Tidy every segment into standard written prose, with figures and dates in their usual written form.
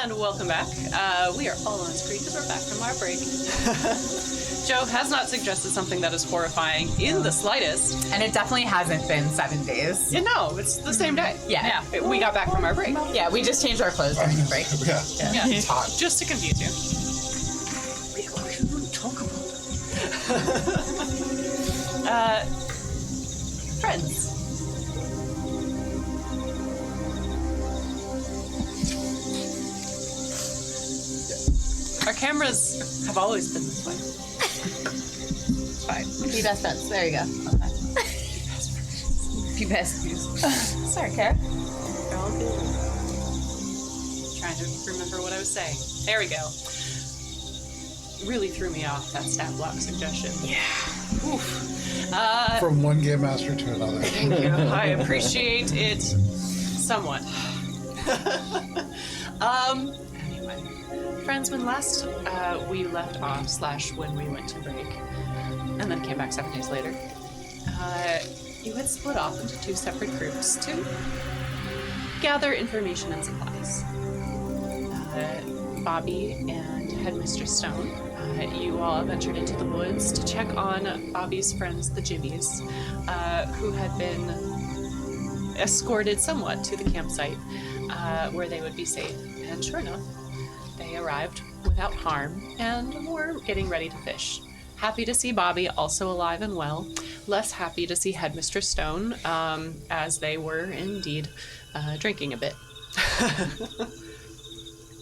And welcome back. We are all on screen because we're back from our break. Joe has not suggested something that is horrifying in the slightest. And it definitely hasn't been 7 days. Yeah, no, it's the same day. Yeah. We got back from our break. Yeah, we just changed our clothes during the break. Yeah. It's hot. Just to confuse you. We shouldn't talk about Friends. Our cameras have always been this way. It's fine. Be best friends. There you go. Okay. Be best friends. Sorry, Cara. They're all good. Trying to remember what I was saying. There we go. Really threw me off, that stat block suggestion. Yeah. Oof. From one game master to another. Thank you. I appreciate it somewhat. Anyway. Friends, when last we left off / when we went to break, and then came back 7 days later, you had split off into 2 separate groups to gather information and supplies. Bobby and Headmistress Stone, you all ventured into the woods to check on Bobby's friends, the Jimmies, who had been escorted somewhat to the campsite where they would be safe. And sure enough, they arrived without harm and were getting ready to fish. Happy to see Bobby also alive and well. Less happy to see Headmistress Stone, as they were indeed drinking a bit.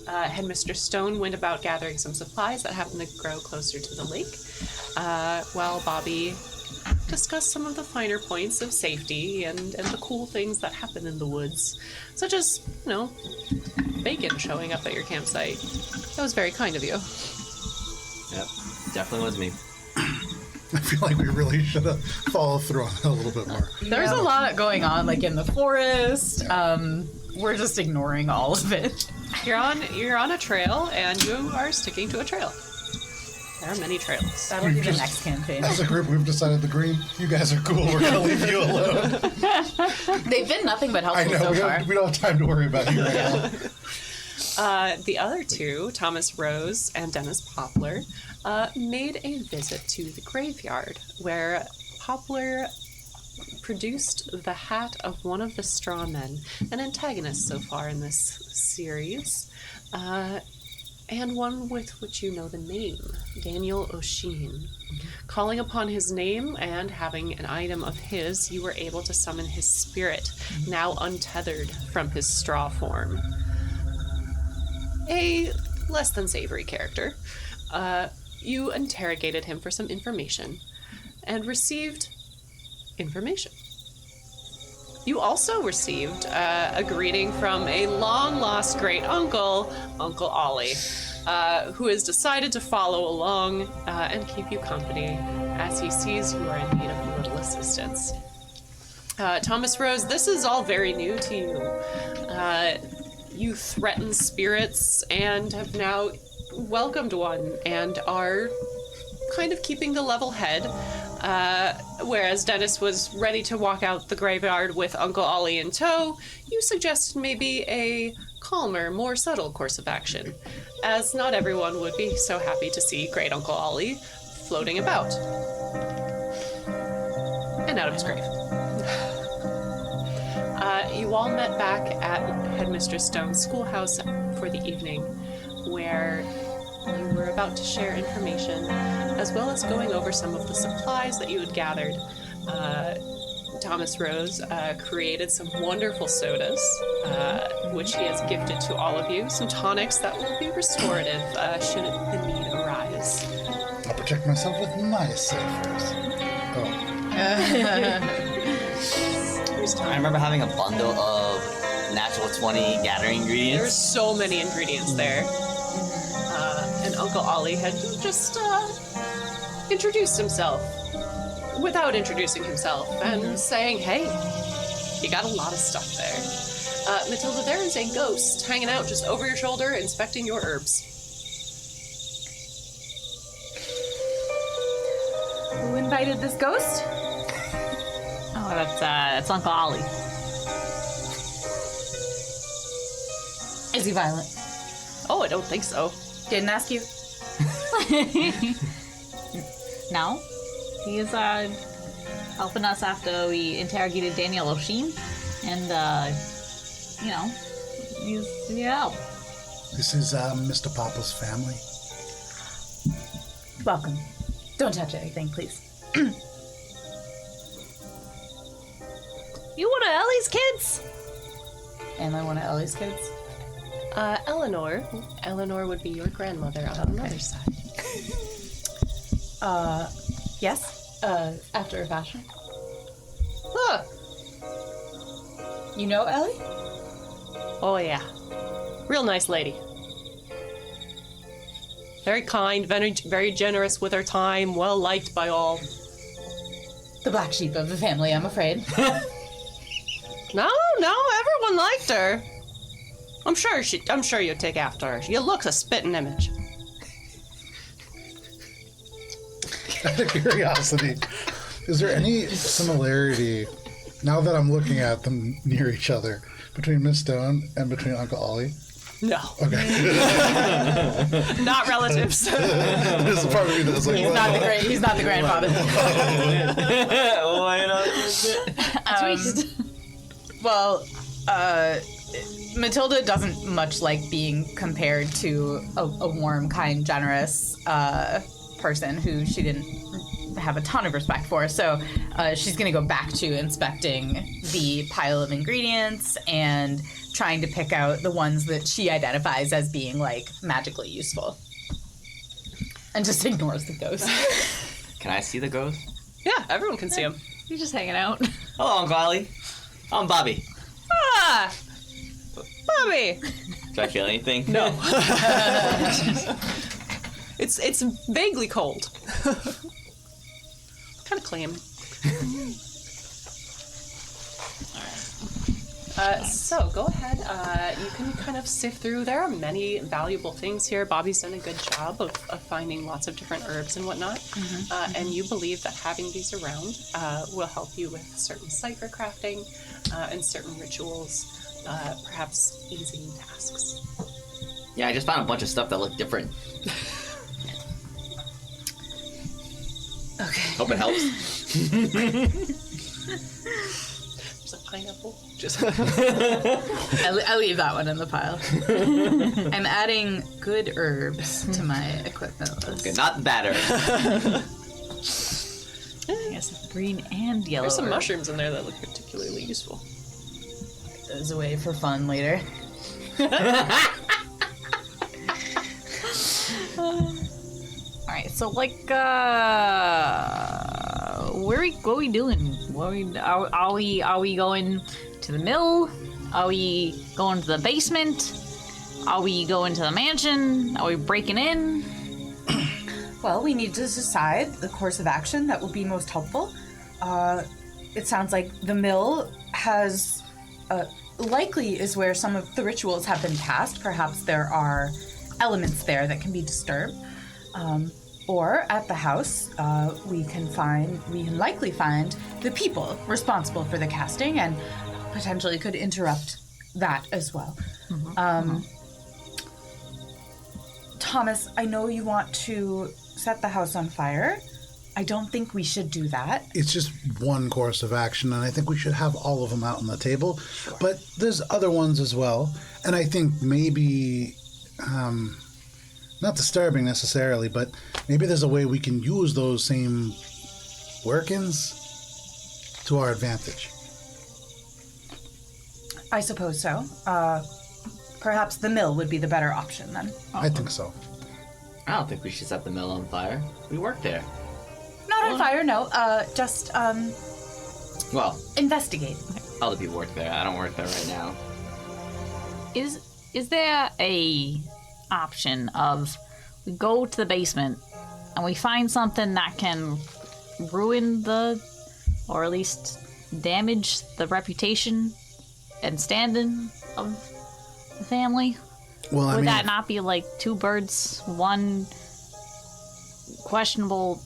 Headmistress Stone went about gathering some supplies that happened to grow closer to the lake, while Bobby discussed some of the finer points of safety and the cool things that happen in the woods, such as, bacon showing up at your campsite. That was very kind of you. Yep, definitely was me. I feel like we really should have followed through on that a little bit more. There's a lot going on, like in the forest. We're just ignoring all of it. You're on a trail, and you are sticking to a trail. There are many trails. That'll be the next campaign. As a group, we've decided the green. You guys are cool. We're gonna leave you alone. They've been nothing but I helpful know. so far. We don't have time to worry about you right now. The other two, Thomas Rose and Dennis Poplar, made a visit to the graveyard, where Poplar produced the hat of one of the straw men, an antagonist so far in this series, and one with which you know the name, Daniel O'Sheen. Calling upon his name and having an item of his, you were able to summon his spirit, now untethered from his straw form. A less than savory character. You interrogated him for some information and received information. You also received a greeting from a long-lost great uncle, Uncle Ollie, who has decided to follow along and keep you company as he sees you are in need of a little assistance. Thomas Rose, this is all very new to you. You threaten spirits and have now welcomed one and are kind of keeping the level head. Whereas Dennis was ready to walk out the graveyard with Uncle Ollie in tow, you suggested maybe a calmer, more subtle course of action, as not everyone would be so happy to see Great Uncle Ollie floating about. And out of his grave. You all met back at Headmistress Stone's schoolhouse for the evening, where you were about to share information, as well as going over some of the supplies that you had gathered. Thomas Rose created some wonderful sodas, which he has gifted to all of you. Some tonics that will be restorative should the need arise. I'll protect myself with my ciphers. Oh. I remember having a bundle of natural 20 gathering ingredients. There's so many ingredients there. And Uncle Ollie had just introduced himself without introducing himself and saying, hey, you got a lot of stuff there. Matilda, there is a ghost hanging out just over your shoulder inspecting your herbs. Who invited this ghost? Oh, that's Uncle Ollie. Is he violent? Oh, I don't think so. Didn't ask you. No. He is helping us after we interrogated Daniel O'Sheen. And, he's help. This is Mr. Popple's family. Welcome. Don't touch anything, please. You one of Ellie's kids? Am I one of Ellie's kids? Eleanor would be your grandmother on another side. Yes. After a fashion. Huh. You know Ellie? Oh, yeah. Real nice lady. Very kind, very generous with her time, well liked by all. The black sheep of the family, I'm afraid. No, everyone liked her. I'm sure you'd take after her. You look a spitting image. Out of curiosity, is there any similarity, now that I'm looking at them near each other, between Miss Stone and between Uncle Ollie? No. Okay. Not relatives. There's a part of me that's like, He's not the grandfather. Why not? Well, Matilda doesn't much like being compared to a warm, kind, generous person who she didn't have a ton of respect for. So she's going to go back to inspecting the pile of ingredients and trying to pick out the ones that she identifies as being, like, magically useful. And just ignores the ghost. Can I see the ghost? Yeah, everyone can see him. You're just hanging out. Hello, Uncle Ollie. I'm Bobby. Ah! Bobby! Do I feel anything? No. It's vaguely cold. Kind of clam. So go ahead. You can kind of sift through. There are many valuable things here. Bobby's done a good job of finding lots of different herbs and whatnot. And you believe that having these around will help you with certain cipher crafting and certain rituals, perhaps easing tasks. Yeah, I just found a bunch of stuff that looked different. Okay. Hope it helps. There's a pineapple. Just I leave that one in the pile. I'm adding good herbs to my equipment list. Okay, not better. Yes, green and yellow. there's some herb. mushrooms in there that look particularly useful. Those away for fun later. Alright, so like, what are we doing? Are we going to the mill? Are we going to the basement? Are we going to the mansion? Are we breaking in? Well, we need to decide the course of action that will be most helpful. It sounds like the mill has likely is where some of the rituals have been cast. Perhaps there are elements there that can be disturbed. Or at the house, we can likely find the people responsible for the casting and potentially could interrupt that as well. Thomas, I know you want to set the house on fire. I don't think we should do that. it's just one course of action, and I think we should have all of them out on the table. Sure. But there's other ones as well, and I think maybe, not disturbing necessarily, but maybe there's a way we can use those same workings to our advantage. I suppose so. Perhaps the mill would be the better option then. I think so. I don't think we should set the mill on fire. We work there. Not on fire, no. Just Well, investigate. other people work there. I don't work there right now. Is there a option of we go to the basement and we find something that can ruin or at least damage the reputation and standing of the family? Well, I Would mean, that not be like two birds, one questionable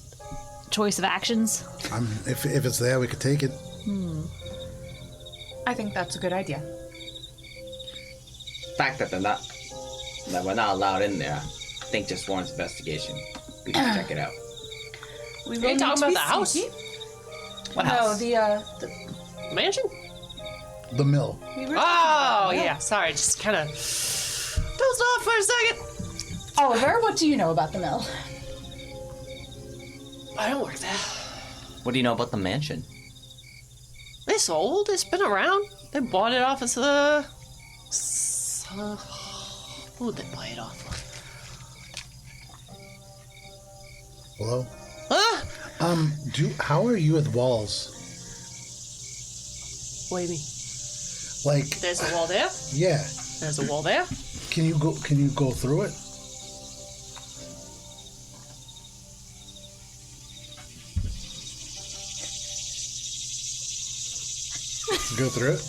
choice of actions? if it's there, we could take it. I think that's a good idea. The fact that they're not that we're not allowed in there, I think just warrants investigation. We can check it out. We Are will you need talking to about be the house? sneaky. What No, house? the Mansion? The mill. we were Oh, yeah. Sorry, just kind of dozed off for a second. Oliver, what do you know about the mill? I don't work there. What do you know about the mansion? It's old. It's been around. They bought it off as the... who did they buy it off of? Hello? Huh? How are you with walls? What do you mean? Like, There's a wall there. yeah. There's a wall there. Can you go through it? Go through it?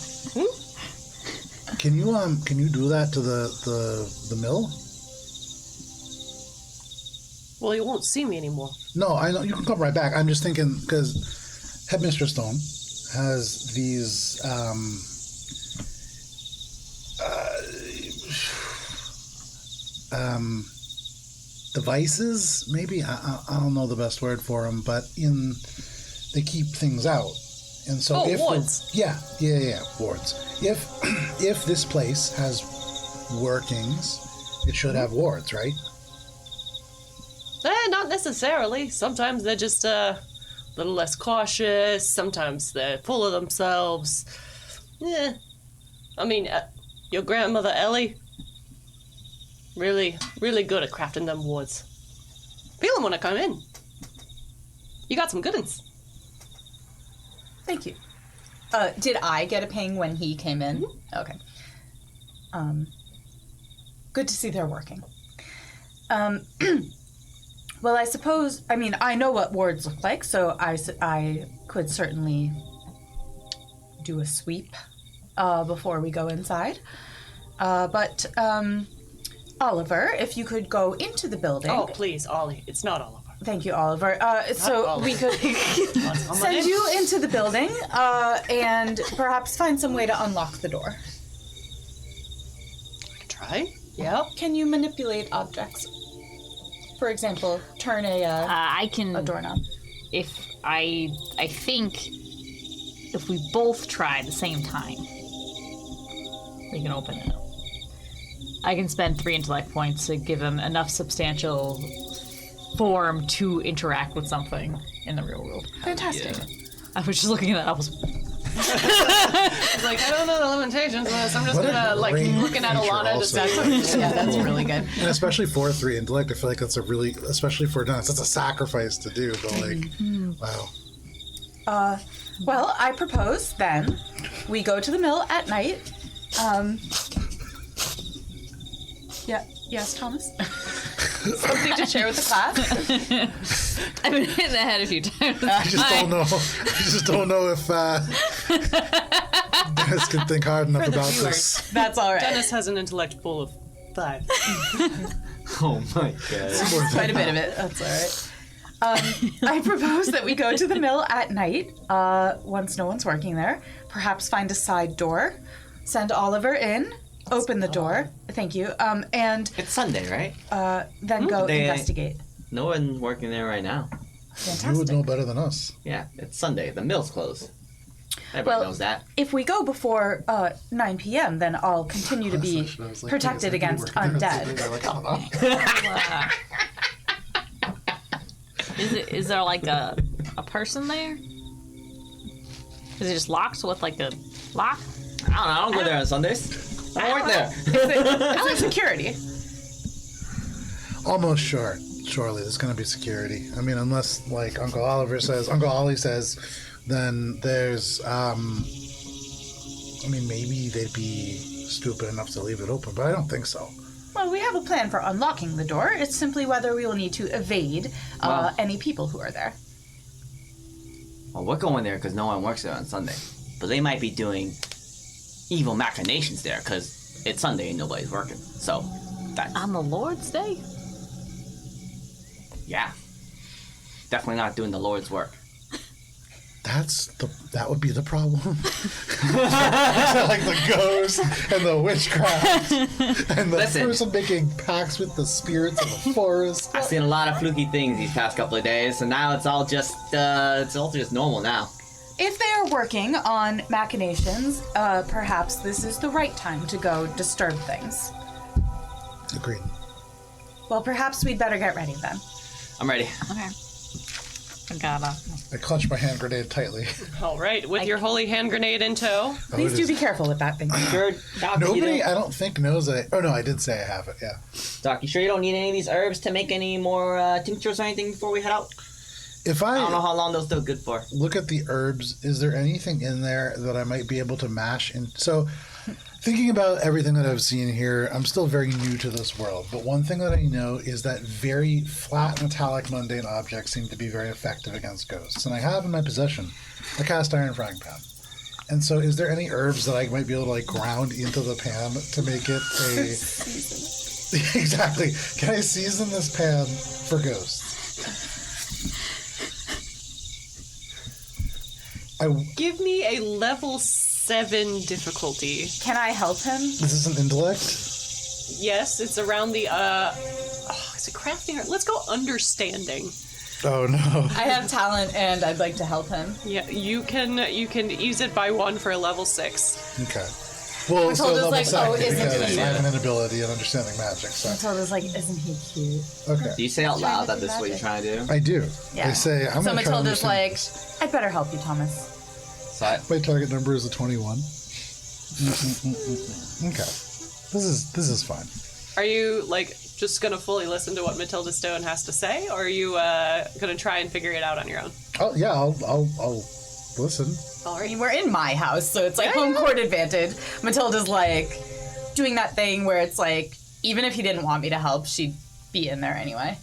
Can you do that to the mill? Well, you won't see me anymore. No, I know you can come right back. I'm just thinking because Headmistress Stone has these devices. Maybe I don't know the best word for them, but they keep things out. And so wards. Yeah, wards. If this place has workings, it should have wards, right? Not necessarily. Sometimes they're just a little less cautious. Sometimes they're full of themselves. Yeah. I mean, your grandmother Ellie, really, really good at crafting them wards. Feel them when I come in. You got some good ones. Thank you. Did I get a ping when he came in? Mm-hmm. Okay. Good to see they're working. Well, I suppose, I know what wards look like, so I could certainly do a sweep before we go inside. But Oliver, if you could go into the building. Oh, please, Ollie. It's not Oliver. Thank you, Oliver. So Oliver. we could send you into the building and perhaps find some way to unlock the door. I can try. Yeah. Can you manipulate objects? For example, turn I can. a doorknob. If I think if we both try at the same time, we can open it up. I can spend 3 intellect points to give him enough substantial form to interact with something in the real world. Fantastic. I was just looking at that. I was It's like, I don't know the limitations of this. I'm just What a gonna, like, great looking at feature Alanna also. to Yeah, that's really good. And especially for 3 intellect, I feel like that's a really, especially for dance, that's a sacrifice to do. But like, wow. Well, I propose then we go to the mill at night. Yeah. Yes, Thomas. Something to share with the class. I've been hit in the head a few times. I just don't know if Dennis can think hard enough For the about viewers. this. That's all right. Dennis has an intellect pool of 5. Oh my god. Quite a bit of it. That's all right. I propose that we go to the mill at night, once no one's working there. Perhaps find a side door, send Oliver in, open the door. Thank you. And It's Sunday, right? then go They- investigate. No one working there right now. You would Fantastic. know better than us. Yeah, it's Sunday. The mill's closed. Everybody knows that. If we go before 9 p.m., then I'll continue to be protected against undead. Is there like a person there? Is it just locked with like a lock? I don't know. I don't go there on Sundays. I don't work there. It's like security. Almost sure. Surely there's going to be security. I mean, unless like Uncle Ollie says, then there's. I mean, maybe they'd be stupid enough to leave it open, but I don't think so. Well, we have a plan for unlocking the door. It's simply whether we will need to evade any people who are there. Well, we're going there because no one works there on Sunday. But they might be doing evil machinations there because it's Sunday and nobody's working. So, that, On the Lord's Day? yeah. Definitely not doing the Lord's work. That would be the problem. Like the ghost and the witchcraft and the person making pacts with the spirits of the forest. I've seen a lot of fluky things these past couple of days, and now it's all just normal now. If they are working on machinations, perhaps this is the right time to go disturb things. Agreed. Well, perhaps we'd better get ready then. I'm ready. Okay. I gotta. I clench my hand grenade tightly. All right, with your holy hand grenade in tow. Please do be careful with that thing. Sure, Doc, Nobody, I don't think, knows that. Oh no, I did say I have it. Yeah. Doc, you sure you don't need any of these herbs to make any more tinctures or anything before we head out? If I don't know how long they'll still good for. Look at the herbs, is there anything in there that I might be able to mash in? So, thinking about everything that I've seen here, I'm still very new to this world. But one thing that I know is that very flat, metallic, mundane objects seem to be very effective against ghosts. And I have in my possession a cast iron frying pan. And so, is there any herbs that I might be able to like ground into the pan to make it a? Exactly. Can I season this pan for ghosts? Give me a level 7 difficulty. Can I help him? This is an intellect? Yes, it's around the, is it crafting? Let's go understanding. Oh no. I have talent and I'd like to help him. Yeah, you can use it by 1 for a level 6. Okay. Well, so level like, 7 isn't because he? I have an inability in understanding magic. So. Matilda's like, isn't he cute? Okay. Do you say out loud that this is what you're trying to do? I do. Yeah. I say I'm So going to try to Matilda's understand like, this. I'd better help you, Thomas. So My target number is a 21. Okay. This is fine. Are you, like, just gonna fully listen to what Matilda Stone has to say, or are you, gonna try and figure it out on your own? Oh yeah, I'll listen. All I right. mean, we're in my house, so it's like home court advantage. Matilda's like doing that thing where it's like, even if he didn't want me to help, she'd be in there anyway.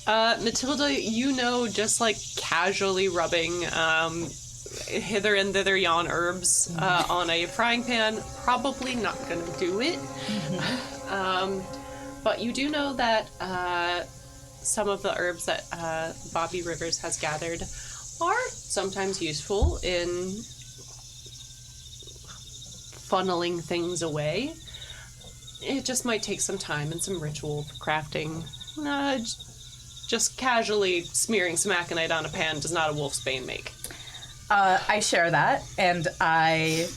Matilda, just like casually rubbing hither and thither yon herbs on a frying pan, probably not gonna do it. But you do know that some of the herbs that Bobby Rivers has gathered are sometimes useful in funneling things away. It just might take some time and some ritual for crafting. Just casually smearing some aconite on a pan does not a wolf's bane make. I share that, and I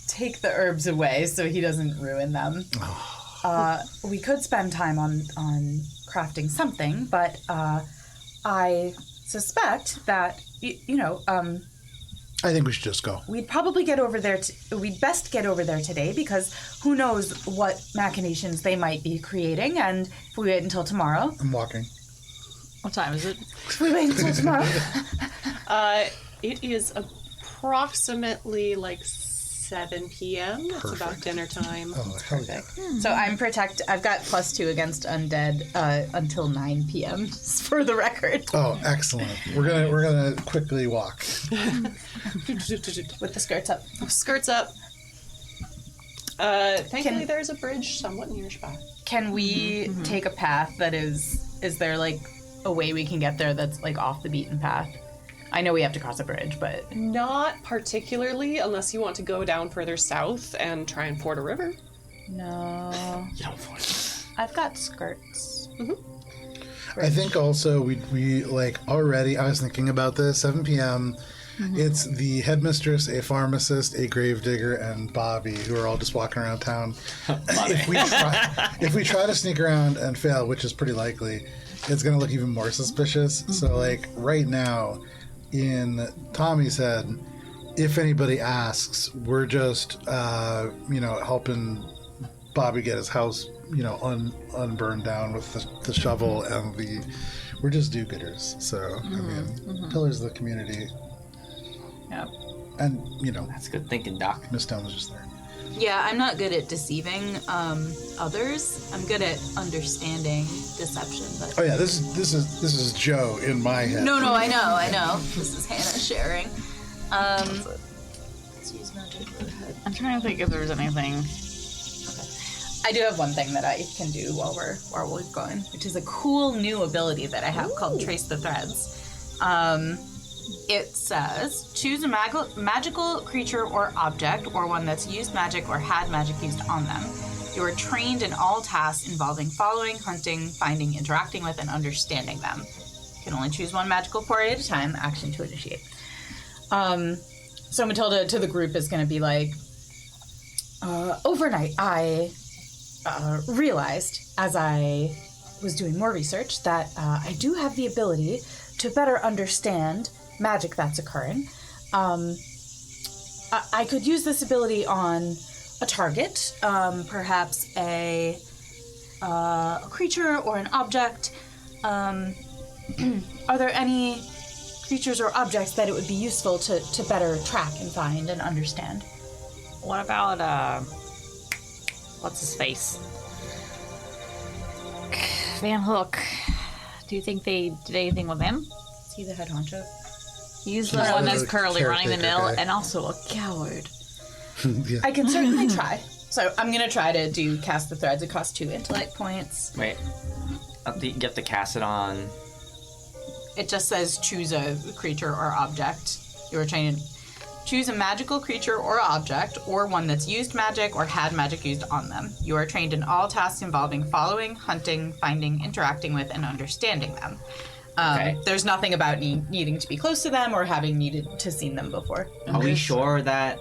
take the herbs away so he doesn't ruin them. We could spend time on crafting something, but I suspect that, I think we should just go. we'd probably get over there. We'd best get over there today because who knows what machinations they might be creating. And if we wait until tomorrow, I'm walking. What time is it? if we wait until tomorrow, It is approximately like 7 p.m. It's about Perfect. dinner time. Oh hell yeah. so I'm I've got +2 against undead until 9 p.m. just for the record. Oh, excellent. We're gonna quickly walk. With the skirts up. Skirts up. Thankfully, there's a bridge somewhat nearby. Can we take a path that is there like a way we can get there that's like off the beaten path? I know we have to cross a bridge, but Not particularly, unless you want to go down further south and try and ford a river. no. you don't force. I've got skirts. I think also we like already. I was thinking about this. 7 p.m. It's the headmistress, a pharmacist, a gravedigger, and Bobby, who are all just walking around town. If we try to sneak around and fail, which is pretty likely, it's going to look even more suspicious. So, like right now, in Tommy's head, if anybody asks, we're just helping Bobby get his house unburned down with the shovel and we're just do-gooders. So I mean, pillars of the community. Yeah. And That's good thinking, Doc. Miss Stone was just there. Yeah, I'm not good at deceiving others. I'm good at understanding deception, but Oh yeah, this is Joe in my head. No, I know. This is Hannah sharing. Let's use magic for the head. I'm trying to think if there's anything. I do have one thing that I can do while we're going, which is a cool new ability that I have called Trace the Threads. It says, choose a magical creature or object, or one that's used magic or had magic used on them. You are trained in all tasks involving following, hunting, finding, interacting with, and understanding them. You can only choose one magical quarry at a time. Action to initiate. So Matilda to the group is going to be like, overnight I realized, as I was doing more research, that I do have the ability to better understand magic that's occurring. I could use this ability on a target, perhaps a creature or an object. Are there any creatures or objects that it would be useful to better track and find and understand? What about, what's his face? Van Hook. Do you think they did anything with him? Is he the head honcho? He's the He's one the that's currently running the caretaker mill guy. and also a coward. Yeah. I can certainly try. So I'm going to try to cast the threads. It costs 2 intellect points. Wait. You have to cast it on. It just says choose a creature or object. You were trained. Choose a magical creature or object, or one that's used magic or had magic used on them. You are trained in all tasks involving following, hunting, finding, interacting with, and understanding them. Okay. There's nothing about needing to be close to them or having needed to seen them before. Are we sure that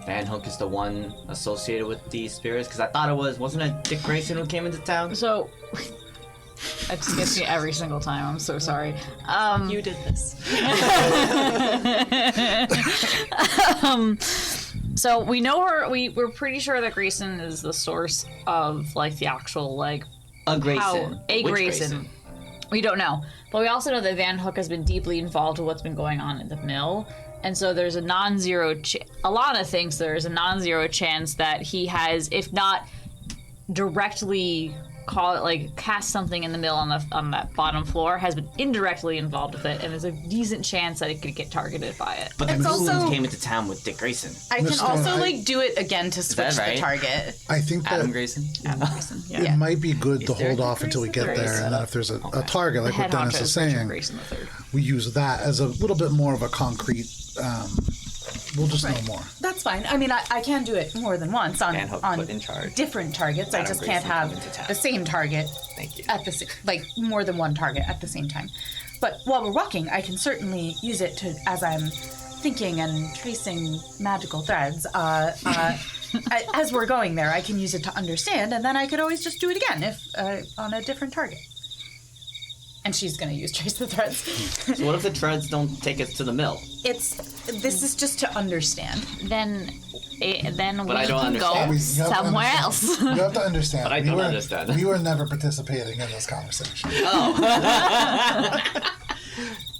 Van Hook is the one associated with these spirits? Because I thought wasn't it Dick Grayson who came into town? So, that just gets me every single time. I'm so sorry. You did this. So we know we're pretty sure that Grayson is the source of, like, the actual, like, A Grayson. how a Which Grayson. We don't know, but we also know that Van Hook has been deeply involved with what's been going on at the mill, and so there's a non-zero. Alanna thinks there's a non-zero chance that he has, if not directly cast something in the mill on that bottom floor, has been indirectly involved with it, and there's a decent chance that it could get targeted by it. But the It's Goons also- came into town with Dick Grayson. I can Mr. also I- do it again to switch that right? the target. I think that Adam Grayson? Grayson, yeah. it might be good to there hold a off until we get Grayson? there, and then if there's a target, like The what head Dennis honcho is Richard saying, Grayson III. we use that as a little bit more of a concrete. We'll just know more. That's fine. I mean, I can do it more than once on Van Hook on put in charge. different targets. I Adam just can't Grayson have put into town. the same target Thank you. at more than one target at the same time. But while we're walking, I can certainly use it to, as I'm thinking and tracing magical threads. As we're going there, I can use it to understand, and then I could always just do it again if on a different target. And she's going to use trace the threads. So what if the treads don't take us to the mill? This is just to understand. Then we I don't can understand. go You have to somewhere understand. else. You have to understand. But I don't understand. We were never participating in this conversation.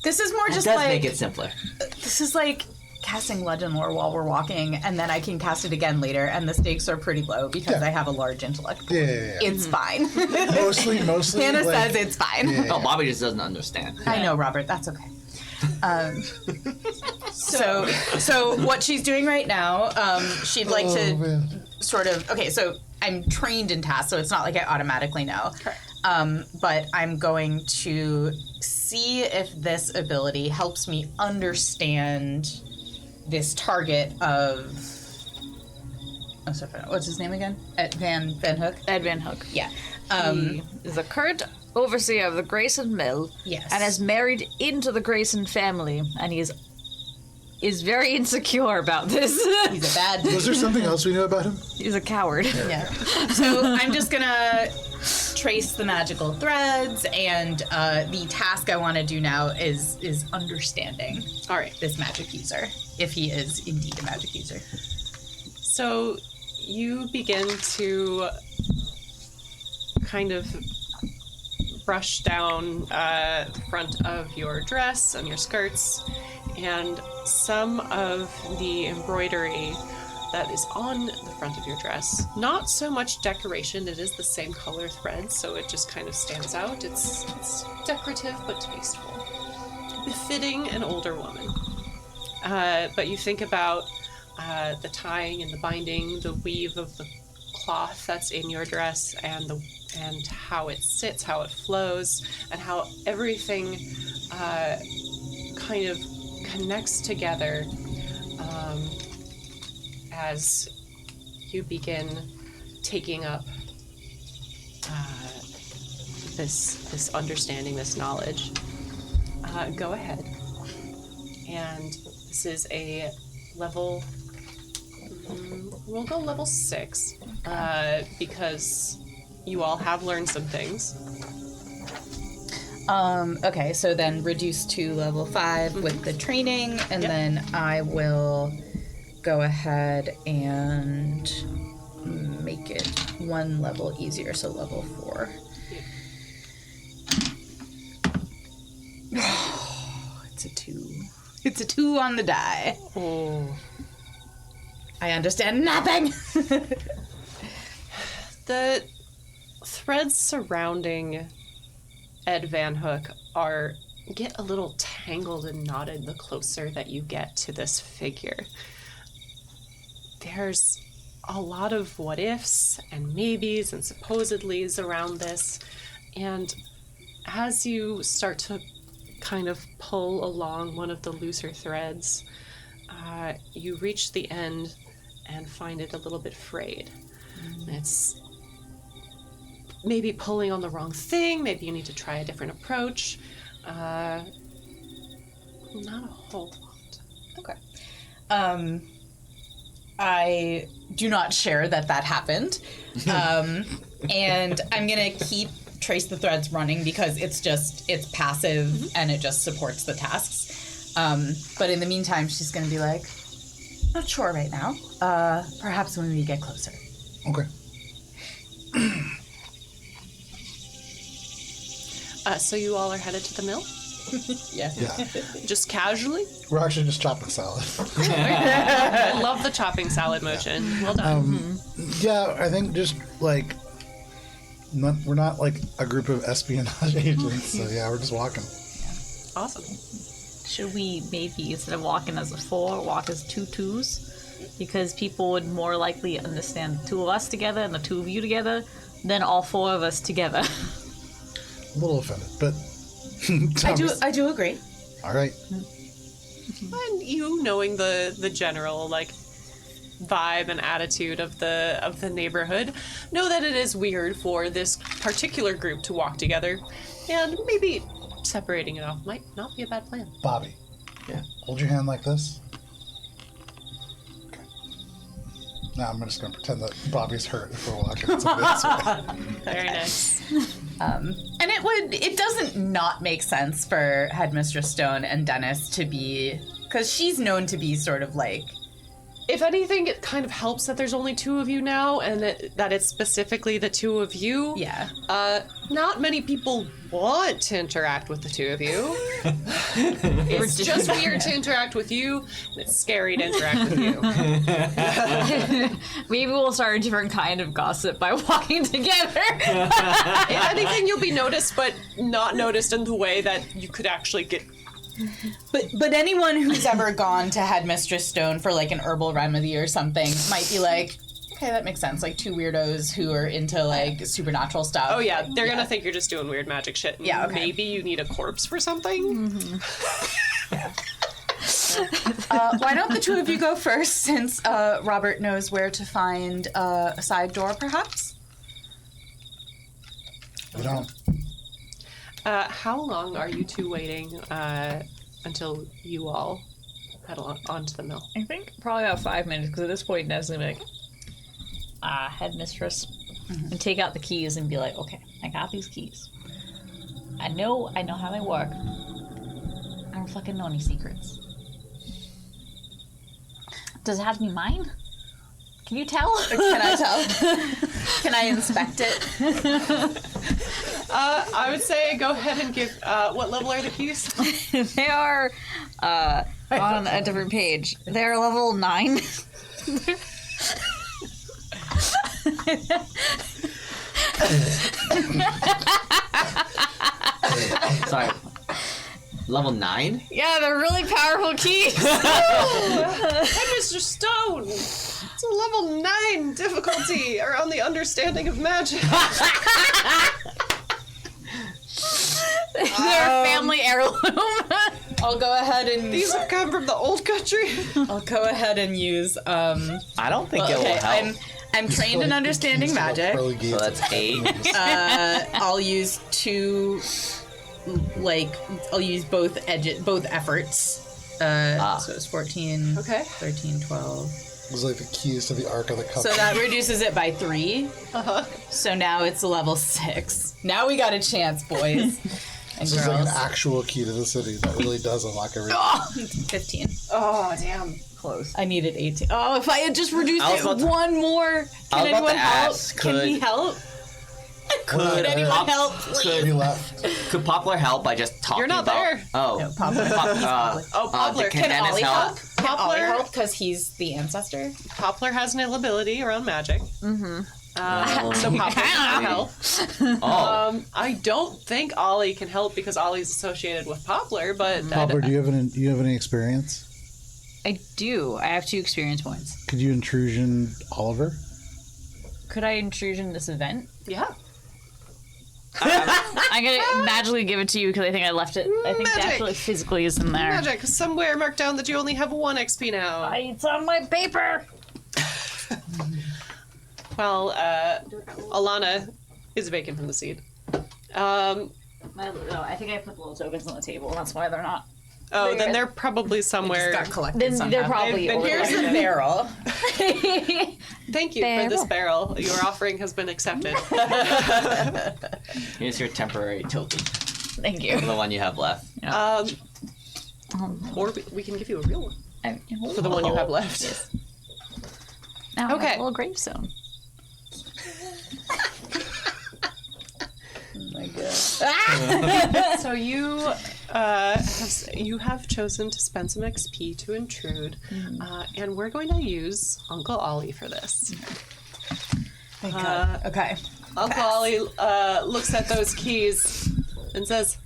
This is more It just does like make it simpler. this is like casting legend lore while we're walking, and then I can cast it again later, and the stakes are pretty low because Yeah. I have a large intellect. Yeah. It's fine. Mostly. Hannah like, says it's fine. Yeah. No, Bobby just doesn't understand. I know, Robert. That's okay. So what she's doing right now, she'd like to man. sort of. Okay, so I'm trained in tasks, so it's not like I automatically know. Correct. But I'm going to see if this ability helps me understand this target of. Oh, sorry, what's his name again? Van Hook. Ed Van Hook. Yeah. He is a current overseer of the Grayson Mill. Yes. And is married into the Grayson family, and he is very insecure about this. He's a bad. Was there something else we knew about him? He's a coward. Yeah. So I'm just gonna trace the magical threads, and the task I want to do now is understanding All right. this magic user, if he is indeed a magic user. So you begin to kind of brush down the front of your dress and your skirts, and some of the embroidery that is on the front of your dress. Not so much decoration, it is the same color thread, so it just kind of stands out. It's decorative but tasteful, befitting an older woman. But you think about the tying and the binding, the weave of the cloth that's in your dress, and how it sits, how it flows, and how everything kind of connects together as you begin taking up this understanding, this knowledge. Go ahead. And this is a level... we'll go level 6, because you all have learned some things. Okay, so then reduce to level 5 with the training, and then I will go ahead and make it 1 level easier, so level 4. It's a 2. It's a 2 on the die. Oh. I understand nothing. The threads surrounding Ed Van Hook get a little tangled and knotted the closer that you get to this figure. There's a lot of what ifs and maybes and supposedlies around this, and as you start to kind of pull along one of the looser threads, you reach the end and find it a little bit frayed. It's maybe pulling on the wrong thing, maybe you need to try a different approach. Not a whole lot. Okay. I do not share that happened. And I'm gonna trace the threads running because it's passive and it just supports the tasks. But in the meantime, she's gonna be like, not sure right now. Perhaps when we get closer. Okay. So you all are headed to the mill? Yeah. Just casually? We're actually just chopping salad. I love the chopping salad motion. Well done. Yeah, I think just like we're not like a group of espionage agents, so yeah, we're just walking. Awesome. Should we maybe, instead of walking as a 4, walk as 2 2s? Because people would more likely understand the 2 of us together and the 2 of you together than all 4 of us together. A little offended, but I do agree. All right. And you knowing the general like vibe and attitude of the neighborhood, know that it is weird for this particular group to walk together, and maybe separating it off might not be a bad plan. Bobby. Yeah. Hold your hand like this. Okay. Now I'm just going to pretend that Bobby's hurt if we're walking this way. Very nice. And it doesn't not make sense for Headmistress Stone and Dennis to be, because she's known to be sort of like... If anything, it kind of helps that there's only 2 of you now, and that it's specifically the 2 of you. Yeah. Not many people want to interact with the 2 of you. It's just weird to interact with you, and it's scary to interact with you. Maybe we'll start a different kind of gossip by walking together. If anything, you'll be noticed, but not noticed in the way that you could actually get... But anyone who's ever gone to Headmistress Stone for like an herbal remedy or something might be like, okay, that makes sense. Like 2 weirdos who are into like supernatural stuff. Oh yeah, they're gonna think you're just doing weird magic shit. And yeah, okay. Maybe you need a corpse for something. Mm-hmm. Why don't the 2 of you go first, since Robert knows where to find a side door, perhaps? We don't. How long are you 2 waiting until you all head onto the mill? I think probably about 5 minutes, because at this point, Ned's gonna be like, Headmistress, and take out the keys and be like, okay, I got these keys. I know how they work. I don't fucking know any secrets. Does it have to be mine? Can you tell? Can I tell? Can I inspect it? I would say go ahead and give... what level are the keys? They are on a different page. They're level 9. Sorry. Level 9? Yeah, they're really powerful keys. Headmistress Stone! It's a level 9 difficulty around the understanding of magic. They're a family heirloom. I'll go ahead and These have come from the old country. I'll go ahead and use I don't think it will help. I'm trained in understanding magic. So that's 8. I'll use 2 I'll use both efforts. So it's 14, Okay. 13, 12. It was like the keys to the Ark of the Covenant. So that reduces it by 3. So now it's level 6. Now we got a chance, boys and This is like girls. an actual key to the city that really does unlock everything. 15. Oh, damn. Close. I needed 18. Oh, if I had just reduced I was it about to- one more. Can anyone help? Can we help? Could anyone help, He left. Could Poplar help by just talking You're not about... there. Oh. No, Poplar. Oh, Poplar. Can Dennis Ollie help? Can Ollie Poplar. help because he's the ancestor? Poplar has an ability around magic. So Poplar can help. Oh. I don't think Ollie can help because Ollie's associated with Poplar, but Popper, do you have any experience? I do. I have 2 experience points. Could you intrusion Oliver? Could I intrusion this event? yeah. I'm gonna magically give it to you because I think I left it. I think it Magic. actually physically is in there. Magic. Somewhere marked down that you only have 1 XP now. It's on my paper. Well, Alanna is vacant from the seed. No, I think I put the little tokens on the table, and that's why they're not. Oh, then they're probably somewhere. Got collected Then somehow. they're probably. Then Here's the overloaded. barrel. Thank you for this barrel. Your offering has been accepted. Here's your temporary token. Thank you. The one you have left. Or we can give you a real one for the For one you have left. Now, Okay. a little gravestone. Oh my god. So you have chosen to spend some XP to intrude, and we're going to use Uncle Ollie for this. Thank God. Okay. Uncle Ollie looks at those keys and says,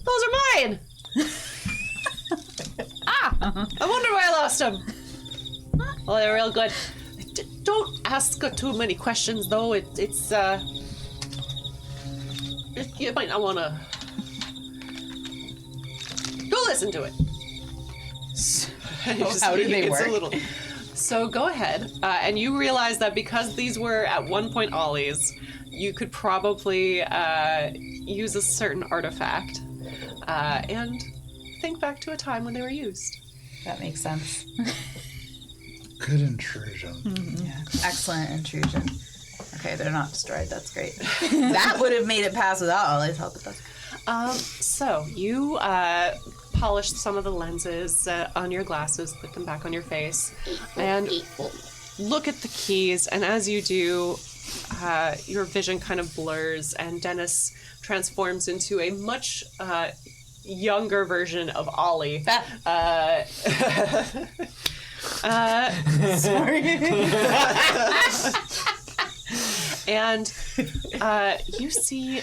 those are mine! I wonder why I lost them. Well, they're real good. Don't ask too many questions, though. You might not want to. Go listen to it. How do they work? So go ahead, and you realize that because these were at one point Ollie's, you could probably use a certain artifact and think back to a time when they were used. That makes sense. Good intrusion. Yeah. Excellent intrusion. Okay, they're not destroyed. That's great. That would have made it pass without Ollie's help. But So you polished some of the lenses on your glasses, put them back on your face, and look at the keys. And as you do, your vision kind of blurs, and Dennis transforms into a much younger version of Ollie. sorry. And you see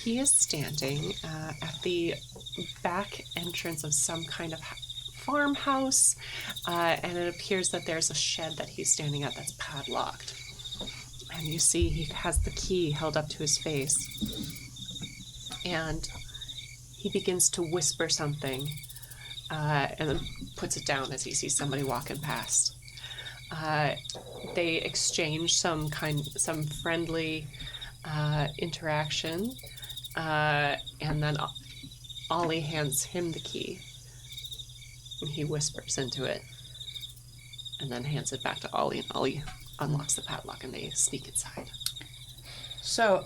he is standing at the back entrance of some kind of farmhouse, and it appears that there's a shed that he's standing at that's padlocked. And you see he has the key held up to his face. And he begins to whisper something, and then puts it down as he sees somebody walking past. They exchange some friendly interaction, and then Ollie hands him the key, and he whispers into it, and then hands it back to Ollie, and Ollie unlocks the padlock, and they sneak inside. So,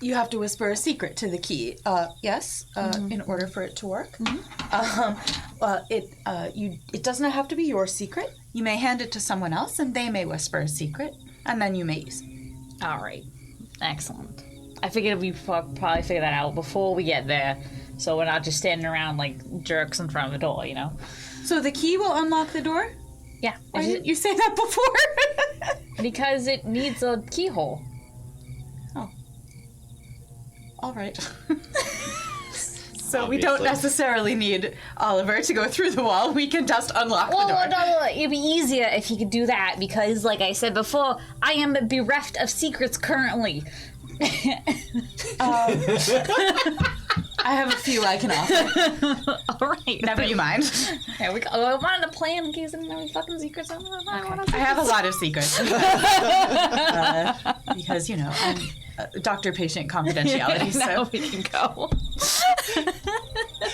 you have to whisper a secret to the key. Yes, in order for it to work. It does not have to be your secret. You may hand it to someone else, and they may whisper a secret, and then you may use it. All right. Excellent. I figured we probably figure that out before we get there, so we're not just standing around like jerks in front of the door, you know? So the key will unlock the door? Yeah. Why didn't you say that before? Because it needs a keyhole. All right. So we don't necessarily need Oliver to go through the wall. We can just unlock the door. No, it'd be easier if he could do that because, like I said before, I am bereft of secrets currently. I have a few I can offer. All right. Never you mind. Here we go. I wanted to plan in case I didn't have any fucking secrets. I have a lot of secrets. Because, you know, I'm doctor-patient confidentiality, Now so... we can go.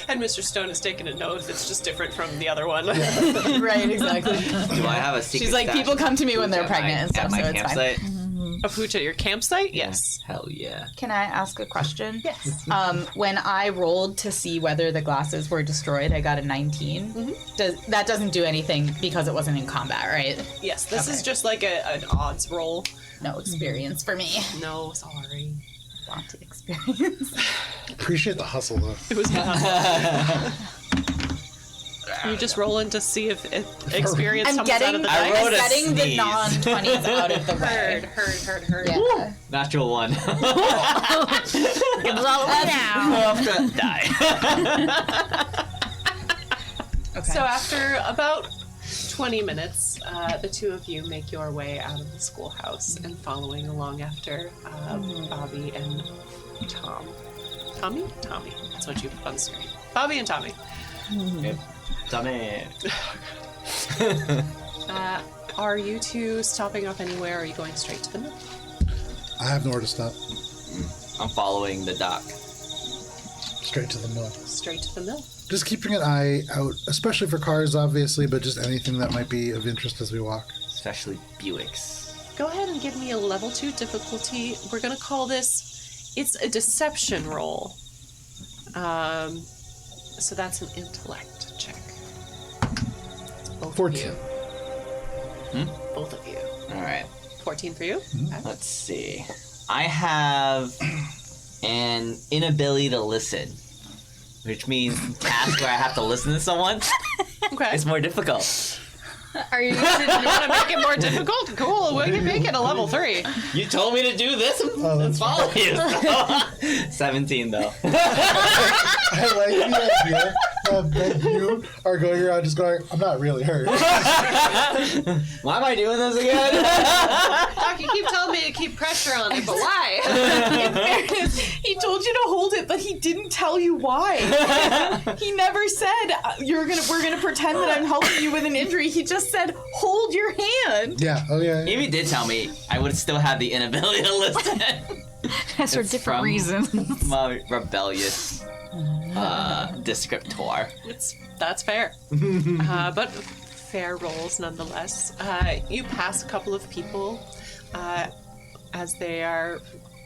Headmistress Stone has taken a note that's just different from the other one. Right, exactly. Do I have a secret? She's like, stash people come to me when of they're hooch at pregnant and stuff, my so it's campsite? fine. Of hooch at your campsite? Yes. Hell yeah. Can I ask a question? Yes. When I rolled to see whether the glasses were destroyed, I got a 19. That doesn't do anything because it wasn't in combat, right? Yes, this is Okay. just like an odds roll. No experience for me. No, sorry. Want experience. Appreciate the hustle, though. It was not. You just rolling to see if experience I'm comes out of getting, the I dice. wrote a getting the sneeze. non-20s out of the way. Heard. Yeah. Natural one. Give us all the way now. Die. Okay. So after about 20 minutes, the two of you make your way out of the schoolhouse and following along after Bobby and Tom. Tommy? Tommy. That's what you put on the screen. Bobby and Tommy. Dummy. Are you two stopping off anywhere, or are you going straight to the mill? I have nowhere to stop. I'm following the dock. Straight to the mill. Straight to the mill. Just keeping an eye out, especially for cars, obviously, but just anything that might be of interest as we walk. Especially Buicks. Go ahead and give me a level 2 difficulty. We're going to call this, it's a deception roll. So that's an intellect check. It's both 14. of you. Both of you. Alright. 14 for you? Okay. Let's see. I have an inability to listen, which means tasks where I have to listen to someone Okay. is more difficult. Are you want to make it more difficult? Cool. We can make it a level 3. You told me to do this and that's follow you. 17 though. I like the idea that you are going around just going, I'm not really hurt. Why am I doing this again? Doc, you keep telling me to keep pressure on it, but why? He told you to hold it, but he didn't tell you why. He never said we're gonna pretend that I'm helping you with an injury. He just said hold your hand. Yeah, oh yeah. If he did tell me, I would still have the inability to listen. That's for It's different from reasons. My rebellious descriptor. That's fair. But fair rolls nonetheless. You pass a couple of people as they are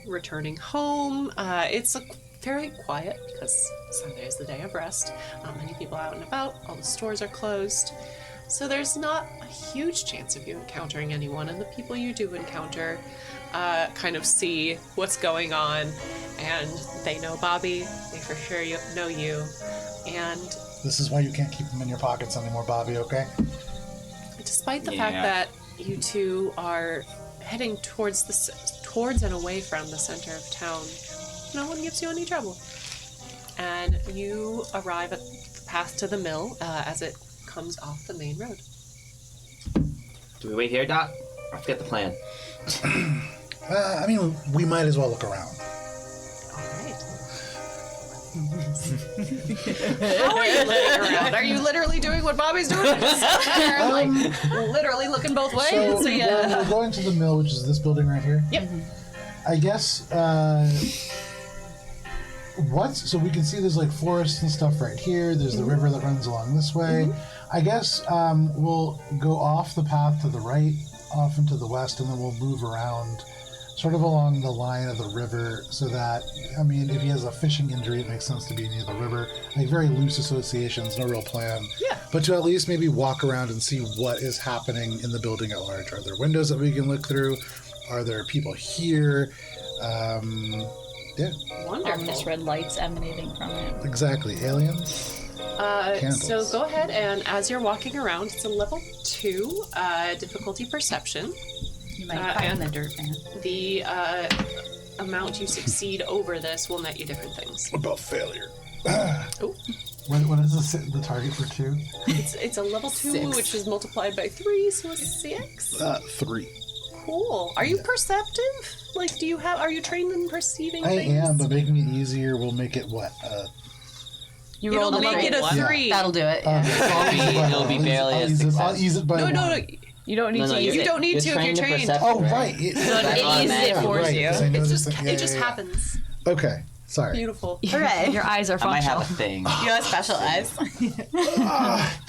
returning home. It's very quiet because Sunday is the day of rest. Not many people out and about. All the stores are closed. So there's not a huge chance of you encountering anyone. And the people you do encounter kind of see what's going on. And they know Bobby. They for sure know you. And This is why you can't keep them in your pockets anymore, Bobby, okay? despite the fact that you two are heading towards and away from the center of town, no one gives you any trouble. And you arrive at the path to the mill as it comes off the main road. Do we wait here, Doc? I forget the plan. I mean, we might as well look around. All right. How are you looking around? Are you literally doing what Bobby's doing? Like, literally looking both ways? So So, yeah. we're going to the mill, which is this building right here. Yep. I guess, so we can see there's like forests and stuff right here. There's the river that runs along this way. I guess we'll go off the path to the right, off into the west, and then we'll move around sort of along the line of the river so that, I mean, if he has a fishing injury, it makes sense to be near the river. Like very loose associations, no real plan. Yeah. But to at least maybe walk around and see what is happening in the building at large. Are there windows that we can look through? Are there people here? Yeah. Wonderful. Ominous red lights emanating from it. Exactly. Aliens? So Candles. go ahead, and as you're walking around, it's a level 2 difficulty perception. You might find the dirt man. The amount you succeed over this will net you different things. What about failure? Oh, What is the target for 2? it's a level 2, 6. which is multiplied by 3, so a 6. 3. Cool. Are you perceptive? Like, are you trained in perceiving I things? am, but making it easier will make it what? You It'll make it a What? 3. That'll do it. It'll be barely a success. I'll use it by No, no, one. no. You don't need to use You it. don't need to if you're in trained. perception, Oh, right. So it eases it for right, you. 'cause I know It's this just, thing- it just happens. Okay, sorry. Beautiful. Hooray. Your eyes are I might have functional. a thing. You have special eyes.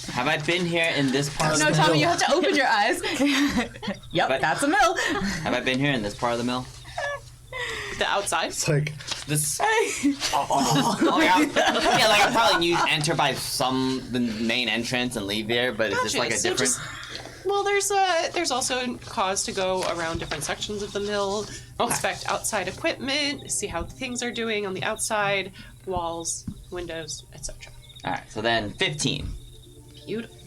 Have I been here in this part of No, the Tommy, mill? you have to open your eyes. Yep, But- that's a mill. Have I been here in this part of the mill? The outside. It's like, This. Oh, yeah, like I probably need to enter by the main entrance and leave there, but is this Gotcha. like a So different? Well, there's also cause to go around different sections of the mill, inspect outside equipment, see how things are doing on the outside, walls, windows, etc. All right, so then 15. Beautiful.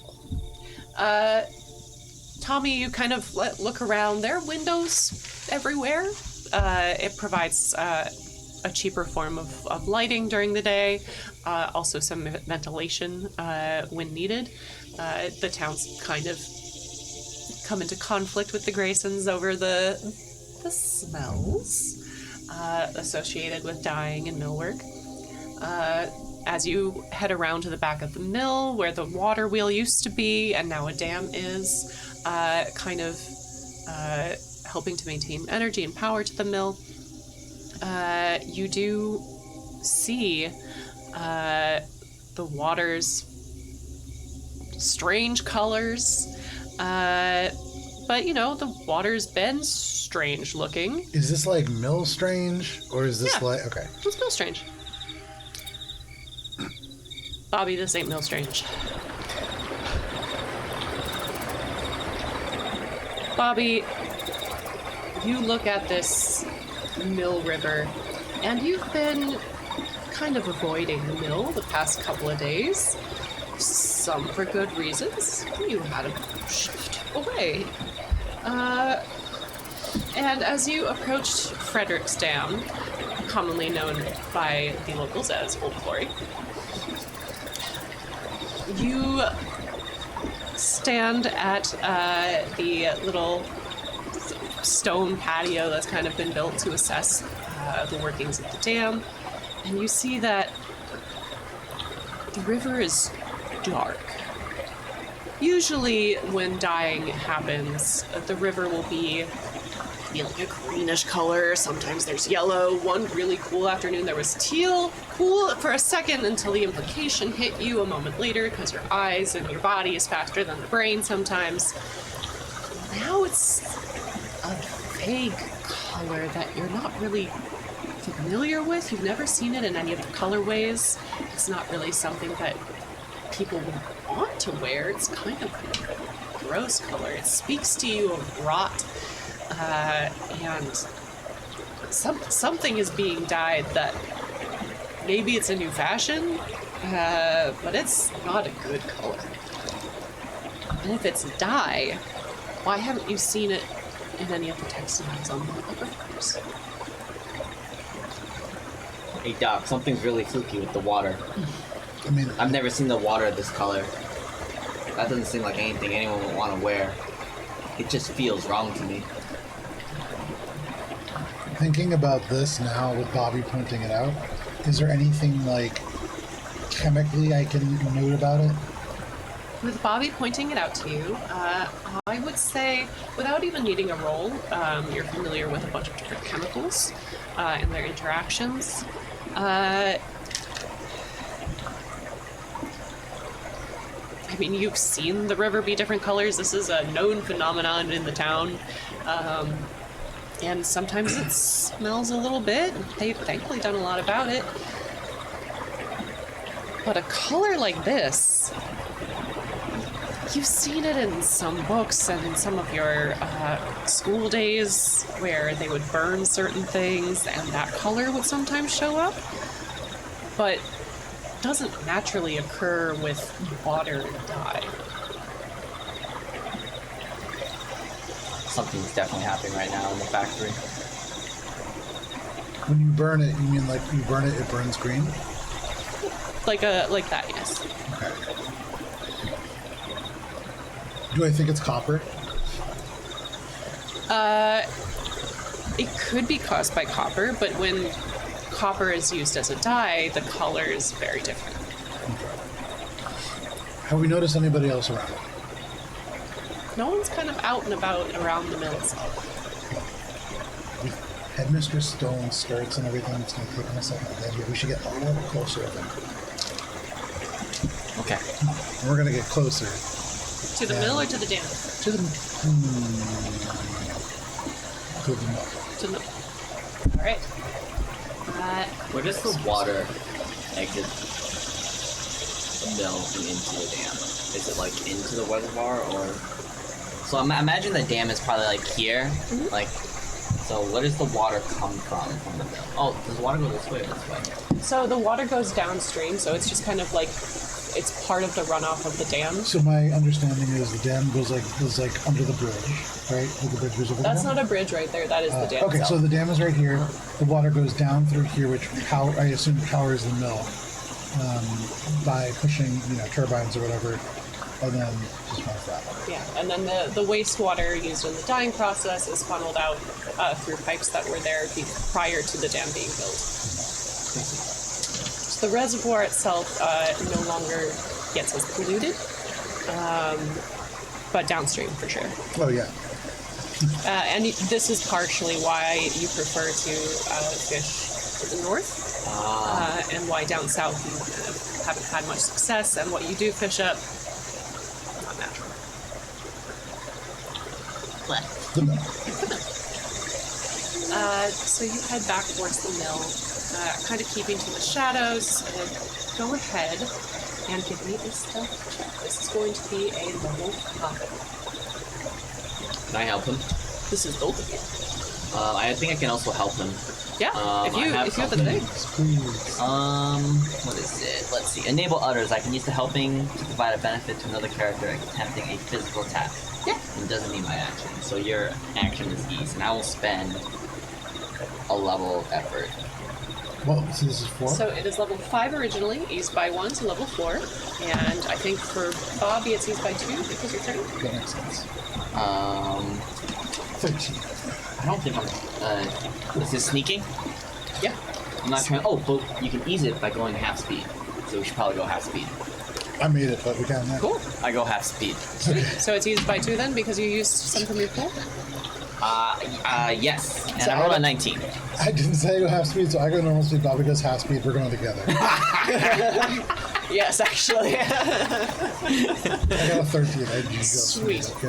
Tommy, you kind of look around. There are windows everywhere. It provides a cheaper form of lighting during the day, also some ventilation when needed. The town's kind of come into conflict with the Graysons over the smells associated with dyeing and millwork. As you head around to the back of the mill where the water wheel used to be and now a dam is, kind of helping to maintain energy and power to the mill, you do see the water's strange colors. But, the water's been strange looking. is this like mill strange? Or is this Yeah. like, okay. It's Mill Strange. Bobby, this ain't Mill Strange. Bobby, you look at this mill river, and you've been kind of avoiding the mill the past couple of days. Some for good reasons. You had a shift away. And as you approached Frederick's Dam, commonly known by the locals as Old Glory, you stand at the little stone patio that's kind of been built to assess the workings of the dam, and you see that the river is dark. Usually when dyeing happens, the river will be like a greenish color. Sometimes there's yellow. One really cool afternoon there was teal. Cool for a second until the implication hit you a moment later because your eyes and your body is faster than the brain sometimes. Now it's a vague color that you're not really familiar with. You've never seen it in any of the colorways. It's not really something that people would want to wear. It's kind of a gross color. It speaks to you of rot, and something is being dyed that maybe it's a new fashion, but it's not a good color. And if it's dye, why haven't you seen it in any of the textiles on the rivers? Hey Doc, something's really fluky with the water. I mean, I've never seen the water this color. That doesn't seem like anything anyone would want to wear. It just feels wrong to me. thinking about this now with Bobby pointing it out, is there anything like chemically I can note about it? With Bobby pointing it out to you, I would say, without even needing a roll, you're familiar with a bunch of different chemicals and their interactions. I mean, you've seen the river be different colors. This is a known phenomenon in the town. And sometimes it smells a little bit. They've thankfully done a lot about it. But a color like this, you've seen it in some books and in some of your school days where they would burn certain things and that color would sometimes show up, but doesn't naturally occur with water and dye. Something's definitely happening right now in the factory. When you burn it, you mean like you burn it, it burns green? Like that, yes. Okay. Do I think it's copper? It could be caused by copper, but when copper is used as a dye, the color is very different. Have we noticed anybody else around? No one's kind of out and about around the mill itself. With Headmistress Stone skirts and everything, it's going to take them a second. Maybe we should get a little closer, I think. Okay. And we're going to get closer. To the mill or to the dam? To the... to the mill. To the mill. All right. Where does the water exit the mill and into the dam? Is it like into the reservoir or? So I imagine the dam is probably like here, like. So where does the water come from the mill? Oh, does the water go this way or this way? So the water goes downstream, so it's just kind of like it's part of the runoff of the dam. So my understanding is the dam goes like under the bridge, right? Like the bridge goes over. That's the dam? not a bridge right there. That is the dam. Okay, itself. so the dam is right here. The water goes down through here, which I assume powers the mill by pushing, turbines or whatever, and then just runs that way. Yeah, and then the wastewater used in the dyeing process is funneled out through pipes that were there prior to the dam being built. So the reservoir itself no longer gets as polluted, but downstream for sure. Oh yeah. And this is partially why you prefer to fish to the north, and why down south you kind of haven't had much success, and what you do fish up, not natural. The mill. So you head back towards the mill, kind of keeping to the shadows. Go ahead and give me a stealth check. This is going to be a level 5. Can I help him? This is both of you. I think I can also help him. Yeah, if you have the thing. Please. What is it? Let's see. Enable others. I can use the helping to provide a benefit to another character attempting a physical attack. Yeah. It doesn't need my action. So your action is ease, and I will spend a level of effort. Well, so this is 4? So it is level 5 originally, eased by 1 to level 4. And I think for Bobby it's eased by 2 because you're 30. That makes sense. 13. I don't think I'm. Is this sneaking? Yeah. I'm not trying. Oh, but you can ease it by going half speed. So we should probably go half speed. I made it, but we can. Yeah. Cool. I go half speed. So it's eased by 2 then because you used some from your pool? Yes. And So I rolled a 19. I didn't say go half speed, so I go normal speed. Bobby goes half speed. We're going together. Yes, actually. I got a 13. I go Sweet. speed,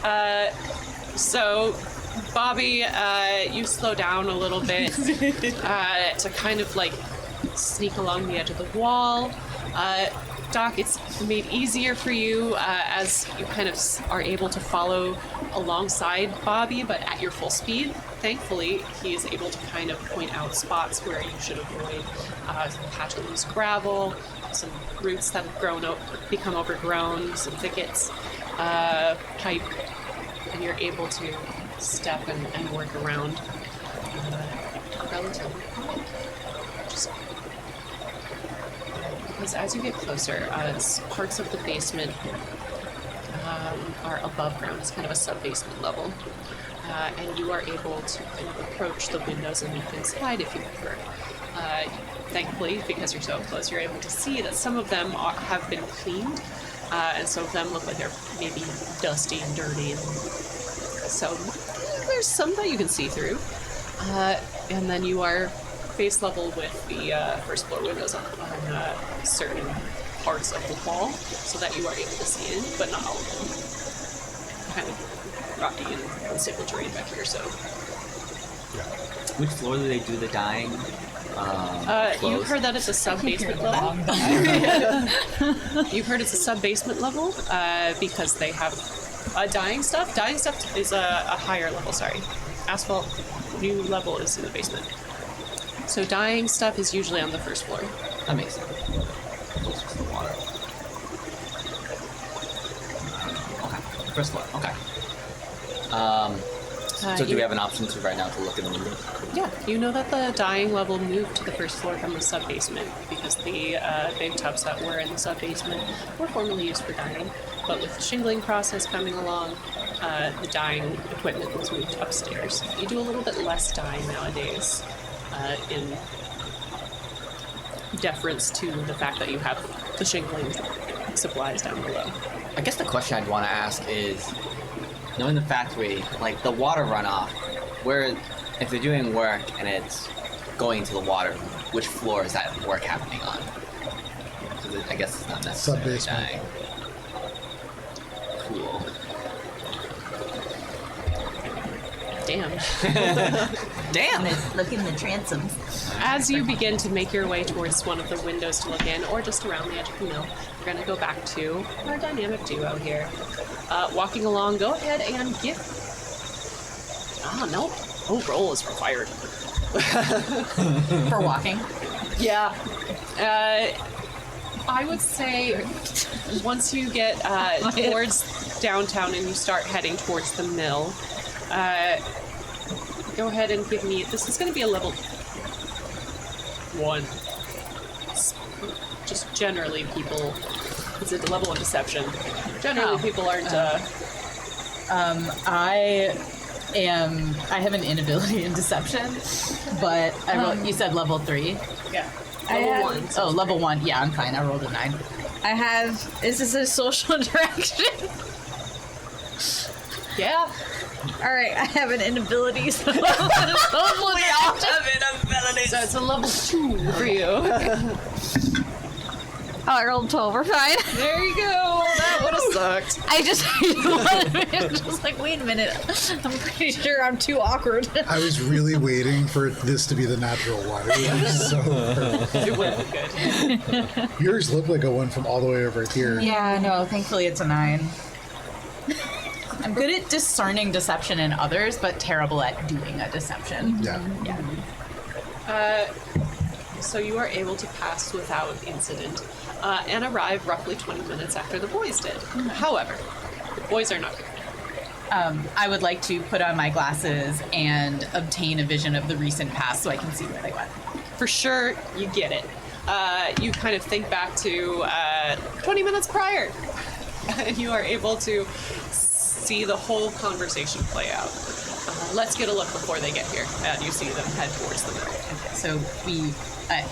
yeah. So, Bobby, you slow down a little bit to kind of like sneak along the edge of the wall. Doc, it's made easier for you as you kind of are able to follow alongside Bobby, but at your full speed. Thankfully, he is able to kind of point out spots where you should avoid some patch of loose gravel, some roots that have become overgrown, some thickets, pipe, and you're able to step and work around relatively quiet. Because as you get closer, parts of the basement are above ground. It's kind of a sub-basement level. And you are able to kind of approach the windows and look inside if you prefer. Thankfully, because you're so close, you're able to see that some of them have been cleaned, and some of them look like they're maybe dusty and dirty. And so there's some that you can see through. And then you are face level with the first floor windows on certain parts of the wall, so that you are able to see in, but not all of them. Kind of rocky and unstable terrain back here, so. Which floor do they do the dyeing? You've heard that it's a sub-basement level. You've heard it's a sub-basement level because they have dyeing stuff. Dyeing stuff is a higher level, sorry. Asphalt, new level is in the basement. So dyeing stuff is usually on the first floor. That makes sense. Closer to the water. Okay. First floor. Okay. So do we have an option to right now to look in the windows? Yeah, you know that the dyeing level moved to the first floor from the sub-basement because the big tubs that were in the sub-basement were formerly used for dyeing. But with the shingling process coming along, the dyeing equipment was moved upstairs. You do a little bit less dyeing nowadays, in deference to the fact that you have the shingling supplies down below. I guess the question I'd want to ask is, knowing the factory, like the water runoff, where if they're doing work and it's going into the water, which floor is that work happening on? Because I guess it's not necessarily Sub-basement. dying. Cool. Damn. Damn! Look in the transoms. As you begin to make your way towards one of the windows to look in, or just around the edge of the mill, we're going to go back to our dynamic duo here. Walking along, go ahead and give... no. No roll is required. For walking. Yeah. I would say once you get towards downtown and you start heading towards the mill, go ahead and give me... This is going to be a level 1. Just generally people... It's a level of deception. Generally people aren't... I have an inability in deception, but I rolled, you said level 3? Yeah. I Level had- 1. Oh, level 1. Yeah, I'm fine. I rolled a 9. I have. Is this a social interaction? Yeah. All right, I have an inability. So social interaction. So it's a level 2 for you. Oh, I rolled 12. We're fine. There you go. That would have sucked. I just just like, wait a minute. I'm pretty sure I'm too awkward. I was really waiting for this to be the natural one. It was so perfect. It would have been good. Yours looked like a one from all the way over here. Yeah, no, thankfully it's a 9. I'm good at discerning deception in others, but terrible at doing a deception. Yeah. So you are able to pass without incident and arrive roughly 20 minutes after the boys did. However, the boys are not here. I would like to put on my glasses and obtain a vision of the recent past so I can see where they went. For sure, you get it. You kind of think back to 20 minutes prior, and you are able to see the whole conversation play out. Let's get a look before they get here, and you see them head towards the mill. So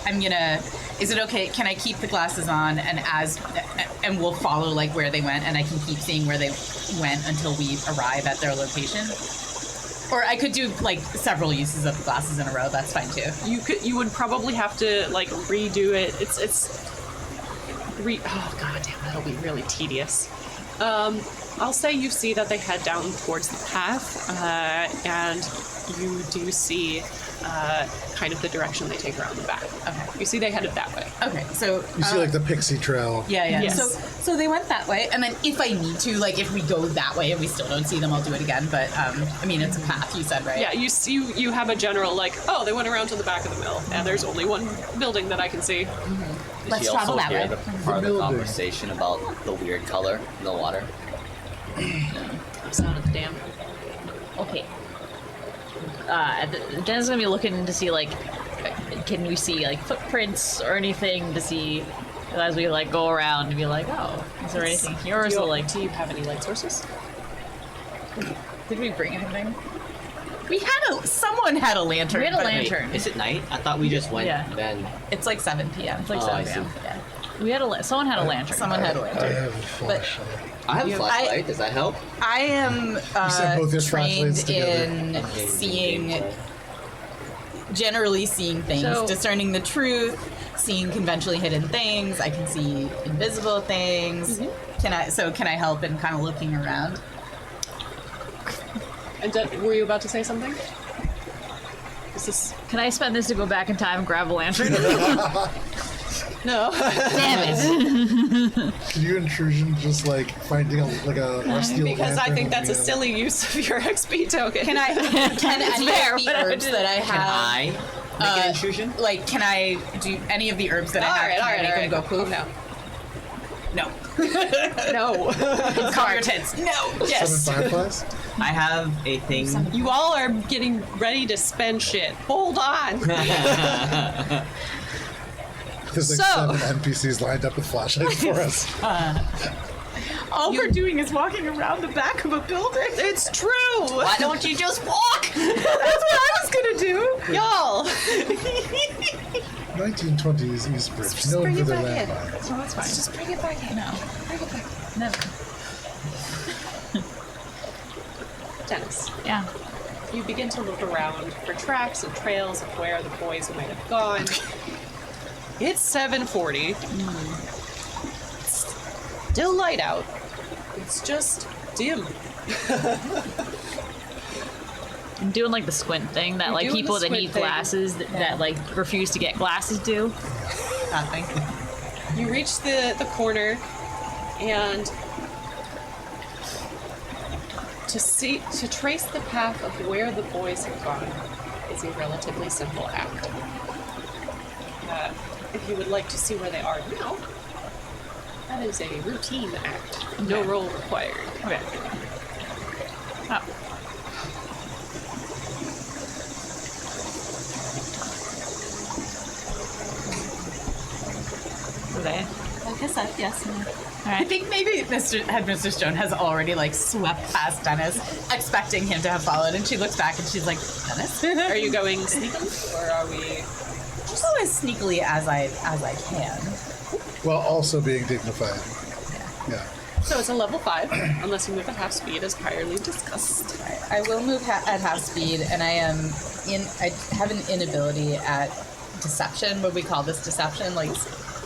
I'm gonna. Is it okay? Can I keep the glasses on and we'll follow like where they went, and I can keep seeing where they went until we arrive at their location? Or I could do like several uses of the glasses in a row. That's fine too. You would probably have to like redo it. Oh god damn, that'll be really tedious. I'll say you see that they head down towards the path, and you do see kind of the direction they take around the back. Okay. You see they headed that way. Okay. So You see, like, the pixie trail. Yeah. Yes. So they went that way, and then if I need to, like, if we go that way and we still don't see them, I'll do it again. But I mean, it's a path. You said, right? Yeah, you have a general like, oh, they went around to the back of the mill, and there's only one building that I can see. Did Let's she travel also that hear way. the part of the building. conversation about the weird color in the water? Sound of the dam. Okay. Jen's gonna be looking to see like, can we see like footprints or anything to see as we like go around and be like, oh, is there anything here? Or is it like, Do you have any light sources? Did we bring anything? Someone had a lantern. We had a but lantern. Is it night? I thought we just went Yeah. then. It's like 7 p.m. It's like Oh, 7 I see. p.m. We had someone had a lantern. Someone had a I lantern. have a flashlight. I have a You- flashlight. Does that help? I am said both your flashlights trained in Okay, seeing, generally seeing things, So- discerning the truth, seeing conventionally hidden things. I can see invisible things. Can I help in kind of looking around? And were you about to say something? Is this Can I spend this to go back in time and grab a lantern? no? Damn it. Can you intrusion just like finding a steel Because I lantern think would that's be a silly use of your XP token. Can any fair, of the but I herbs that I Can have? I make an intrusion? Like, can I do any of the herbs that I have? Can I make them go poof? No. No. No. Cover your tits. No. Yes. 7 fireflies? I have a thing. You all are getting ready to spend shit. Hold on. There's like So- 7 NPCs lined up with flashlights for us. All we're doing is walking around the back of a building. It's true. Why don't you just walk? That's what I was gonna do. Y'all. 1920s Eastbridge, Just known bring for it their back in. landmines. Oh, that's fine. Just bring it back in. No. Bring it back No. in. Dennis, Yeah. you begin to look around for tracks and trails of where the boys might have gone. It's 7:40. Still light out. It's just dim. I'm doing like the squint thing that You're like doing people the that squint need thing. glasses that like refuse to get glasses do. Nothing. You reach the corner, and to trace the path of where the boys have gone is a relatively simple act. If you would like to see where they are now, that is a routine act. No roll required. Okay. Oh. Okay. Like I said, yes. All I right. think maybe Headmistress Stone has already like swept past Dennis, expecting him to have followed, and she looks back and she's like, Dennis? Are you going sneaking, or are we? Just go as sneakily as I can. While also being dignified. Yeah. So it's a level 5, unless you move at half speed, as priorly discussed. I will move at half speed, and I have an inability at deception. What we call this deception, like.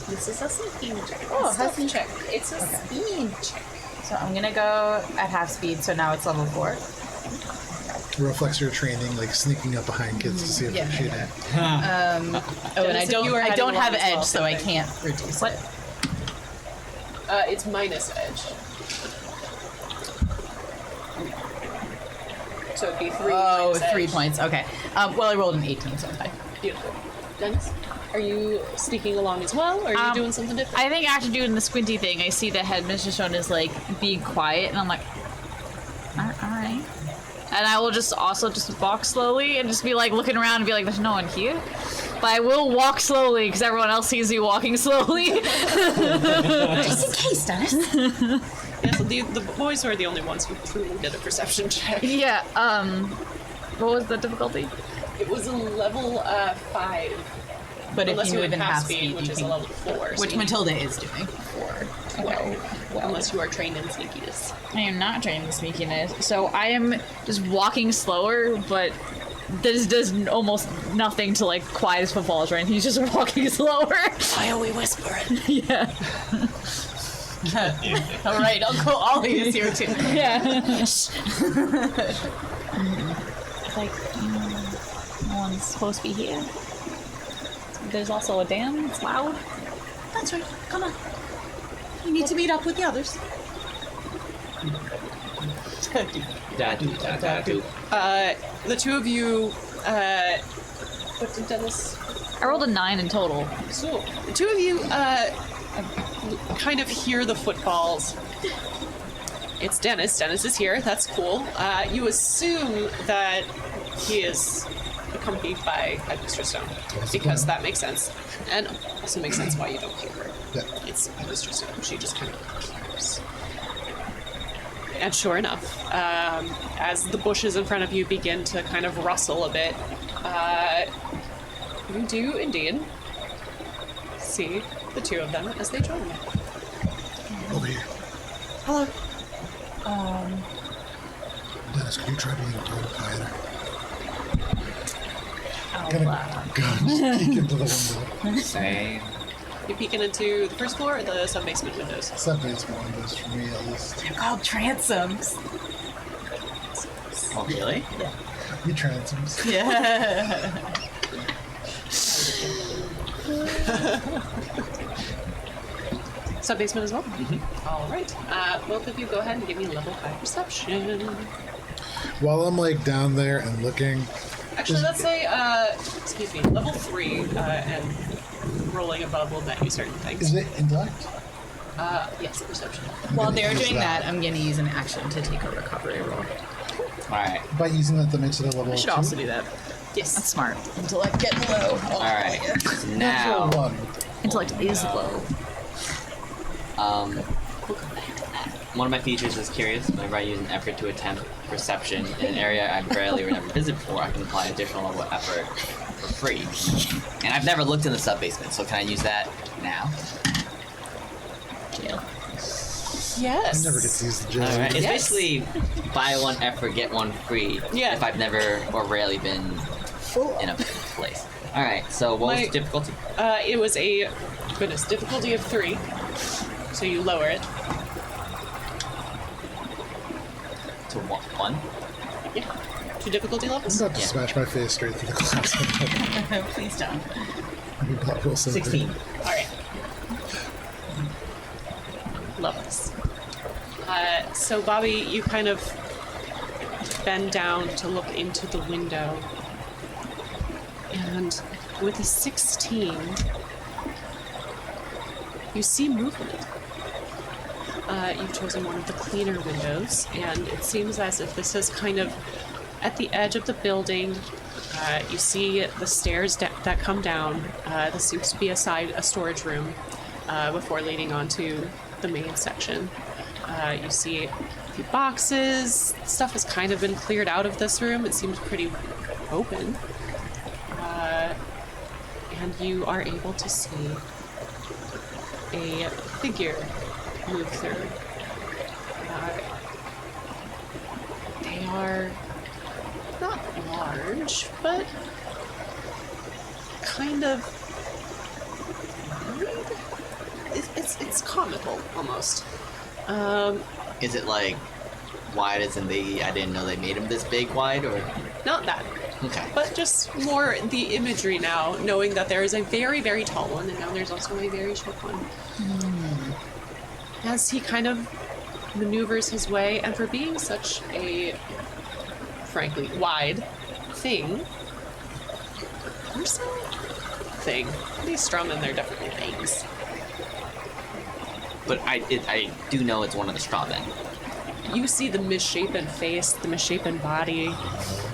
This is a sneaking check. Oh, Stealth has- check. It's a Okay. speed check. So I'm gonna go at half speed. So now it's level 4. It reflects your training, like sneaking up behind kids to see if Yeah. they're cheating. Oh, and Dennis, if you were I heading don't have along as edge, well, so I something. can't reduce What? it. It's minus edge. So it'd be 3 Oh, minus 3 edge. points. Okay. Well, I rolled an 18, so it's fine. Beautiful. Dennis, are you sneaking along as well, or are you doing something different? I think after doing the squinty thing, I see that Headmistress Stone is like being quiet, and I'm like, all right. And I will just also just walk slowly and just be like looking around and be like, there's no one here. But I will walk slowly because everyone else sees me walking slowly. Just in case, Dennis. Yeah, so the boys are the only ones who truly did a perception check. Yeah. What was the difficulty? It was a level 5. But Unless if you you move move in half speed, which you is can, a level 4. so which you Matilda is doing. 12. Unless you are trained in sneakiness. I am not trained in sneakiness, so I am just walking slower, but this does almost nothing to like quiet his footfalls or anything. He's just walking slower. Why are we whispering? Yeah. All right, Uncle Ollie is here too. Yeah. It's like, no one's supposed to be here. There's also a dam. It's loud. That's right. Come on. You need to meet up with the others. Da-do. The two of you, what did Dennis? I rolled a 9 in total. So, the two of you, kind of hear the footfalls. It's Dennis. Dennis is here. That's cool. You assume that he is accompanied by Headmistress Stone, because that makes sense. And also makes sense why you don't hear her. Yeah. It's Headmistress Stone. She just kind of appears. And sure enough, as the bushes in front of you begin to kind of rustle a bit, you do indeed see the two of them as they join you. Over here. Hello. Dennis, can you try being a little quieter? Oh, Gonna wow. go and peek into the window. Same. You peeking into the first floor or the sub-basement windows? Sub-basement windows for me, at least. They're called transoms. Oh, really? We transoms. Yeah. Sub-basement as well? Mm-hmm. All right. Both of you go ahead and give me level 5 perception. While I'm like down there and looking, Actually, let's say, excuse me, level 3, and rolling above will net you certain things. is it intellect? Yes, perception. While they're Use doing that, I'm going to use an action to take a recovery roll. Alright. By using that makes it a level I should 2. also do that. Yes. That's smart. Intellect getting low. Alright. Natural Now, 1. Intellect is low. We'll come back to that. one of my features is curious. Whenever I use an effort to attempt perception in an area I've rarely or never visited before, I can apply additional level of effort for free. And I've never looked in the sub-basement, so can I use that now? Jail. Yes. I never get to use the jail. Alright, it's Yes. basically buy one effort, get one free. Yeah. If I've never or rarely been in a place. Alright, so what was the difficulty? It was a difficulty of 3. So you lower it. To 1? Yeah. 2 difficulty I'm levels. about to Yeah. smash my face straight through the glass. Please don't. Bob Wilson. 16. All right. Love this. So Bobby, you kind of bend down to look into the window, and with a 16, you see movement. You've chosen one of the cleaner windows, and it seems as if this is kind of at the edge of the building. You see the stairs that come down. This seems to be a storage room before leading onto the main section. You see a few boxes. Stuff has kind of been cleared out of this room. It seems pretty open. And you are able to see a figure move through. They are not large, but kind of wide. It's comical almost. Is it like wide as in I didn't know they made him this big wide, or? Not that, Okay. but just more the imagery now, knowing that there is a very, very tall one, and now there's also a very short one. As he kind of maneuvers his way, and for being such a, frankly, wide thing, these strawmen, they're definitely things. But I do know it's one of the straw men. You see the misshapen face, the misshapen body,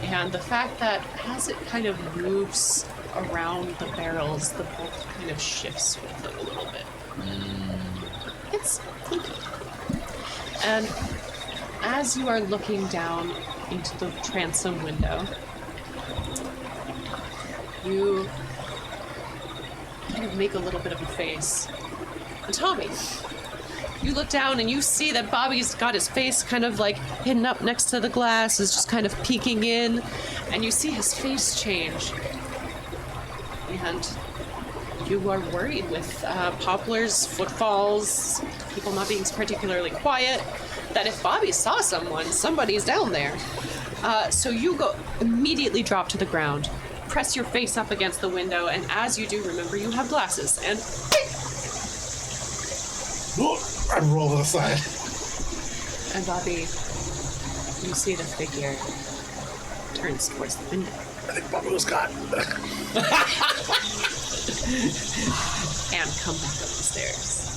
and the fact that as it kind of moves around the barrels, the bolt kind of shifts with it a little bit. It's fluky. And as you are looking down into the transom window, you kind of make a little bit of a face. And Tommy, you look down and you see that Bobby's got his face kind of like hidden up next to the glass, is just kind of peeking in, and you see his face change. And you are worried with Poplar's footfalls, people not being particularly quiet, that if Bobby saw someone, somebody's down there. So you immediately drop to the ground, press your face up against the window, and as you do, remember you have glasses, and I roll it aside. And Bobby, you see the figure turns towards the window. I think Bobby was caught. And come back up the stairs.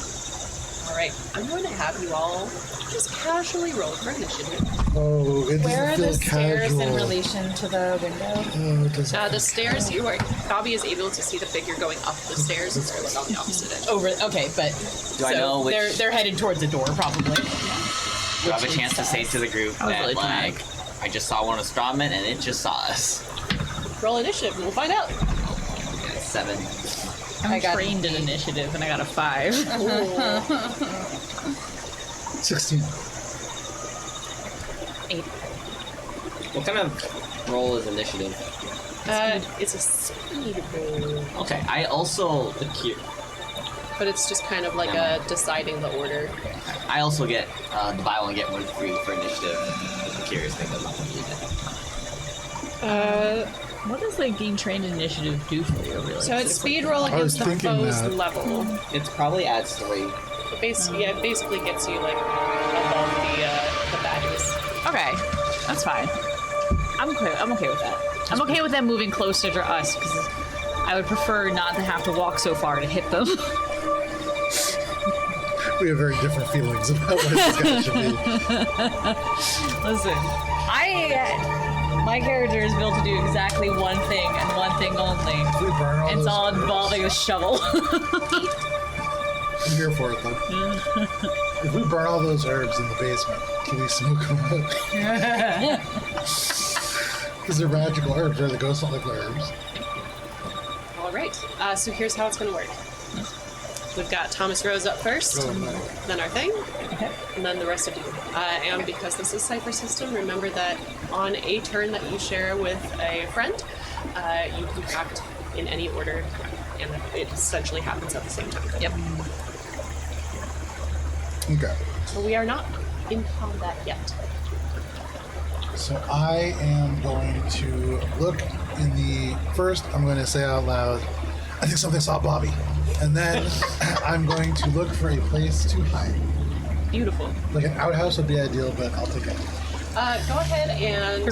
Alright, I'm going to have you all just casually roll for initiative. Oh, it Where are doesn't the feel stairs casual. in relation to the window? Oh, it doesn't. The stairs, Bobby is able to see the figure going up the stairs, and they're like on the opposite end. Okay, but Do I know which? they're headed towards the door probably. Do I have a chance to say to the group I was that really trying. like I just saw one of the straw men and it just saw us? Roll initiative and we'll find out. 7. I'm got trained in initiative and I got a 5. 16. 8. What kind of roll is initiative? It's a speed roll, Okay, I also but it's just kind of like Never a deciding the order. I also get buy one get one free for initiative. I'm curious because I'm not gonna use it. What does like being trained in initiative do for you, really? So it's speed roll I was against the thinking foe's that. level. It's probably adds 3. It basically gets you like above the baddies. Okay, that's fine. I'm okay with that. I'm okay with them moving closer to us because I would prefer not to have to walk so far to hit them. We have very different feelings about what this guy should be. Listen, my character is built to do exactly one thing and one thing only. We burn all It's those all birds. involving a shovel. I'm here for it, though. If we burn all those herbs in the basement, can we smoke them out? Because they're magical herbs, or the ghosts don't like the herbs. All right. So here's how it's going to work. We've got Thomas Rose up first, then our thing, and then the rest of you. And because this is Cypher System, remember that on a turn that you share with a friend, you can act in any order, and it essentially happens at the same time. Yep. Okay. So we are not in combat yet. So I am going to look in the... First, I'm going to say out loud, I think something saw Bobby. And then I'm going to look for a place to hide. Beautiful. Like an outhouse would be ideal, but I'll take it. Go ahead and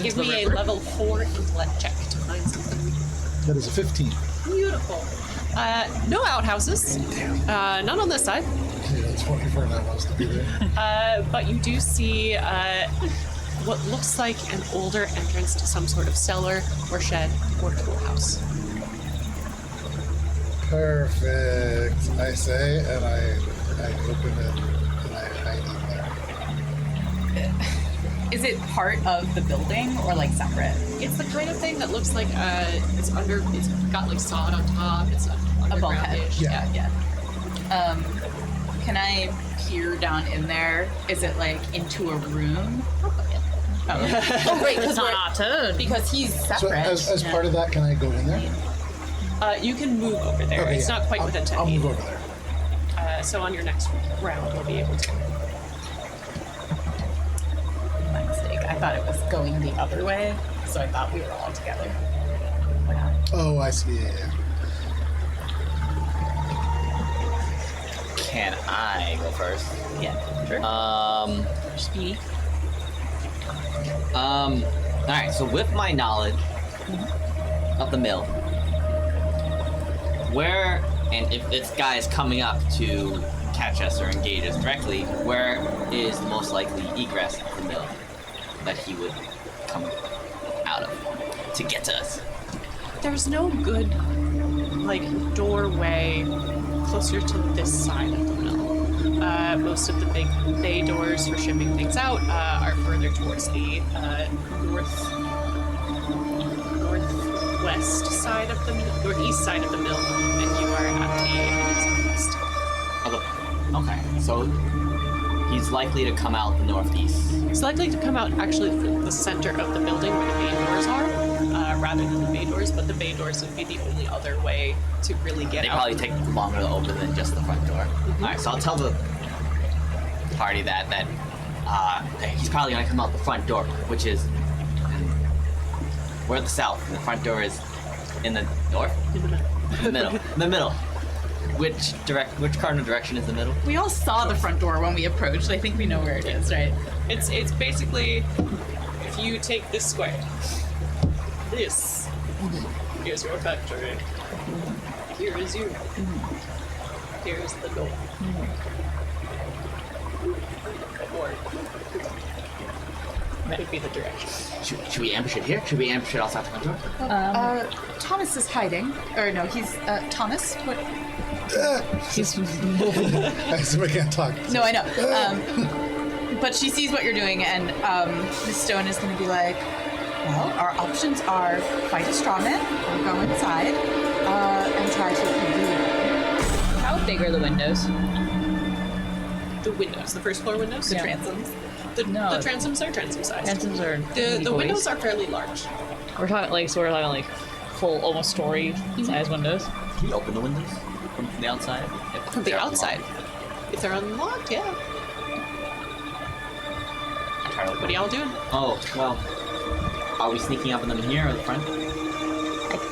give me a level 4 intellect check to find something. That is a 15. Beautiful. No outhouses. None on this side. Yeah, that's 20 for an outhouse to be there. But you do see what looks like an older entrance to some sort of cellar or shed or tool house. Perfect, I say, and I open it and I hide in there. Is it part of the building or like separate? It's the kind of thing that looks like it's got like sod on top. It's A bulkhead. underground-ish. Yeah. Can I peer down in there? Is it like into a room? Oh, great, It's not our turn. because he's separate. So as part of that, can I go in there? You can move over there. Okay, It's yeah. not quite within 10 I'll feet. move over there. So on your next round, you'll be able to. My mistake. I thought it was going the other way, so I thought we were all together. Oh, I see. Yeah. Can I go first? Yeah, sure. Speedy. Alright, so with my knowledge of the mill, where, and if this guy is coming up to catch us or engage us directly, where is the most likely egress of the mill that he would come out of to get to us? There's no good, like, doorway closer to this side of the mill. Most of the big bay doors for shipping things out are further towards the northwest side of the northeast side of the mill, and you are at the southwest. Okay, so he's likely to come out the northeast. It's likely to come out actually from the center of the building where the bay doors are, rather than the bay doors, but the bay doors would be the only other way to really get They out. probably take longer to open than just the front door. Alright, so I'll tell the party that he's probably gonna come out the front door, which is we're at the south, and the front door is in the north? In the middle. In the middle. Which cardinal direction is the middle? We all saw the front door when we approached. I think we know where it is, right? It's basically, if you take this square, this here's your factory. Here is you. Here's the door. Or could be the direction. Should we ambush it here? Should we ambush it outside the front door? Thomas is hiding. Or no, he's Thomas. What? He's I assume I can't talk. No, I know. But she sees what you're doing, and Miss Stone is going to be like, well, our options are fight a straw man, or go inside, and try to elude. How big are the windows? The windows, the first floor windows. The transoms. The No. transoms are transom sized. Transoms are The windows are fairly large. We're talking like full, almost story size windows. Can we open the windows from the outside? From the outside. If they're unlocked, yeah. What are y'all doing? Oh, well. Are we sneaking up on them here or the front?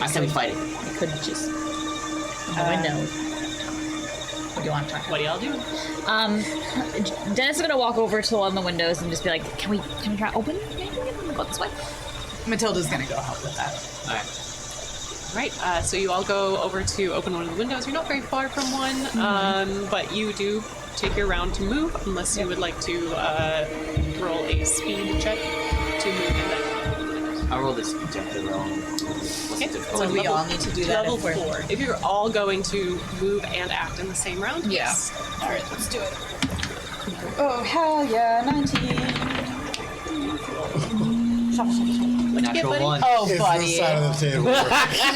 I said we fight it. I could just in the window. What do you want to talk about? What are y'all doing? Dennis is gonna walk over to one of the windows and just be like, "Can we try open it? Go this way." Matilda's going to go help with that. Alright. Right, so you all go over to open one of the windows. You're not very far from one, but you do take your round to move, unless you would like to roll a speed check to move in there. I rolled this objective wrong. What's the difficulty? So we all need to do that Level if we're... 4. If you're all going to move and act in the same round, Yeah. yes. All right, let's do it. Oh, hell yeah, 19. Natural buddy? one. Oh, It's buddy. the side of the table.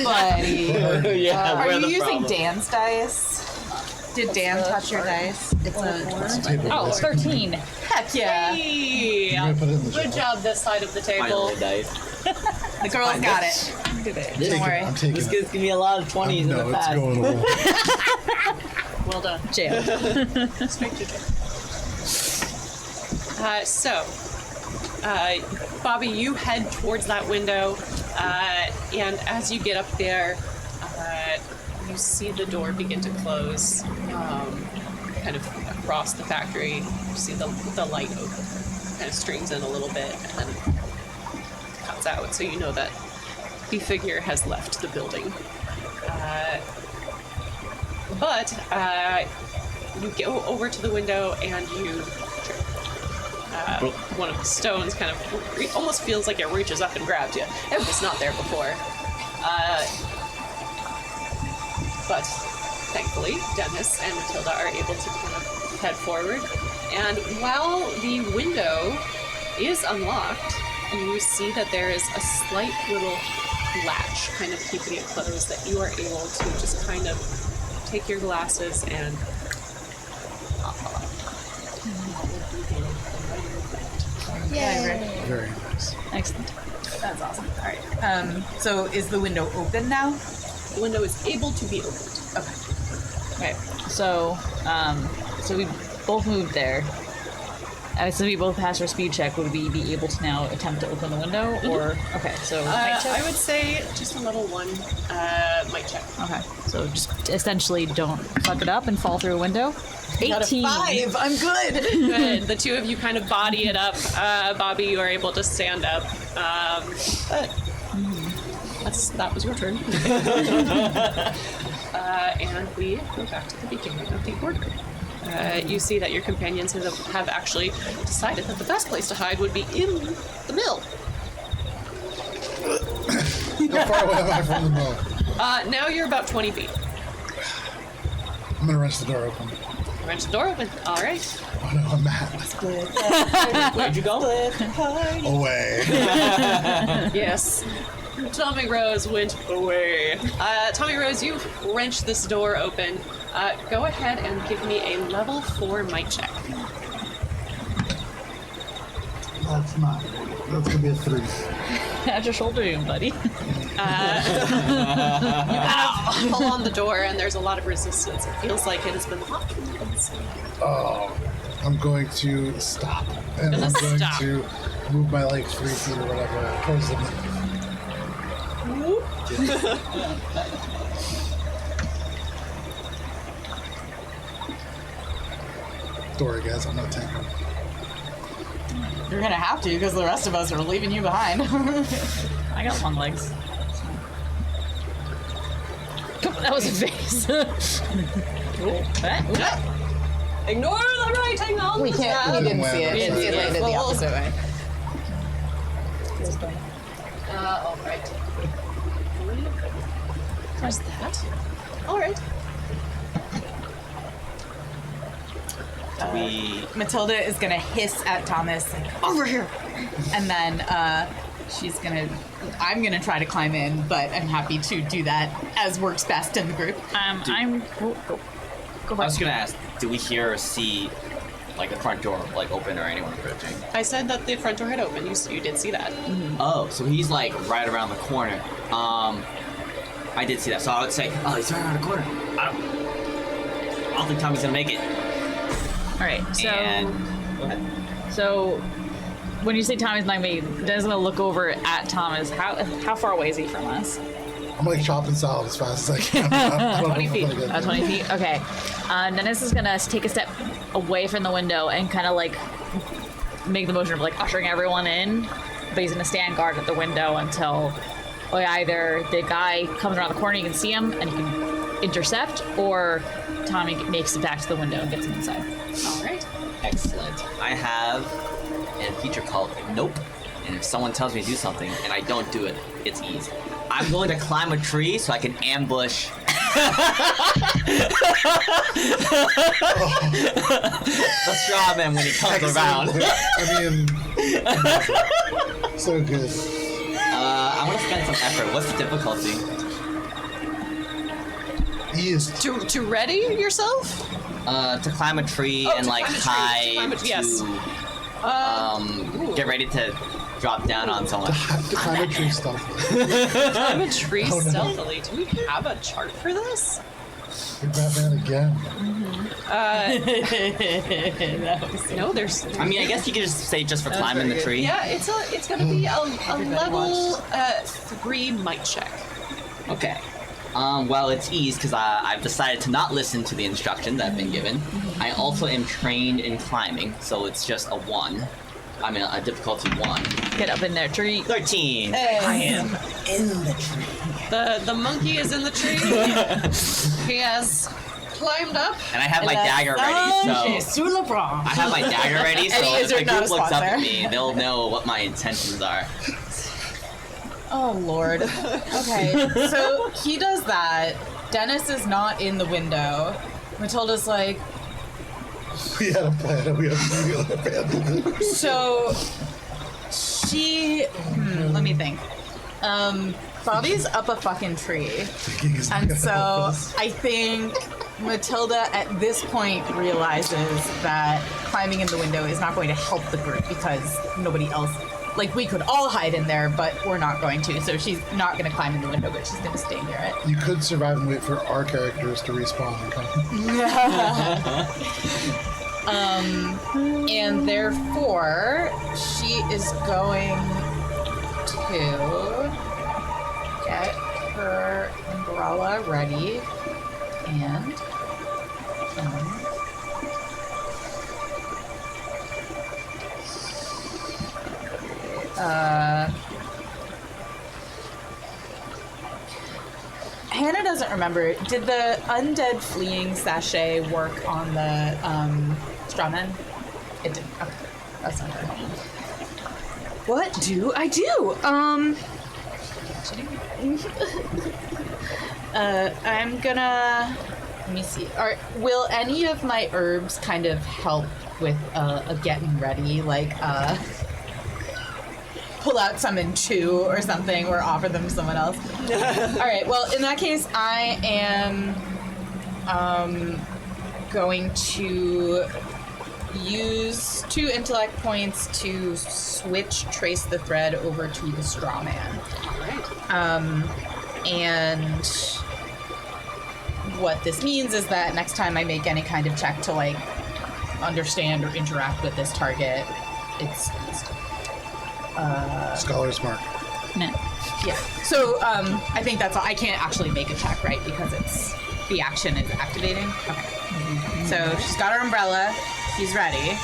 Buddy. Yeah, Are we're you the using problem. Dan's dice? Did Dan touch your dice? It's a... Table. Oh, 13. Heck yeah. Hey! I'm gonna put it in the Good jar. job this side of the table. Finally died. The girls got it. Don't worry. I'm taking This it. kid's giving me a lot of 20s in the No, it's past. going away. Well done. Jail. Straight to jail. Bobby, you head towards that window, and as you get up there, you see the door begin to close, kind of across the factory. You see the light open, kind of streams in a little bit, and then cuts out, so you know that the figure has left the building. But you go over to the window and you trip. One of the stones kind of almost feels like it reaches up and grabs you. It was not there before. But thankfully, Dennis and Matilda are able to kind of head forward. And while the window is unlocked, you see that there is a slight little latch kind of keeping it closed that you are able to just kind of take your glasses and Very nice. Excellent. That's awesome. All right. So is the window open now? the window is able to be opened. Okay. So, so we both moved there. So we both passed our speed check. Would we be able to now attempt to open the window, or okay? So might check? I would say just a level 1 might check. Okay. So just essentially don't fuck it up and fall through a window. 18. I'm good. Good. The two of you kind of body it up. Bobby, you are able to stand up. But that was your turn. And we go back to the beginning of the order. You see that your companions have actually decided that the best place to hide would be in the mill. How far away am I from the mill? Now you're about 20 feet. I'm gonna wrench the door open. Wrench the door open. All right. Oh no, I'm mad. Where'd you go? Away. Yes. Tommy Rose went away. Tommy Rose, you wrenched this door open. Go ahead and give me a level 4 might check. That's gonna be a 3. How's your shoulder doing, buddy? You kind of pull on the door, and there's a lot of resistance. It feels like it has been locked from the inside. Oh, I'm going to stop, and I'm going Stop. to move my legs 3 feet or whatever towards the mill. Sorry, guys, I'm not tanking. You're gonna have to, because the rest of us are leaving you behind. I got long legs. That was a face. Ignore the writing on We the can't. tab. We didn't see it. Yeah. It landed the opposite way. All right. Where's that? All right. Matilda is gonna hiss at Thomas, like, over here, and then I'm gonna try to climb in, but I'm happy to do that as works best in the group. Go I was gonna ask, do we hear or see like the front door like open or anyone approaching? I said that the front door had opened. You did see that. Oh, so he's like right around the corner. I did see that, so I would say, oh, he's right around the corner. I don't think Tommy's gonna make it. All right. So, And go ahead. so when you say Tommy's not me, Den's gonna look over at Thomas. How far away is he from us? I'm like chopping salad as fast as I can. I don't 20 know if I'm feet. gonna get there. 20 feet. Okay. Dennis is gonna take a step away from the window and kind of like make the motion of like ushering everyone in, but he's gonna stand guard at the window until either the guy comes around the corner, you can see him and you can intercept, or Tommy makes it back to the window and gets him inside. All right. Excellent. I have a feature called Nope. and if someone tells me to do something and I don't do it, it's easy. I'm going to climb a tree so I can ambush the straw man when he comes around. I mean, so good. I want to spend some effort. What's the difficulty? He is. To ready yourself? To climb a tree and to like climb a tree, yes. get ready to drop down on someone. To climb a tree stealthily. Climb a tree Oh, no. stealthily. Do we have a chart for this? You're Batman again. No, there's. I mean, I guess you could just say just for climbing the tree. Yeah, it's gonna be a level 3 might check. Okay. Well, it's easy because I've decided to not listen to the instructions that I've been given. I also am trained in climbing, so it's just a 1. I mean, a difficulty 1. Get up in there, tree. 13. I am in the tree. The monkey is in the tree. He has climbed up. And I have my dagger ready, so... I have my dagger ready, so Eddie, if is the there not group a looks up sponsor? at me, they'll know what my intentions are. Oh, Lord. Okay, so he does that. Dennis is not in the window. Matilda's like, We had a plan and we immediately abandoned it. so she... let me think. Bobby's up a fucking tree. He's not And gonna so help us. I think Matilda at this point realizes that climbing in the window is not going to help the group because nobody else, like we could all hide in there, but we're not going to. So she's not going to climb in the window, but she's going to stay near it. You could survive and wait for our characters to respawn and come. And therefore, she is going to get her umbrella ready and Hannah doesn't remember. Did the undead fleeing sachet work on the straw men? It didn't. Okay. That's not her. What do I do? I'm gonna. Let me see. Will any of my herbs kind of help with a getting ready? Like, pull out some and chew or something, or offer them to someone else. All right. Well, in that case, I am going to use 2 intellect points to switch trace the thread over to the straw man. All right. And what this means is that next time I make any kind of check to like understand or interact with this target, it's used. Scholar's mark. No. Yeah. So I think that's all. I can't actually make a check, right? Because it's the action is activating. Okay. So she's got her umbrella. She's ready.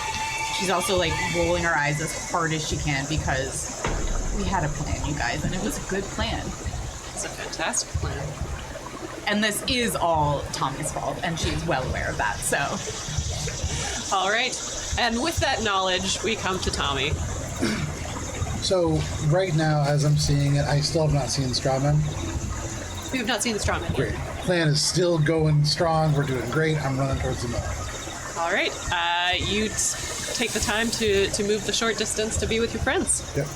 She's also like rolling her eyes as hard as she can because we had a plan, you guys, and it was a good plan. It's a fantastic plan. And this is all Tommy's fault, and she's well aware of that. So All right. And with that knowledge, we come to Tommy. So, right now, as I'm seeing it, I still have not seen Strawman. We have not seen the strongman. Great. Plan is still going strong. We're doing great. I'm running towards the mill. All right. You take the time to move the short distance to be with your friends. Yep.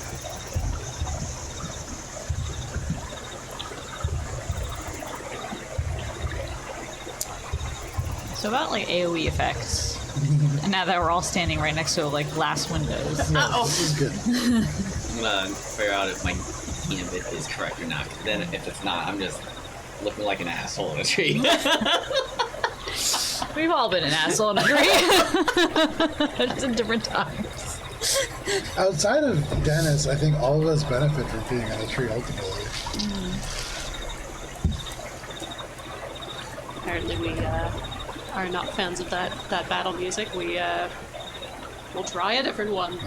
So about like AoE effects. And now that we're all standing right next to like glass windows. No, this is good. I'm gonna figure out if my gambit is correct or not. 'Cause then, if it's not, I'm just looking like an asshole in a tree. We've all been an asshole in a tree. Just in different times. Outside of Dennis, I think all of us benefit from being on a tree ultimately. Apparently, we are not fans of that battle music. We'll try a different one.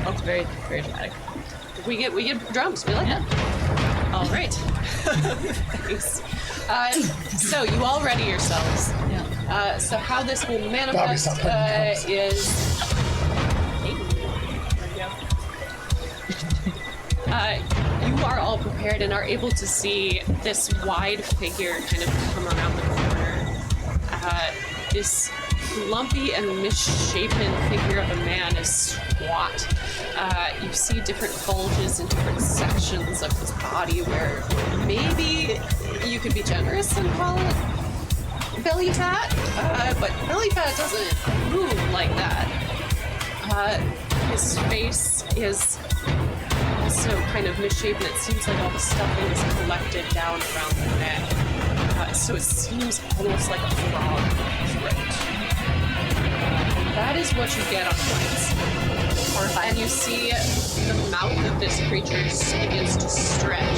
That's very, very dramatic. We get drums. We like that. All right. Thanks. So you all ready yourselves. Yeah. So how this will Bobby, manifest stop playing cups. is... you are all prepared and are able to see this wide figure kind of come around the corner. This lumpy and misshapen figure of a man is squat. You see different bulges in different sections of his body where maybe you could be generous and call it belly fat, but belly fat doesn't move like that. His face is also kind of misshapen. It seems like all the stuffing is collected down around the neck. So it seems almost like a frog throat. That is what you get on glance. And you see the mouth of this creature begins to stretch,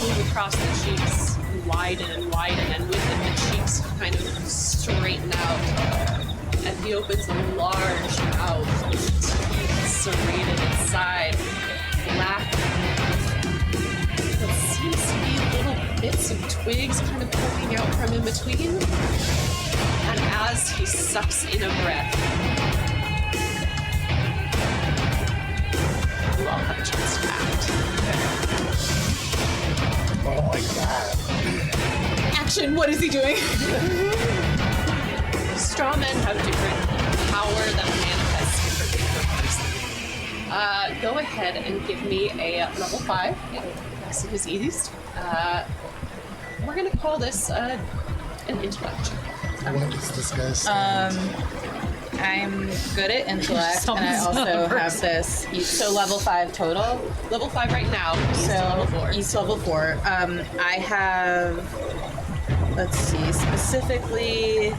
move across the cheeks, and widen, and within the cheeks kind of straighten out. And he opens a large mouth with teeth serrated inside, black. What seems to be little bits of twigs kind of poking out from in between. And as he sucks in a breath, you all have a chance to act. Oh my god. Action, what is he doing? Straw men have different power that manifests different. Go ahead and give me a level 5. Yes, it is eased. We're going to call this an intellect. What is this guy's stand? I'm good at intellect, and I also have this. So level 5 total. Level 5 right now. East to level 4. East level 4. I have. Let's see. Specifically,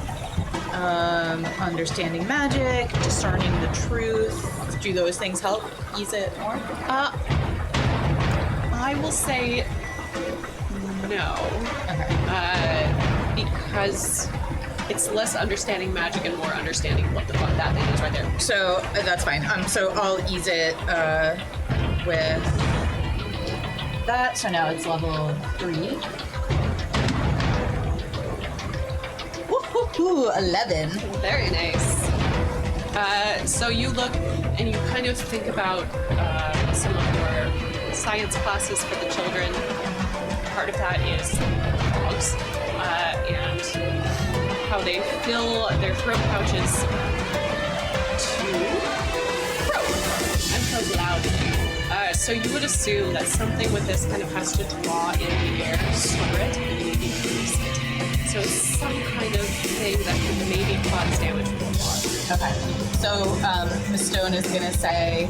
understanding magic, discerning the truth. Do those things help ease it more? I will say no. Okay. Because it's less understanding magic and more understanding what the fuck that thing is right there. So that's fine. So I'll ease it with that. So now it's level 3. Woohoo! 11. Very nice. So you look and you kind of think about some of your science classes for the children. Part of that is frogs and how they fill their throat pouches to croak and how loud they are. So you would assume that something with this kind of has to draw in the air, stir it, and increase it. So it's some kind of thing that can maybe cause damage with the water. Okay. So Miss Stone is gonna say,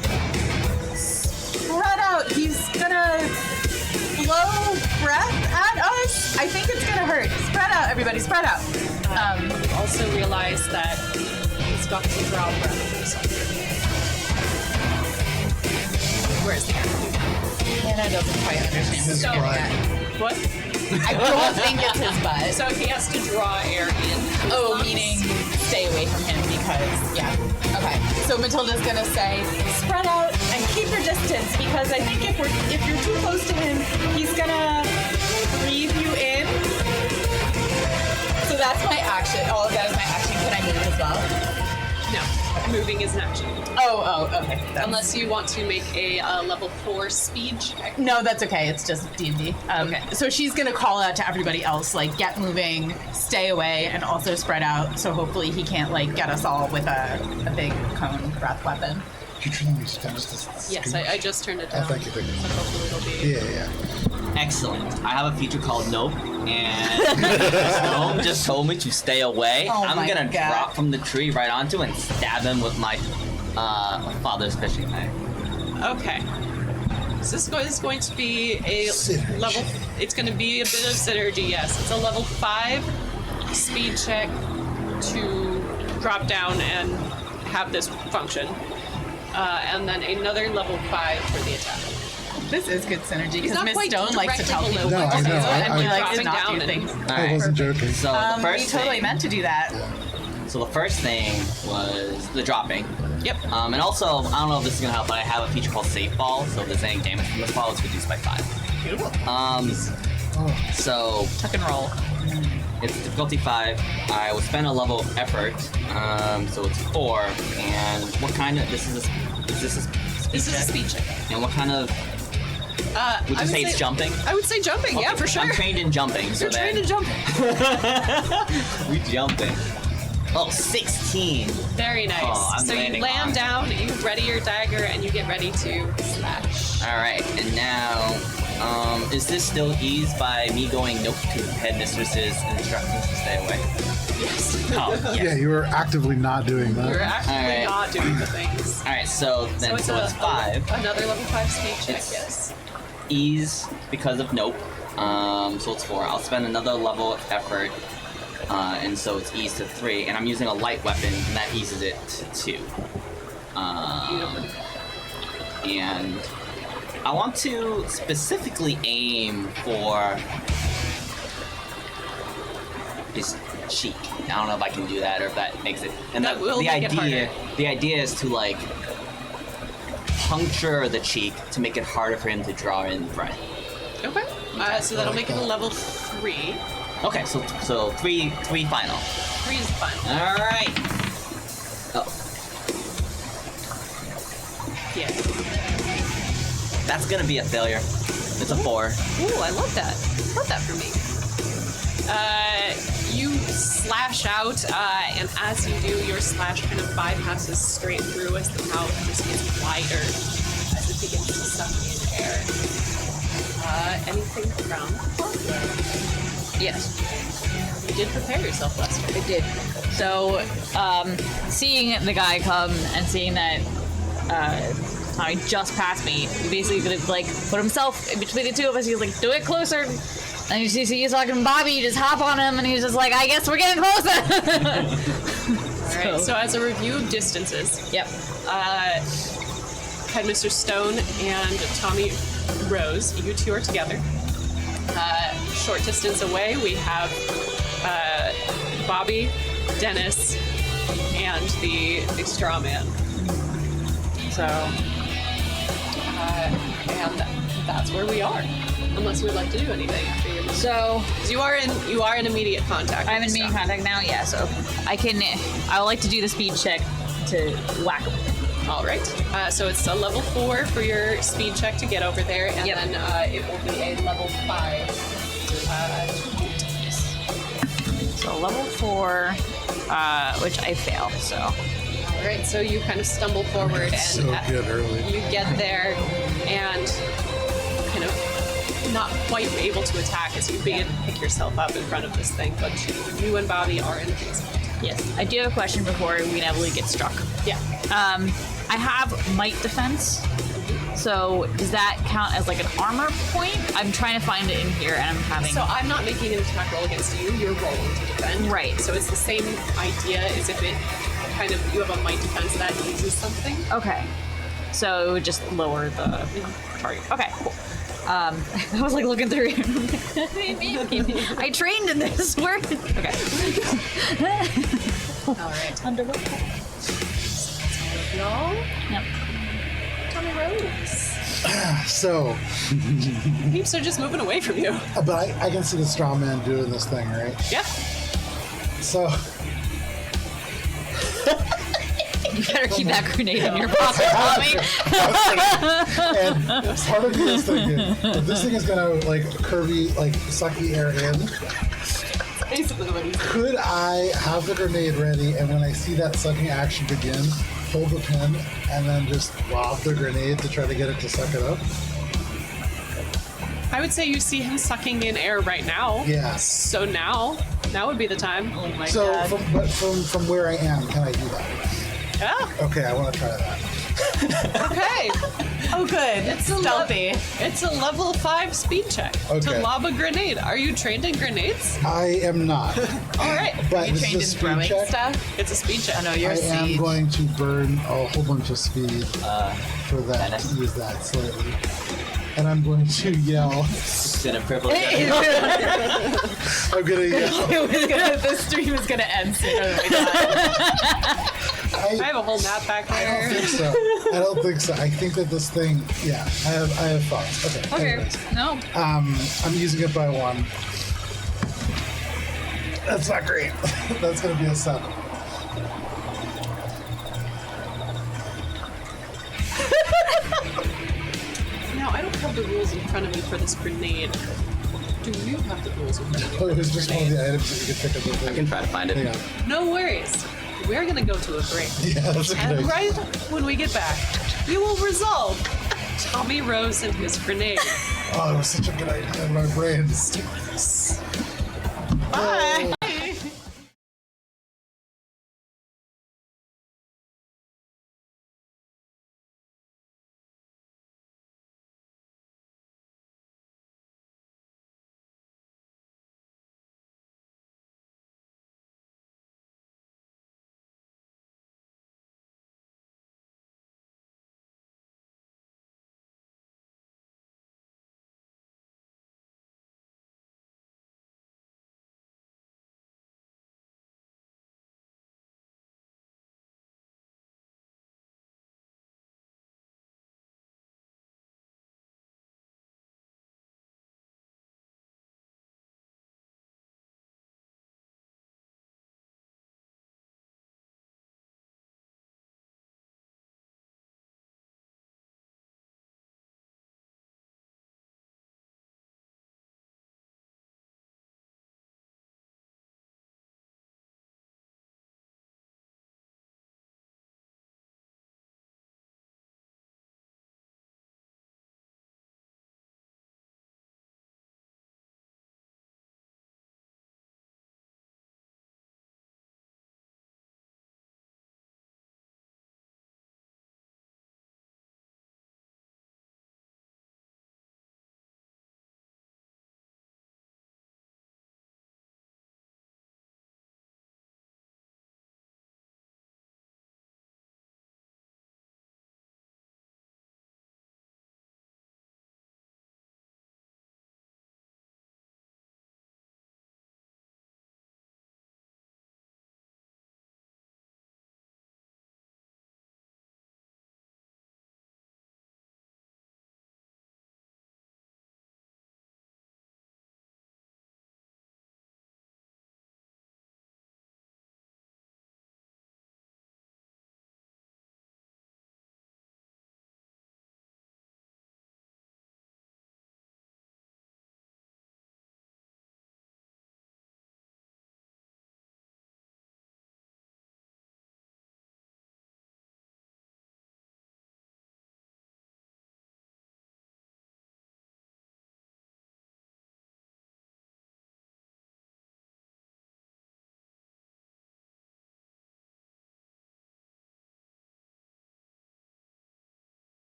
spread out. He's gonna blow breath at us. I think it's gonna hurt. Spread out, everybody. Spread out. You also realize that he's got to draw breath himself. Where's the guy? Anna doesn't quite understand. His So- butt. What? I don't think it's his butt. So he has to draw air in. Oh, meaning stay away from him because, yeah. Okay. So Matilda's gonna say, spread out and keep your distance because I think if you're too close to him, he's gonna breathe you in. So that's my action. All of that is my action. Can I move as well? No, moving is an action. Oh, okay. Unless you want to make a level 4 speed check. No, that's okay. It's just D&D. Okay. So she's gonna call out to everybody else, like, get moving, stay away, and also spread out. So hopefully he can't, like, get us all with a big cone breath weapon. Could you let me just Yes, I just turned it Oh, down. thank you. So hopefully it'll be... Yeah. Excellent. I have a feature called Nope, and Stone just told me to stay away. Oh I'm my gonna God. drop from the tree right onto and stab him with my father's fishing knife. Okay. So this is going to be a Synergy. level... It's going to be a bit of synergy, yes. It's a level 5 speed check to drop down and have this function. And then another level 5 for the attack. This is good synergy He's because not Miss quite Stone likes to tell directly people below what to I do, know. and we I- like dropping to not down do and- things. All I right. wasn't joking. So the We first totally thing. meant to do that. So the first thing was the dropping. Yep. And also, I don't know if this is gonna help, but I have a feature called Safe Ball. So if there's any damage from this ball, it's reduced by 5. Beautiful. So Tuck and roll. it's difficulty 5. I will spend a level of effort. So it's 4. And what kind of? Is this a speed This is a check? speed check. And what kind of? Would I you say it's jumping? I would say jumping, yeah, Okay, for sure. I'm trained in jumping. So You're trained in jumping. we jumping. Oh, 16. Very nice. Oh, I'm so you landing land on. down, you ready your dagger, and you get ready to slash. All right, and now, is this still eased by me going nope to Headmistress's instructions to stay away? Yes. Oh, yes. Yeah, you were actively not doing You're that. actually Alright. not doing the things. All right, so then so it's 5. Another level 5 speed check, It's- yes. Ease because of nope. So it's 4. I'll spend another level of effort, and so it's ease to 3. And I'm using a light weapon, and that eases it to 2. And I want to specifically aim for his cheek. I don't know if I can do that or if that makes it. And That will make it harder. the idea is to like puncture the cheek to make it harder for him to draw in breath. Okay. So that'll make it a level 3. Okay, so three final. 3 is fun. All right. Oh, Yeah. that's gonna be a failure. It's a 4. Ooh, I love that. Love that for me. You slash out, and as you do, your slash kind of bypasses straight through as the mouth just gets wider as it begins to suck in air. Anything around the corner? Yes, You did prepare yourself, Lester. I did. So, seeing the guy come and seeing that Tommy just passed me, he basically could have like put himself in between the two of us. He was like, "Do it closer." And you see he's talking to Bobby, you just hop on him, and he's just like, "I guess we're getting closer." Alright, so as a review of distances, Yep. Headmistress Stone and Tommy Rose, you two are together. Short distance away, we have Bobby, Dennis, and the straw man. So, and that's where we are. Unless you would like to do anything. So You are in immediate contact. I'm with in the meeting straw. contact now. Yeah. So I would like to do the speed check to whack him. All right. So it's a level 4 for your speed check to get over there, and Yep. then it will be a level 5. So level 4, which I fail. So All right. So you kind of stumble forward, and So good early. you get there, and kind of not quite able to attack as you begin to pick yourself up in front of this thing. But you and Bobby are in the basement. yes, I do have a question before we inevitably get struck. Yeah. I have might defense. So does that count as like an armor point? I'm trying to find it in here, and I'm having. So I'm not making an attack roll against you. You're rolling to defend. Right. So it's the same idea as if it kind of you have a might defense that uses something. Okay. So it would just lower the target. Okay, cool. I was like looking through it. I trained in this. Where? Okay. All right. Underwear. Y'all. Yep. Tommy Rose. So, Peeps are just moving away from you. but I can see the straw man doing this thing, right? Yeah. So, You better keep that grenade in your pocket, Tommy. and part of me is thinking, if this thing is gonna like curvy, like sucky air in, Basically what he's could I have the grenade ready and when I see that sucking action begin, hold the pin and then just lob the grenade to try to get it to suck it up? I would say you see him sucking in air right now. Yeah. So now would be the time. Oh my So, god. from where I am, can I do that? Yeah. Okay, I want to try that. Okay. Oh, good. It's Stealthy. It's a level 5 speed check to Okay. lob a grenade. Are you trained in grenades? I am not, All right. but this Trained is a in speed throwing check. stuff. It's a speed check. Oh no, I you're am siege. going to burn a whole bunch of speed for that, Dennis. to use that slightly. And I'm going to yell. It's been a privilege. I'm going to yell. This stream is gonna end sooner than we thought. I have a whole map back I don't there. think so. I don't think so. I think that this thing, yeah, I have thoughts. Okay. Okay. Anyways, No. I'm using it by 1. That's not great. That's going to be a 7. Now, I don't have the rules in front of me for this grenade. Do you have the rules in front of you? Oh, it was just one of the items that you could pick up with I can try to find it. Hang on. No worries. We're gonna go to a break. Yeah, that's a good And idea. right when we get back, we will resolve Tommy Rose and his grenade. Oh, it was such a good idea in my brain. Bye!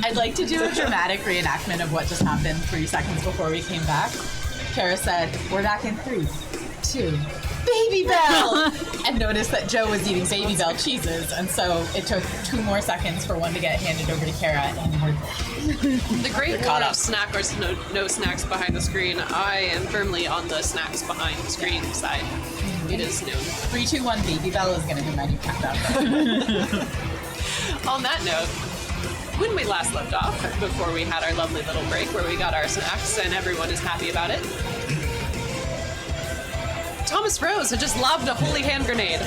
I'd like to do a dramatic reenactment of what just happened 3 seconds before we came back. Cara said, "We're back in 3, 2, Baby Bell!" And noticed that Joe was eating Baby Bell cheeses, and so it took 2 more seconds for one to get handed over to Cara, and we're The great lord of snack or no snacks behind the screen. I am firmly on the snacks behind the screen side. It is noon. 3, 2, 1, Baby Bell is going to be my new countdown. On that note, when we last left off, before we had our lovely little break where we got our snacks and everyone is happy about it, Thomas Rose had just lobbed a holy hand grenade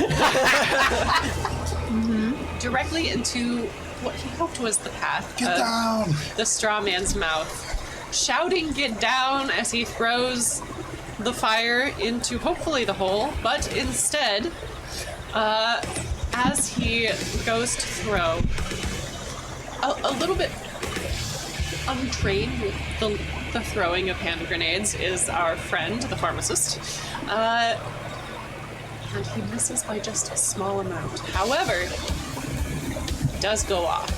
directly into what he hoped was the path Get of down! the straw man's mouth, shouting "Get down!" as he throws the fire into hopefully the hole, but instead, as he goes to throw, a little bit untrained with the throwing of hand grenades is our friend, the pharmacist. And he misses by just a small amount. However, it does go off.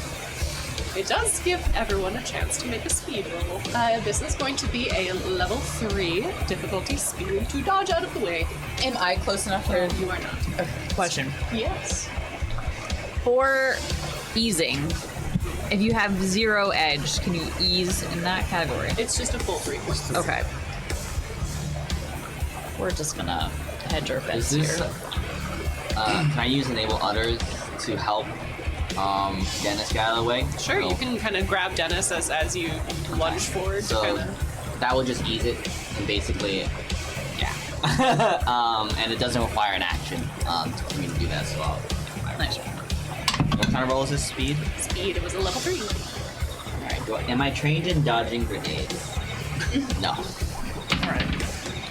It does give everyone a chance to make a speed roll. This is going to be a level 3 difficulty speed to dodge out of the way. Am I close enough for You are not. Question. Yes. For easing, if you have 0 edge, can you ease in that category? It's just a full 3. Okay. We're just gonna hedge our bets Is this? here. Can I use enable others to help Dennis get out of the way? Sure, No. you can kind of grab Dennis as you lunge forward. So kinda. that will just ease it, and basically, yeah. And it doesn't require an action for me to do that. So I'll. Nice. What kind of roll is this? Speed. Speed, it was a level 3. Alright, am I trained in dodging grenades? No.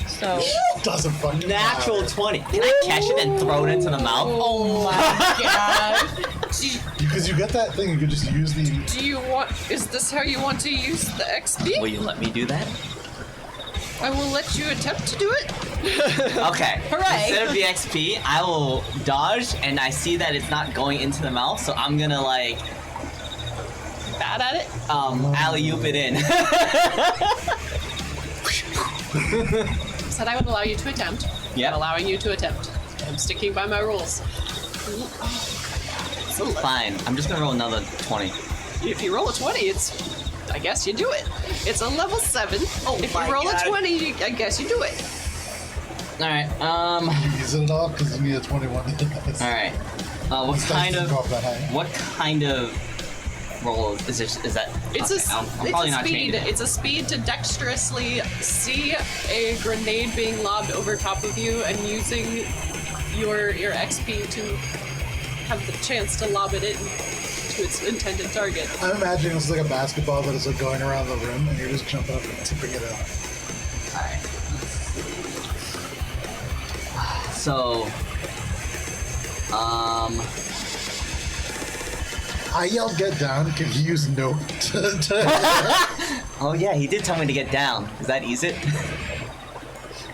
So Doesn't fucking Natural matter. 20. Can I catch it and throw it into the mouth? Oh my god. Because you get that thing, you could just use the. Do you want? Is this how you want to use the XP? Will you let me do that? I will let you attempt to do it. Okay. Hooray. Instead of the XP, I will dodge, and I see that it's not going into the mouth, so I'm gonna like Bad at it. alley-oop it in. Said I would allow you to attempt. Yep. I'm allowing you to attempt. I'm sticking by my rules. Fine. I'm just gonna roll another 20. If you roll a 20, it's. I guess you do it. It's a level 7. If my you roll God. a 20, I guess you do it. All right. Use it at all because you need a 21 to hit this. All right. What This dice kind doesn't of go up that high. what kind of roll is this? Is that? It's okay, a I'm it's probably a not speed. changing it. It's a speed to dexterously see a grenade being lobbed over top of you and using your XP to have the chance to lob it in to its intended target. I'm imagining it's like a basketball, but it's like going around the rim, and you're just jumping up and tipping it out. Alright. So, I yelled "Get down!" Can you use "Nope"? oh yeah, he did tell me to get down. Does that ease it?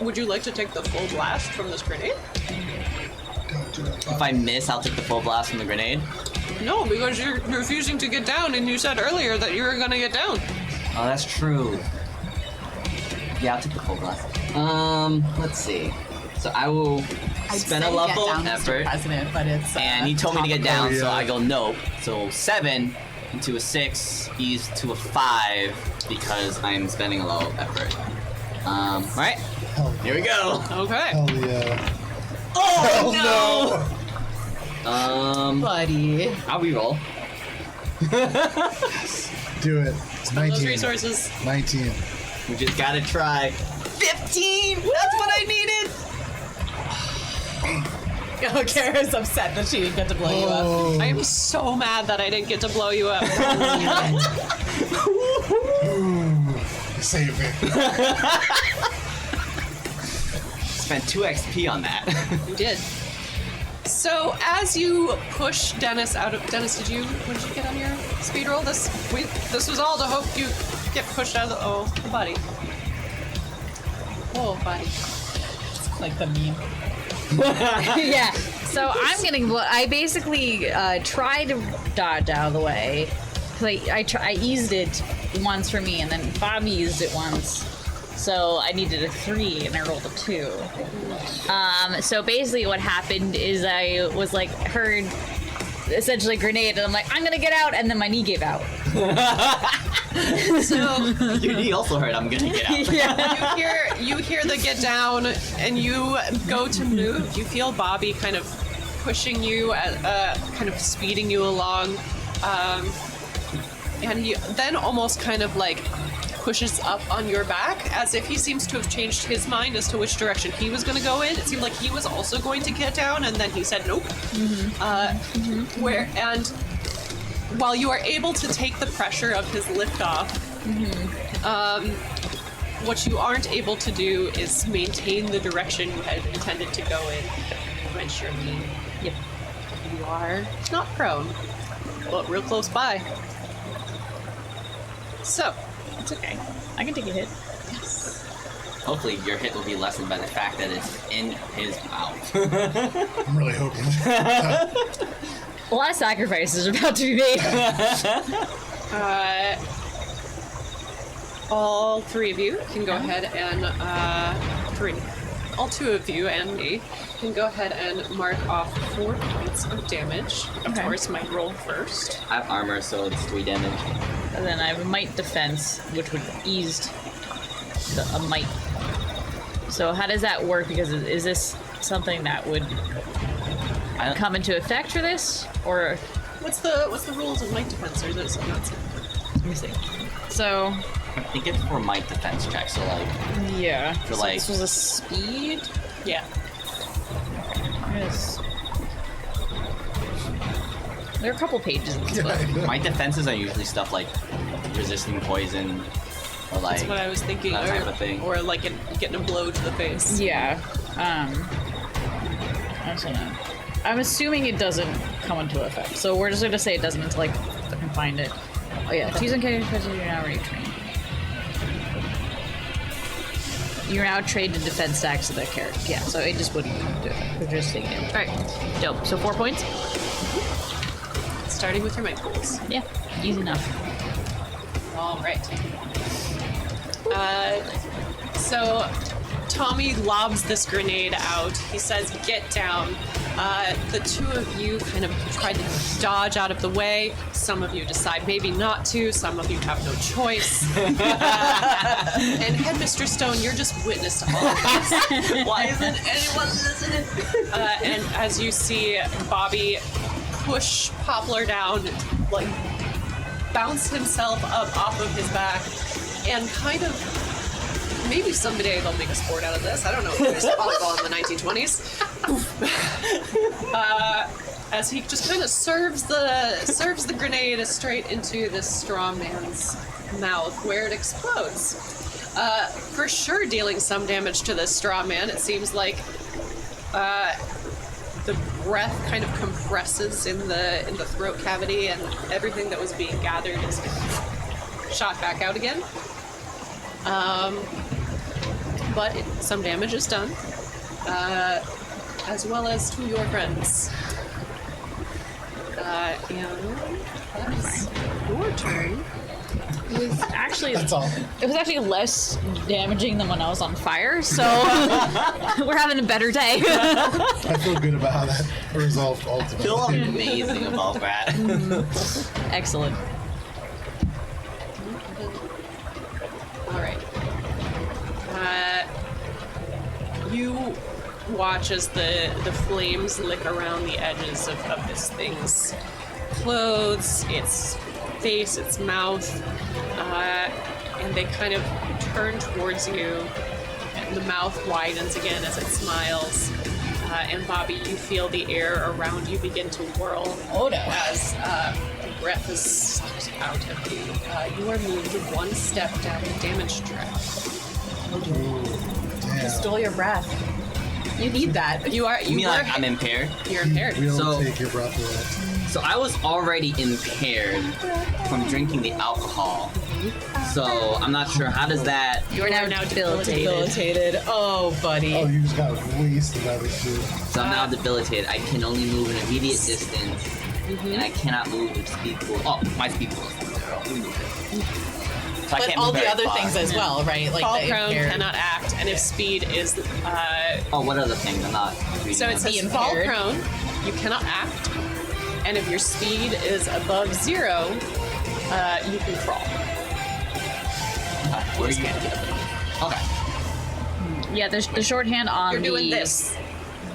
Would you like to take the full blast from this grenade? Don't do that. If I miss, I'll take the full blast from the grenade. No, because you're refusing to get down, and you said earlier that you were gonna get down. Oh, that's true. Yeah, I'll take the full blast. Let's see. So I will spend a level effort, President, but it's and he told me to get down, Oh, yeah. so I go nope. So 7 into a 6, ease to a 5 because I'm spending a low effort. Right? Hell, Here we go. Okay. hell yeah. Oh Hell no! buddy. I'll reroll. Do it. It's 19. Those resources. 19. We just gotta try. 15! That's what I needed! Oh, Kara's upset that she didn't get to blow you up. Oh. I am so mad that I didn't get to blow you up. Save me. Spent 2 XP on that. You did. So as you push Dennis out of Dennis, what did you get on your speed roll? This was all to hope you get pushed out of buddy. Oh, buddy. Like the meme. Yeah. So I basically tried to dodge out of the way. Cause I eased it once for me, and then Bobby used it once. So I needed a 3, and I rolled a 2. So basically what happened is I was like, heard essentially a grenade, and I'm like, I'm gonna get out, and then my knee gave out. So Your knee also hurt. I'm gonna get out. Yeah. you hear the get down, and you go to move. You feel Bobby kind of pushing you, kind of speeding you along, and he then almost kind of like pushes up on your back as if he seems to have changed his mind as to which direction he was going to go in. It seemed like he was also going to get down, and then he said nope. And while you are able to take the pressure of his lift off, what you aren't able to do is maintain the direction you had intended to go in. Wrench your knee. Yep. You are not prone, but real close by. So, It's okay. I can take a hit. Hopefully your hit will be lessened by the fact that it's in his mouth. I'm really hoping. A lot of sacrifices are about to be made. all 3 of you can go ahead and all 2 of you and me can go ahead and mark off 4 points of damage. Of Okay. course, might roll first. I have armor, so it's 3 damage. And then I have a might defense, which would ease a might. So how does that work? Because is this something that would come into effect for this, or What's the rules of might defense? Or is it something else? let me see. So I think it's for might defense check, so like yeah, For so like- this was a speed. Yeah. Yes. There are a couple pages in this book. might defenses are usually stuff like resisting poison or like That's what I was thinking. that type of thing. Or like getting a blow to the face. Yeah. I don't know. I'm assuming it doesn't come into effect. So we're just going to say it doesn't until I can find it. Oh yeah, choose and carry because you're now already trained. You're now trained in defense stacks of the character. Yeah, so it just wouldn't do it. We're just thinking. Alright, dope. So 4 points? Starting with your might pools. Yeah, easy enough. All right. So Tommy lobs this grenade out. He says, "Get down." The 2 of you kind of try to dodge out of the way. Some of you decide maybe not to. Some of you have no choice. And Headmistress Stone, you're just witness to all of this. Why isn't anyone listening? And as you see Bobby push Poplar down, like bounce himself up off of his back, and kind of, maybe someday they'll make a sport out of this. I don't know if there's volleyball in the 1920s. As he just kind of serves the grenade straight into this straw man's mouth, where it explodes. For sure, dealing some damage to this straw man. It seems like the breath kind of compresses in the throat cavity, and everything that was being gathered is shot back out again. But some damage is done, as well as to your friends. And that is your turn. It was actually That's all. It was actually less damaging than when I was on fire, so we're having a better day. I feel good about how that resolved feel ultimately. amazing about that. Excellent. All right. You watch as the flames lick around the edges of this thing's clothes, its face, its mouth, and they kind of turn towards you, and the mouth widens again as it smiles. And Bobby, you feel the air around you begin to whirl. Oh no. As breath is sucked out of you. You are moved 1 step down the damage track. Damn. Stole your breath. You need that. You mean were, like I'm impaired? you're impaired. We'll So- take your breath away. So I was already impaired from drinking the alcohol. So I'm not sure. How does that? You are now Debilitated. Oh, buddy. Oh, you just got wasted out of this dude. So I'm now debilitated. I can only move an immediate distance, and I cannot move with speed pool. Oh, my speed pool is 0. So I But can't all move the very other far. things as well, right? Like Fall the prone, impaired- cannot act, and if speed is Oh, what other things? I'm not reading so it them. says Be fall impaired. prone, you cannot act, and if your speed is above 0, you can crawl. Where are you? Okay. Yeah, the shorthand on You're doing this.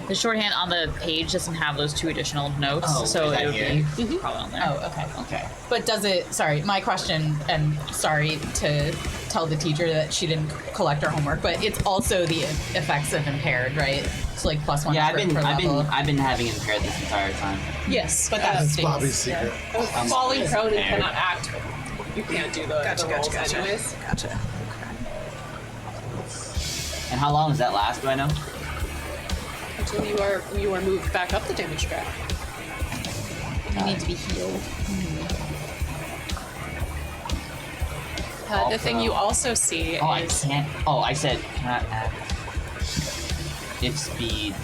The shorthand on the page doesn't have those 2 additional notes, Oh, so is that it would here? be probably on there. Oh, okay. Okay. But does it, sorry, my question, and sorry to tell the teacher that she didn't collect her homework, but it's also the effects of impaired, right? So like +1 Yeah, effort per level. I've been having impaired this entire time. Yes, But that's That's Bobby's secret. falling prone and impaired. cannot act. You can't do the rolls anyways. Gotcha. And how long does that last? Do I know? Until you are moved back up the damage graph. You need to be healed. The thing you also see Oh, I is can't. Oh, I said cannot act. If speed.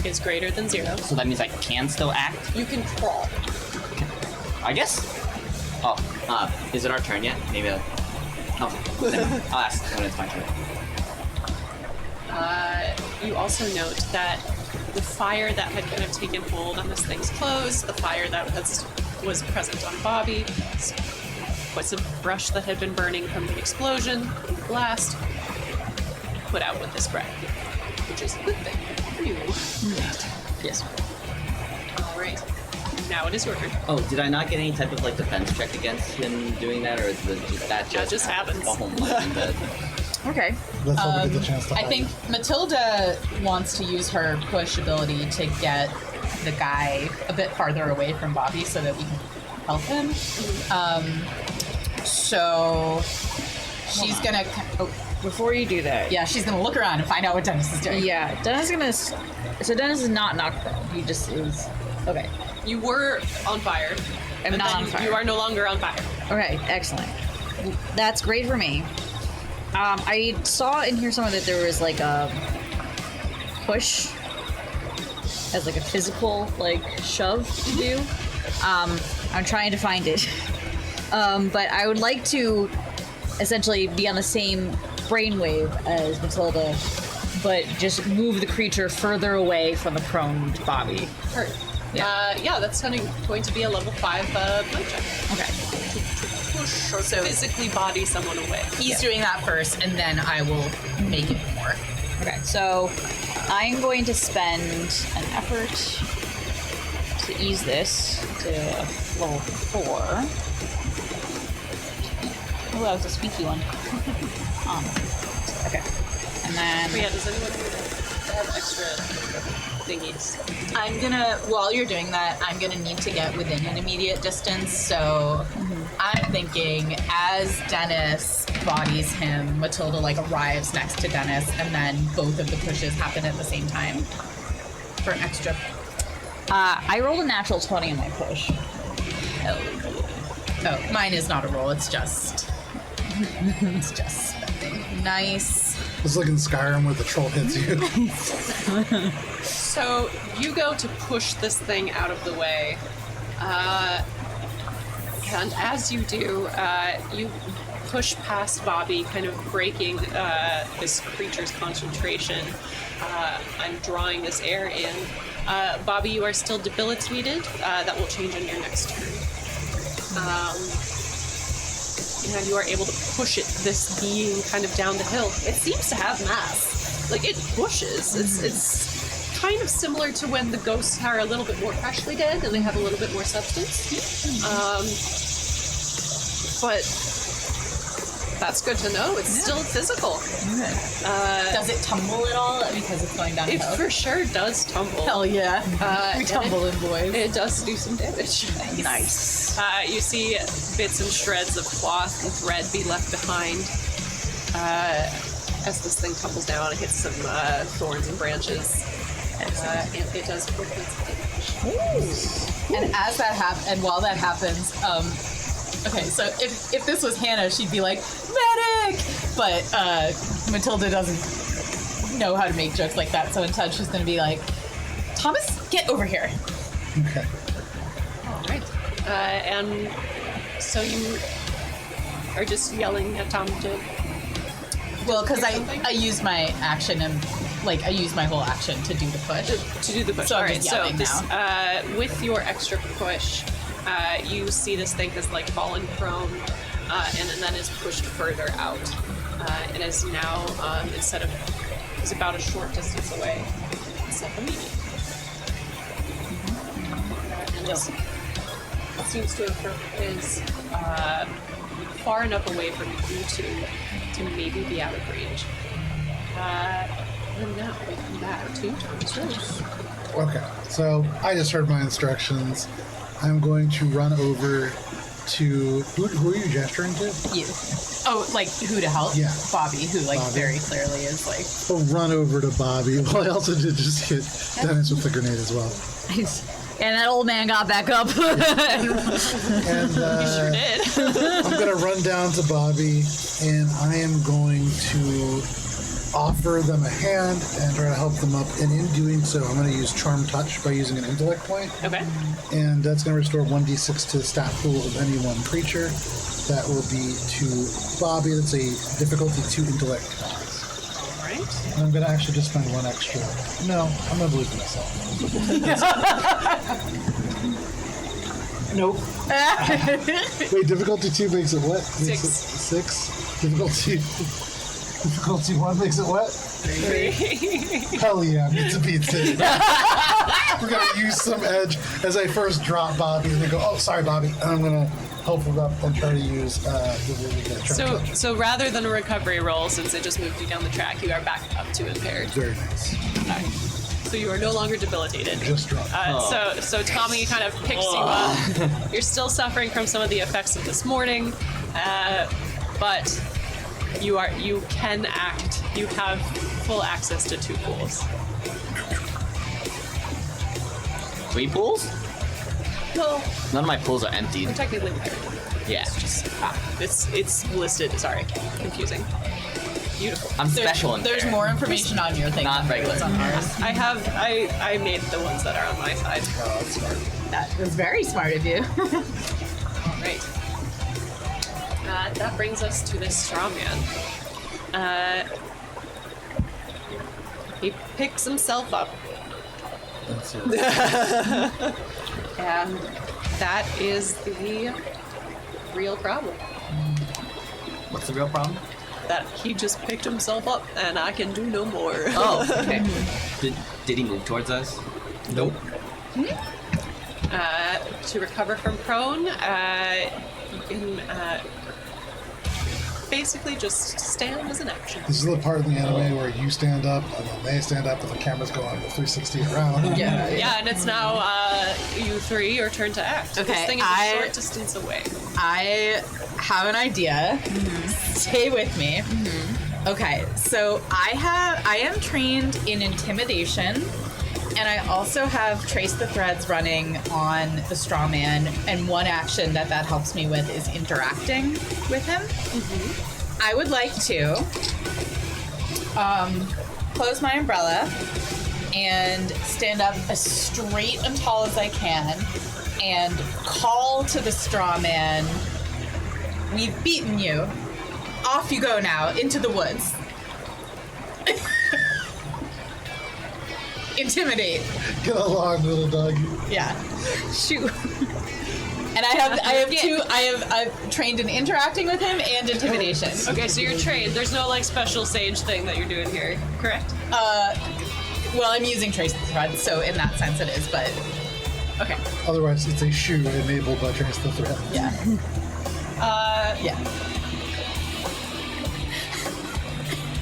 is greater than 0. So that means I can still act. You can crawl. I guess. Oh, is it our turn yet? Maybe. Okay. I'll ask when it's my turn. You also note that the fire that had kind of taken hold on this thing's clothes, the fire that was present on Bobby, was a brush that had been burning from the explosion, from the blast, put out with this breath, which is a good thing for you. Yes. All right. Now it is your turn. Oh, did I not get any type of like defense check against him doing that, or is that just happens. Oh my god. Okay. Let's hope we get the chance to I hide. think Matilda wants to use her push ability to get the guy a bit farther away from Bobby so that we can help him. So she's gonna. Oh, Before you do that, yeah, she's gonna look around and find out what Dennis is doing. yeah, Dennis is gonna. So Dennis is not knocked prone. He just is. Okay. You were on fire. I'm but not then on fire. You are no longer on fire. Okay. Excellent. That's great for me. I saw in here somewhere that there was like a push as like a physical like shove to do. I'm trying to find it. But I would like to essentially be on the same brainwave as Matilda, but just move the creature further away from the prone Bobby. Hurt. Yeah, that's going to be a level 5 blade check. Okay. Push or physically body someone away. He's doing that first, and then I will make it more. Okay. So I'm going to spend an effort to ease this to level 4. Oh, that was a squeaky one. Okay. And then But yeah, does anyone have extra thingies? I'm gonna, while you're doing that, I'm gonna need to get within an immediate distance. So I'm thinking as Dennis bodies him, Matilda like arrives next to Dennis, and then both of the pushes happen at the same time for extra. I rolled a natural 20 in my push. Oh, mine is not a roll. It's just spending. Nice. It's like in Skyrim where the troll hits you. So you go to push this thing out of the way, and as you do, you push past Bobby, kind of breaking this creature's concentration and drawing this air in. Bobby, you are still debilitated. That will change on your next turn. And you are able to push this being kind of down the hill. It seems to have mass. Like, it pushes. It's kind of similar to when the ghosts are a little bit more freshly dead and they have a little bit more substance. But that's good to know. It's still physical. Does it tumble at all because it's going down It hill? for sure does tumble. Hell yeah. We and tumble in, boys. It does do some damage. Nice. You see bits and shreds of cloth and thread be left behind as this thing tumbles down and hits some thorns and branches. It does put its damage. And as that and while that happens, Okay, so if this was Hannah, she'd be like, medic! But Matilda doesn't know how to make jokes like that, so instead she's going to be like, Thomas, get over here. Okay. All right. And so you are just yelling at Tom to... Well, because Hear something? I use my action and, I use my whole action to do the push. To do the push. So I'm All right, just so yelling this, now. with your extra push, you see this thing has fallen prone, and then is pushed further out, and is now is about a short distance away. Instead of immediate. And this seems to have is far enough away from you two to maybe be out of range. And now we come back to Tom's room. Okay. So I just heard my instructions. I'm going to run over to who are you gesturing to? You. Oh, who to help? Yeah. Bobby, who Bobby. very clearly is I'll run over to Bobby. Well, I also did just hit Dennis with the grenade as well. And that old man got back up. And You sure did. I'm going to run down to Bobby, and I am going to offer them a hand and try to help them up. And in doing so, I'm going to use Charm Touch by using an intellect point. Okay. And that's going to restore 1d6 to the stat pool of any one creature. That will be to Bobby. That's a difficulty 2 intellect. All right. And I'm going to actually just spend 1 extra. No, I'm going to believe in myself. Nope. Wait, difficulty 2 makes it what? Makes 6. It 6? Difficulty 1 makes it what? 3. Hell yeah, pizza pizza. We're going to use some edge as I first drop Bobby and they go, oh, sorry, Bobby. And I'm going to help him up and try to use the So rather than a recovery roll, since it just moved you down the track, you are back up to impaired. Very nice. Okay. So you are no longer debilitated. Just drop. So Tommy kind of picks you up. You're still suffering from some of the effects of this morning, but you can act. You have full access to 2 pools. 3 pools? No, None of my pools are emptied. we're technically married. Yeah. It's just it's listed. Sorry, confusing. Beautiful. I'm special in There's there. more information on your thing. Not than regular. what's on ours. I made the ones that are on my side. That was very smart of you. Right. That brings us to this straw man. He picks himself up, That's it. and that is the real problem. What's the real problem? That he just picked himself up, and I can do no more. Oh, okay. Did he move towards us? Nope. To recover from prone, you can basically just stand as an action. This is the part of the anime where you stand up and then they stand up and the camera's going 360 around. Yeah, and it's now you 3, your turn to act. Okay, This thing is a short distance away. I have an idea. Stay with me. Okay, so I am trained in intimidation, and I also have trace the threads running on the straw man, and one action that helps me with is interacting with him. I would like to close my umbrella and stand up as straight and tall as I can and call to the straw man, "We've beaten you. Off you go now, into the woods." Intimidate. Get along, little doggy. Yeah. Shoot. And I've trained in interacting with him and intimidation. Okay, so you're trained. There's no special sage thing that you're doing here, correct? Well, I'm using trace the thread, so in that sense it is, but Okay. Otherwise, it's a shoe enabled by trace the thread. yeah. Yeah.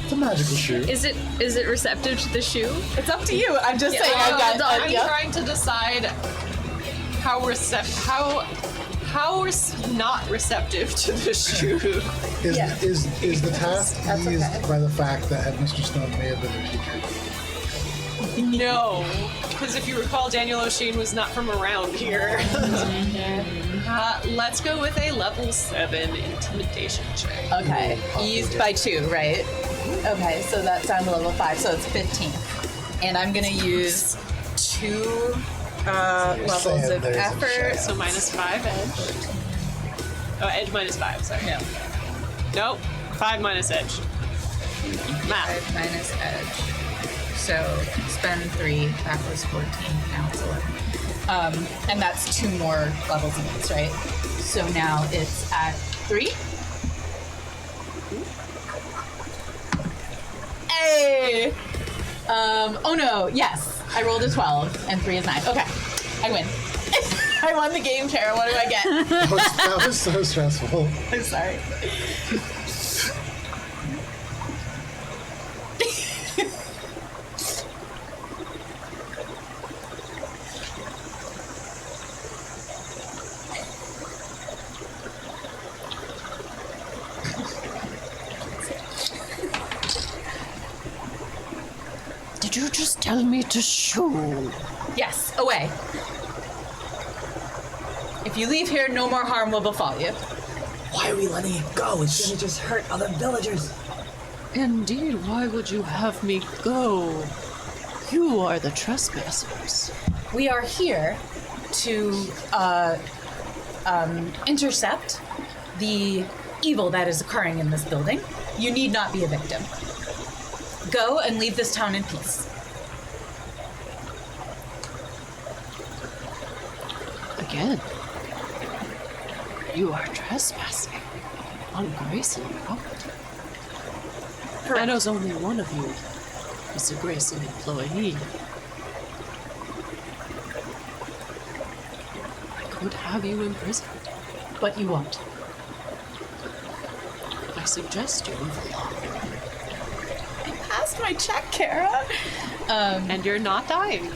It's a magical shoe. Is it receptive to the shoe? It's up to you. I'm just saying I've got I'm trying to decide how not receptive to the shoe. Is the task eased by the fact that Headmistress Stone may have been their teacher? No. because if you recall, Daniel O'Sheen was not from around here. Let's go with a level 7 intimidation check. Okay, eased by 2, right? Okay, so that's down to level 5, so it's 15. And I'm gonna use 2 levels of effort. So -5 edge. Oh, edge -5, sorry. No. Nope. 5 minus edge. Math. 5 minus edge. So spend 3, that was 14, now it's 11. And that's 2 more levels of this, right? So now it's at 3. Hey! Oh no, yes. I rolled a 12 and 3 is 9. Okay, I win. I won the game, Cara. What do I get? That was so stressful. I'm sorry. Did you just tell me to shoo? Yes, away. If you leave here, no more harm will befall you. Why are we letting it go? It's gonna just hurt other villagers. Indeed, why would you have me go? You are the trespassers. We are here to intercept the evil that is occurring in this building. You need not be a victim. Go and leave this town in peace. Again, you are trespassing on Grayson property. And as only one of you is a Grayson employee, I could have you imprisoned. But you won't. I suggest you move along. I passed my check, Cara. And you're not dying.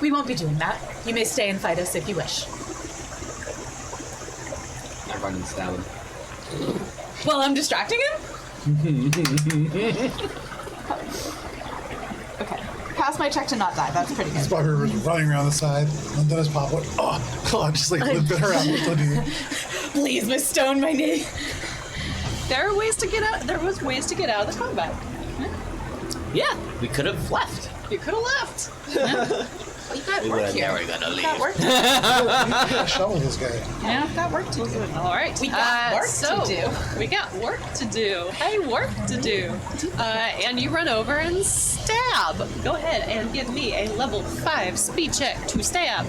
We won't be doing that. You may stay and fight us if you wish. I run and stab him. Well, I'm distracting him? Okay. Pass my check to not die. That's pretty good. Bobby was running around the side, and then his pop went, oh, just like flipping her out. Please, Miss Stone, my knee. There are ways to get out. There was ways to get out of the combat. Yeah, we could have left. You could have left. Well, you got We work were here. never gonna leave. Got work to do. You can't shovel this guy. Yeah, got work to do. All right. We got work so to do. We got work to do. Hey, work to do. And you run over and stab. Go ahead and give me a level 5 speed check to stab.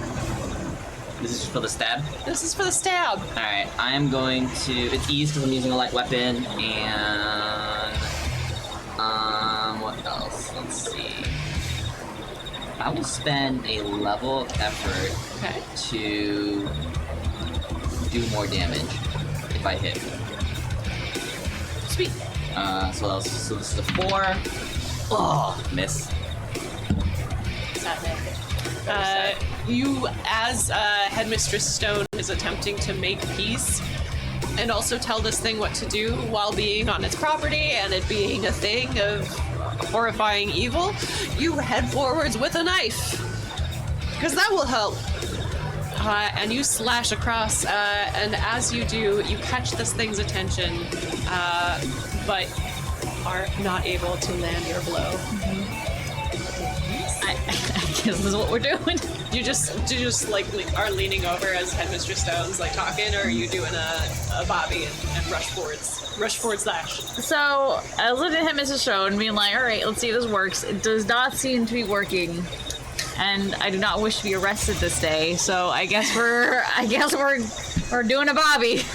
This is just for the stab. This is for the stab. All right, I am going to. It's ease because I'm using a light weapon, and what else? Let's see. I will spend a level of effort Okay. to do more damage if I hit. Sweet. So this is a 4. Oh, miss. You, as Headmistress Stone, is attempting to make peace and also tell this thing what to do while being on its property and it being a thing of horrifying evil, you head forwards with a knife, because that will help. And you slash across, and as you do, you catch this thing's attention, but are not able to land your blow. I guess this is what we're doing. Do you just are leaning over as Headmistress Stone's like talking, or are you doing a Bobby and rush forward slash? So I was looking at Mrs. Stone, being like, "All right, let's see if this works." It does not seem to be working, and I do not wish to be arrested this day. So I guess we're doing a Bobby.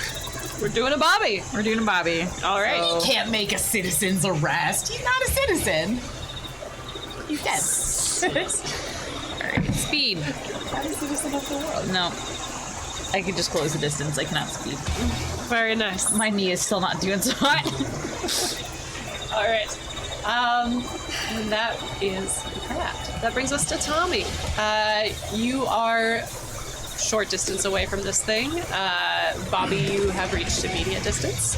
We're doing a Bobby. We're doing a Bobby. All right. He can't make a citizen's arrest. He's not a citizen. He's dead. Alright, speed. Not a citizen of the world. No. I could just close the distance. I cannot speed. Very nice. My knee is still not doing so hot. All right. And that is that. That brings us to Tommy. You are short distance away from this thing. Bobby, you have reached immediate distance.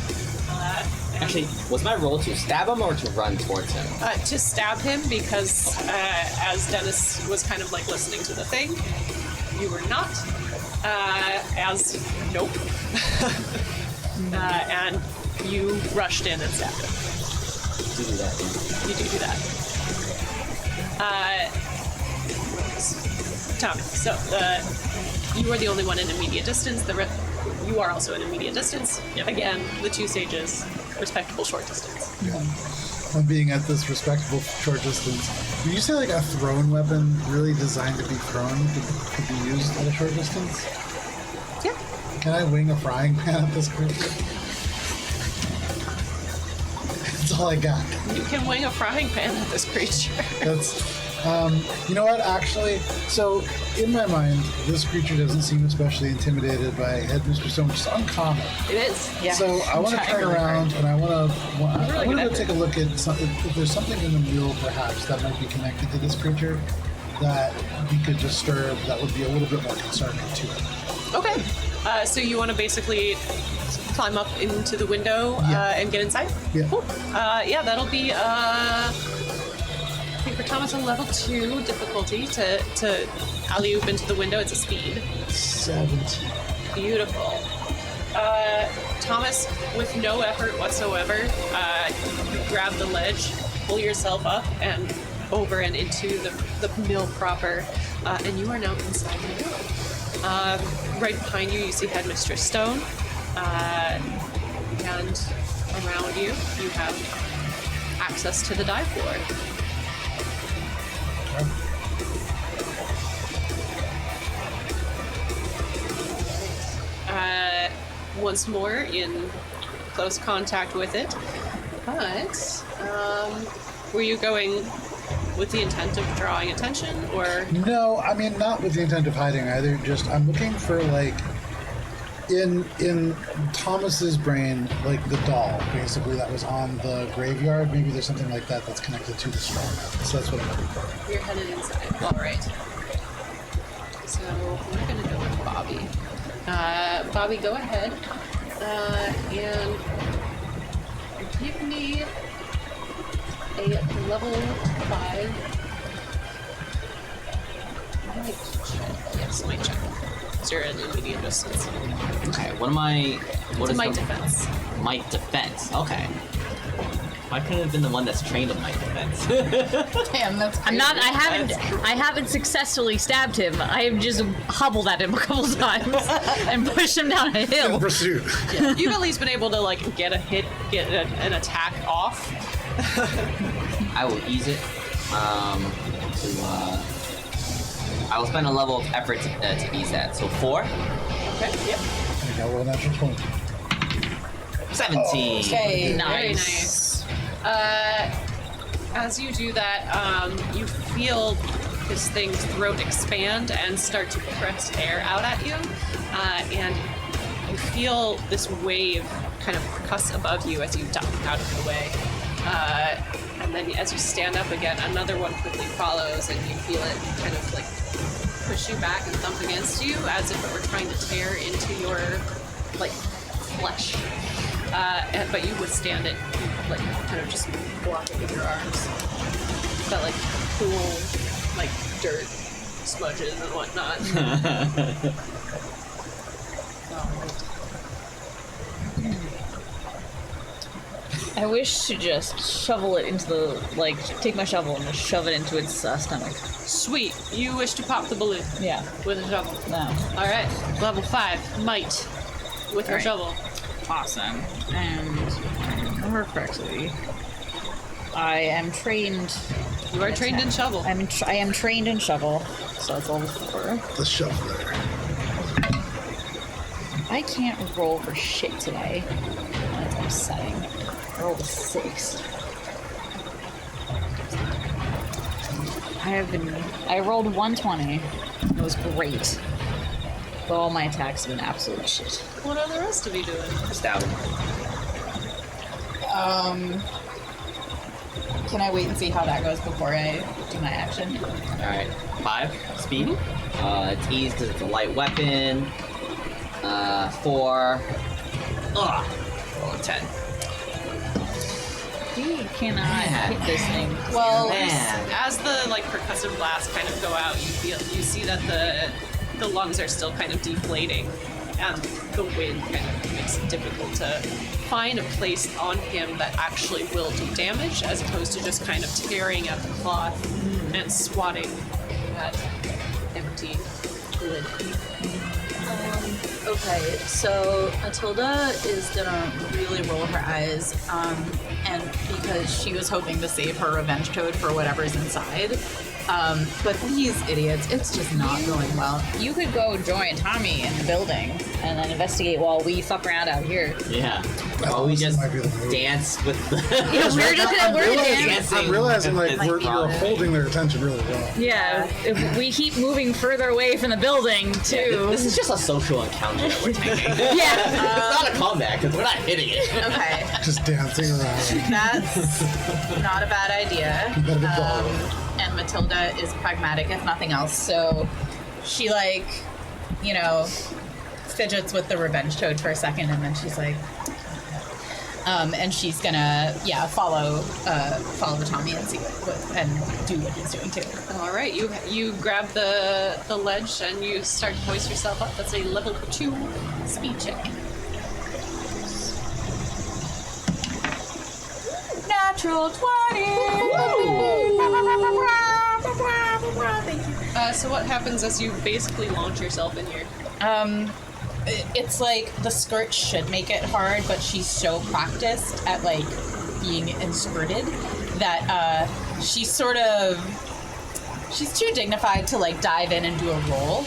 Actually, was my roll to stab him or to run towards him? To stab him because as Dennis was kind of like listening to the thing, you were not. Nope. And you rushed in and stabbed him. Do that. You do that. Tommy, so you are the only one in immediate distance. You are also in immediate distance. Yep. Again, the two sages, respectable short distance. I'm being at this respectable short distance. Did you say like a thrown weapon really designed to be thrown could be used at a short distance? Yeah. Can I wing a frying pan at this creature? That's all I got. You can wing a frying pan at this creature. That's, you know what, actually, so in my mind, this creature doesn't seem especially intimidated by Headmistress Stone, which is uncommon. It is. Yeah. So I want to turn around and I want to go take a look at something, if there's something in the mule perhaps that might be connected to this creature that we could disturb that would be a little bit more concerning to it. Okay. So you want to basically climb up into the window and get inside? Yeah. Cool. Yeah, that'll be, I think for Thomas, a level 2 difficulty to alley-oop into the window. It's a speed. 17. Beautiful. Thomas, with no effort whatsoever, you grab the ledge, pull yourself up and over and into the mill proper, and you are now inside the mill. Right behind you, you see Headmistress Stone, and around you, you have access to the dive floor. Once more in close contact with it, but were you going with the intent of drawing attention, or? No, I mean, not with the intent of hiding either, just I'm looking for, like, in Thomas's brain, like the doll, basically, that was on the graveyard. Maybe there's something like that that's connected to the storm. So that's what I'm looking for. You're headed inside. All right. So we're gonna go with Bobby. Bobby, go ahead and give me a level 5. Might check. Yes, might check. You're in immediate distance. Okay, what is might the defense. Might defense. Okay. Why couldn't it have been the one that's trained in might defense? Damn, that's crazy. I'm not. I haven't successfully stabbed him. I have just hobbled at him a couple times and pushed him down a hill. In pursuit. Yeah. You've at least been able to like get a hit, get an attack off. I will ease it. I will spend a level of effort to ease that. So 4. Okay. Yep. I got a little natural 20. 17. Okay, Very nice. As you do that, you feel this thing's throat expand and start to press air out at you, and you feel this wave kind of cuss above you as you duck out of the way. And then as you stand up again, another one quickly follows, and you feel it kind of like push you back and thump against you as if it were trying to tear into your like flesh. But you withstand it, like kind of just block it with your arms. That like cool, like dirt smudges and whatnot. I wish to just shovel it into the take my shovel and just shove it into its stomach. Sweet. You wish to pop the balloon Yeah. with a shovel. No. All right. Level 5. Might with your Alright. shovel. Awesome. And if I remember correctly, I am trained. You are trained in shovel. I am trained in shovel, so that's level 4. The shoveler. I can't roll for shit today. That's upsetting. I rolled a 6. I rolled 120. It was great. But all my attacks have been absolute shit. What are the rest of you doing? Stab him. Can I wait and see how that goes before I do my action? Alright. 5. Speed. It's eased because it's a light weapon. 4. Roll a 10. We cannot hit this thing. Well, Man. As the like percussive blasts kind of go out, you see that the lungs are still kind of deflating, and the wind kind of makes it difficult to find a place on him that actually will do damage, as opposed to just kind of tearing at the cloth and swatting at empty lid. Okay, so Matilda is gonna really roll her eyes, and because she was hoping to save her revenge toad for whatever's inside. But these idiots, it's just not going well. You could go join Tommy in the building and then investigate while we fuck around out here. Yeah. Well, we just might be the move. dance with the. We're just gonna we're dancing. dancing. I'm realizing like with we're holding their attention really well. Yeah, if we keep moving further away from the building too. This is just a social encounter that we're taking. Yeah. It's not a combat because we're not hitting it. Okay, Just dancing around. that's not a bad idea. You better be bold. And Matilda is pragmatic, if nothing else. So she, like, you know, fidgets with the revenge toad for a second, and then she's like, and she's gonna, follow Tommy and see and do what he's doing too. All right, you grab the ledge and you start to hoist yourself up. That's a level 2 speed check. Natural 20. Thank you. So what happens as you basically launch yourself in here? It's like the skirt should make it hard, but she's so practiced at like being inskirted that she's too dignified to like dive in and do a roll.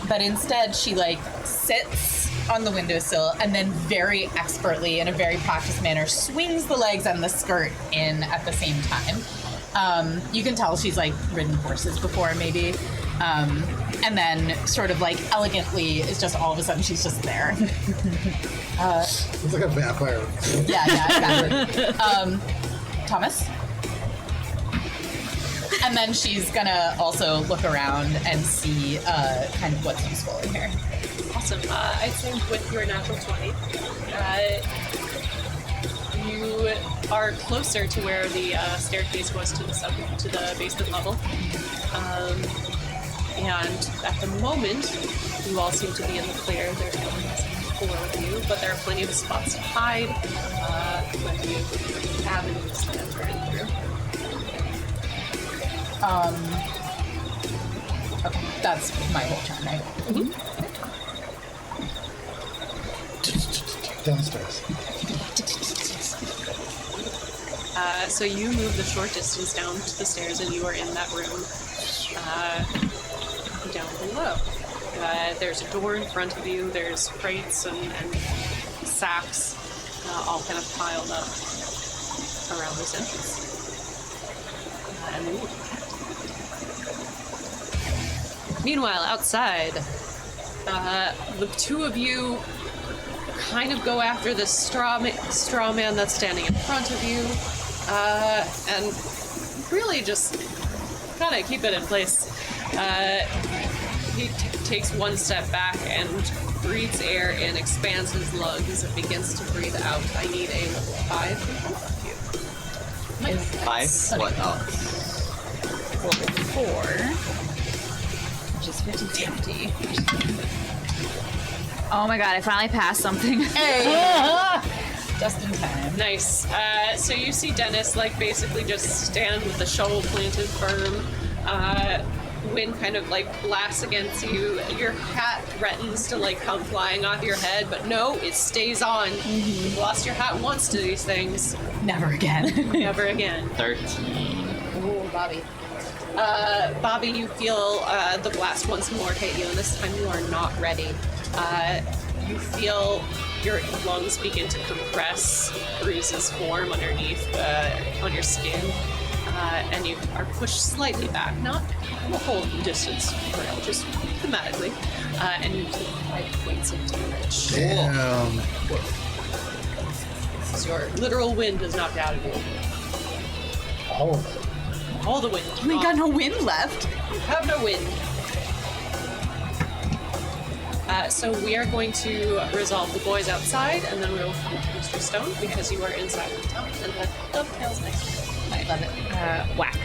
But instead she like sits on the windowsill and then very expertly in a very practiced manner swings the legs and the skirt in at the same time. You can tell she's like ridden horses before maybe. And then sort of like elegantly is just all of a sudden she's just there. It's like a vampire. Yeah, exactly. Thomas? And then she's gonna also look around and see kind of what's useful in here. Awesome. I think with your natural 20, you are closer to where the staircase was to the basement level. And at the moment, you all seem to be in the clear. There's no one else for you, but there are plenty of spots to hide, plenty of avenues to enter in through. Okay, that's my whole turn, right? Downstairs. So you move the short distance down to the stairs, and you are in that room down below. There's a door in front of you. There's crates and sacks all kind of piled up around this entrance. Meanwhile, outside, the two of you kind of go after this straw man that's standing in front of you, and really just kind of keep it in place. He takes one step back and breathes air and expands his lungs and begins to breathe out. I need a level 5 from both of you. 5? What? Oh. Level 4, which is 50-50. Oh my god, I finally passed something. Hey! Just in time. Nice. So you see Dennis like basically just stand with the shovel planted firm. Wind kind of like blasts against you. Your hat threatens to like come flying off your head, but no, it stays on. You've lost your hat once to these things. Never again. Never again. 13. Oh, Bobby. Bobby, you feel the blast once more hit you, and this time you are not ready. You feel your lungs begin to compress, bruises form underneath on your skin, and you are pushed slightly back, not the whole distance, just thematically, and you take 5 points of damage. Damn. This is your literal wind is knocked out of you. All of it. All the wind. We got no wind left. You have no wind. So we are going to resolve the boys outside, and then we'll come to Mr. Stone because you are inside the town, and that dovetails nicely. I love it. Whack.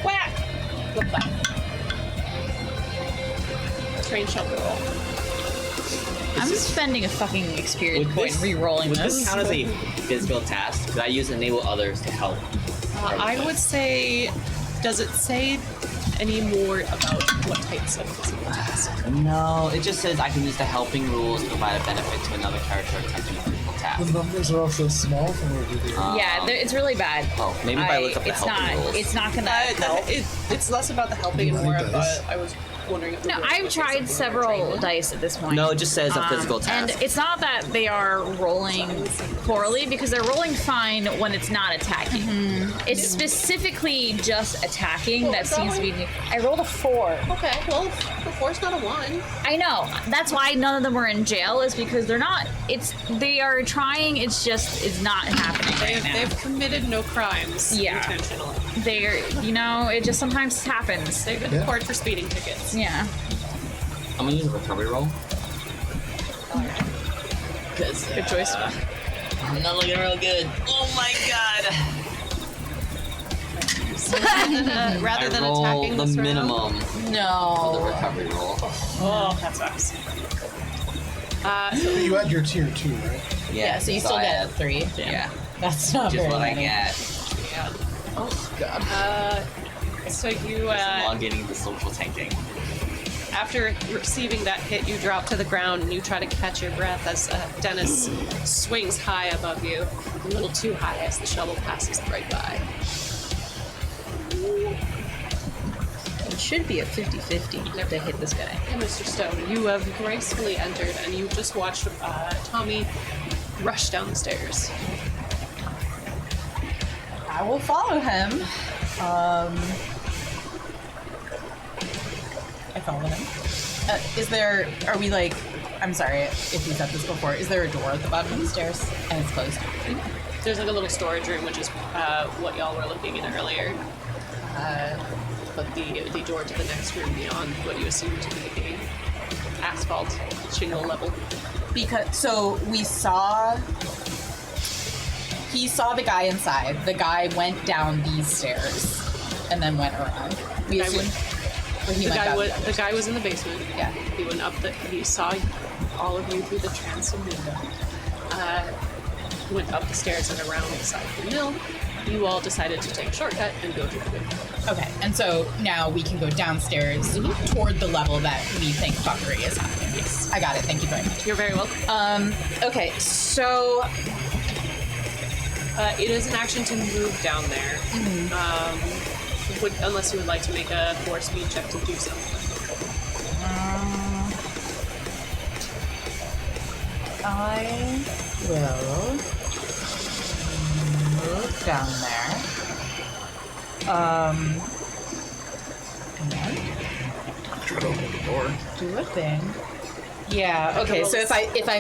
Whack! Look back. Train shelter roll. I'm spending a fucking experience Would point this- re-rolling Would this. this count as a physical task? Could I use enable others to help? I would say, does it say any more about what types of physical tasks? No, it just says I can use the helping rules to provide a benefit to another character attempting a physical task. The numbers are also small from over here. Yeah, it's really bad. Oh, maybe if I look up the it's helping not. rules. It's not gonna help. It's less about the helping and more about, I was wondering if the No, rules I've would say tried something several about training. dice at this point. No, it just says a physical task. And it's not that they are rolling poorly, because they're rolling fine when it's not attacking. It's specifically just attacking What that was seems that to be. I rolled a 4. Okay, well, the 4's not a 1. I know. That's why none of them were in jail, is because they're not. They are trying. It's just it's not happening right now. They've committed no crimes intentionally. They're it just sometimes happens. They've been in court for speeding tickets. Yeah. I'm gonna use a recovery roll. Good choice. I'm not looking real good. Oh my god! Rather I than roll attacking the this minimum round. for the No. recovery roll. Oh, that sucks. You had your tier 2, right? Yeah, so you still I get had- 3. Yeah, That's not just very what I many. get. Oh, God. So you, Elongating the social tanking. after receiving that hit, you drop to the ground and you try to catch your breath as Dennis swings high above you, a little too high as the shovel passes right by. It should be a 50-50 to hit this guy. And Mr. Stone, you have gracefully entered and you just watched Tommy rush down the stairs. I will follow him. I follow him. Are we like, I'm sorry if you said this before, is there a door at the bottom of the stairs and it's closed? There's like a little storage room, which is what y'all were looking in earlier. But the door to the next room beyond what you assume to be the asphalt shingle level. So he saw the guy inside. The guy went down these stairs and then went around. We The guy assume. Or he The went guy, down was, the other. the guy was in the basement. Yeah. He went up he saw all of you through the transom window. Went up the stairs and around the side of the mill. You all decided to take a shortcut and go through the window. Okay, and so now we can go downstairs toward the level that we think fuckery is happening. Yes. I got it. Thank you very much. You're very welcome. Okay, so It is an action to move down there. Unless you would like to make a 4-speed check to do so. I will move down there. And then Try to open the door. do a thing. Yeah. Okay. So if I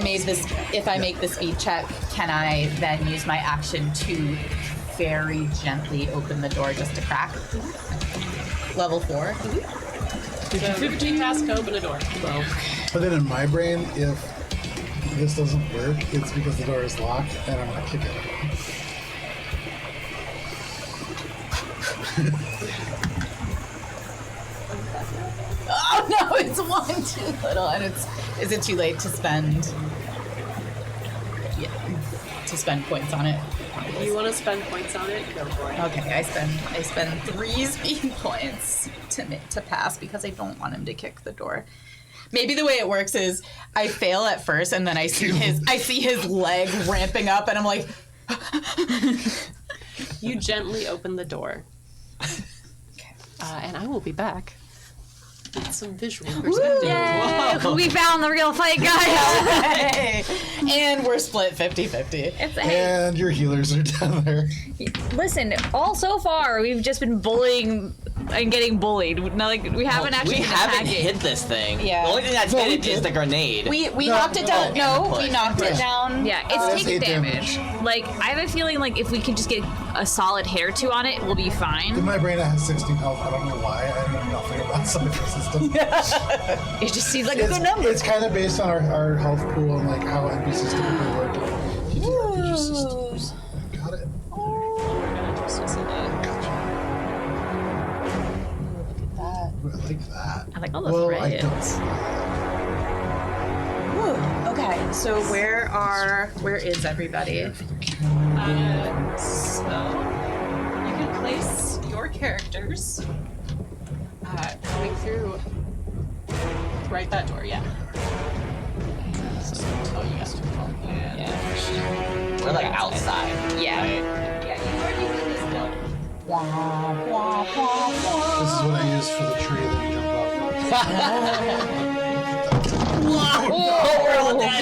make the speed check, can I then use my action to very gently open the door just to crack? Level 4. So 15 tasks to open a door. But then in my brain, if this doesn't work, it's because the door is locked and I'm gonna kick it. Oh no, it's one too little, and is it too late to spend? Yeah, to spend points on it. If you want to spend points on it, go for it. Okay, I spend 3 speed points to pass because I don't want him to kick the door. Maybe the way it works is I fail at first, and then I see his leg ramping up, and I'm like, You gently open the door. And I will be back with some visual perspective. Yay! We found the real fight, guys. hey, and we're split 50-50. And your healers are down there. Listen, all so far we've just been bullying and getting bullied. No, like we haven't actually We been haven't attacking. hit this thing. Yeah. The only thing that's hit it is the grenade. We knocked it down. no, No, we knocked it down. Yeah, That's it's taking 8 damage. Like I have a feeling like if we could just get a solid hair to on it, we'll be In fine. my brain, I have 16 health. I don't know why. I know nothing about Cypher System. It just seems like a good number. It's kind of based on our health pool and like how NPCs typically work. You do RPG systems. Got it. Gotcha. Ooh, I like that. I like all the Well, I threads. don't. Okay, so where is everybody? So you can place your characters coming through right that door. Yeah. So, oh, you guys. Yeah. We're like outside. Yeah. Yeah. You already did this build. This is what I use for the tree that you jumped off.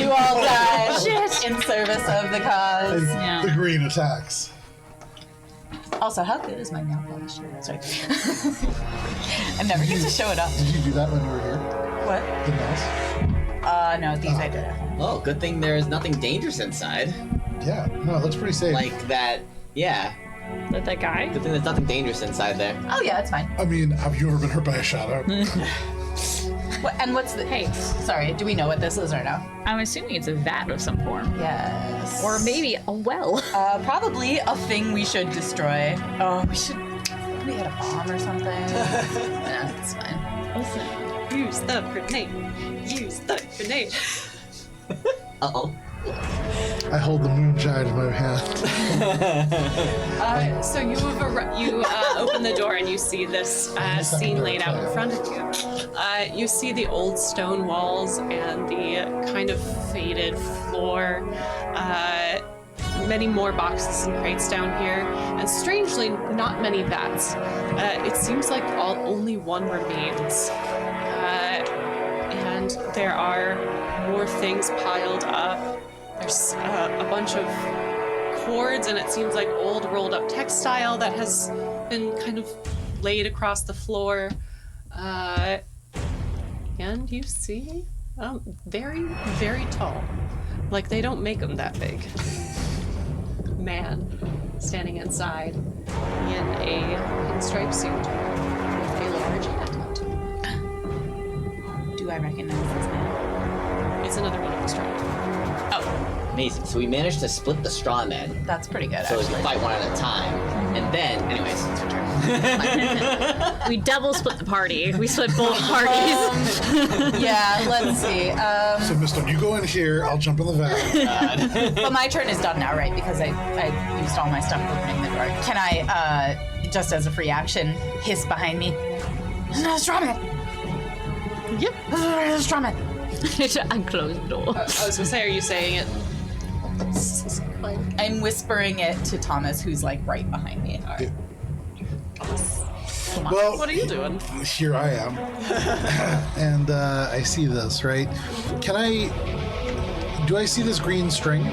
You all die in service of the cause. And Yeah. the green attacks. Also, how good is my nail polish? Sorry. I never get to show it up. Did you do that when you were here? What? The nails? No, these I did at home. Oh, good thing there's nothing dangerous inside. Yeah. No, it looks pretty safe. Like that. Yeah. That guy? Good thing there's nothing dangerous inside there. Oh yeah, it's fine. I mean, have you ever been hurt by a shadow? And what's the? Hey, sorry. Do we know what this is or no? I'm assuming it's a vat of some form. Yes. Or maybe a well. Probably a thing we should destroy. Oh, we should. We had a bomb or something. No, it's fine. Use the grenade. Use the grenade. Uh-oh. I hold the moonshine in my hand. So you open the door and you see this scene laid out in front of you. You see the old stone walls and the kind of faded floor. Many more boxes and crates down here, and strangely, not many vats. It seems like only one remains. And there are more things piled up. There's a bunch of cords, and it seems like old rolled up textile that has been kind of laid across the floor. And you see, very, very tall. Like they don't make them that big. Man standing inside in a pinstripe suit with a large hat on. Do I recognize this man? It's another one of the straw. Amazing. So we managed to split the straw men. That's pretty good, So we actually. can fight one at a time. And then, anyways, it's your turn. We double split the party. We split both parties. Yeah, let's see. So, Miss Stone, you go in here, I'll jump in the van. But my turn is done now, right? Because I used all my stuff opening the door. Can I, just as a free action, hiss behind me? There's another straw man! Yep. There's another straw man! I closed the door. I was gonna say, are you saying it? I'm whispering it to Thomas, who's like right behind me. Well, What are you doing? here I am. And I see this, right? Do I see this green string? You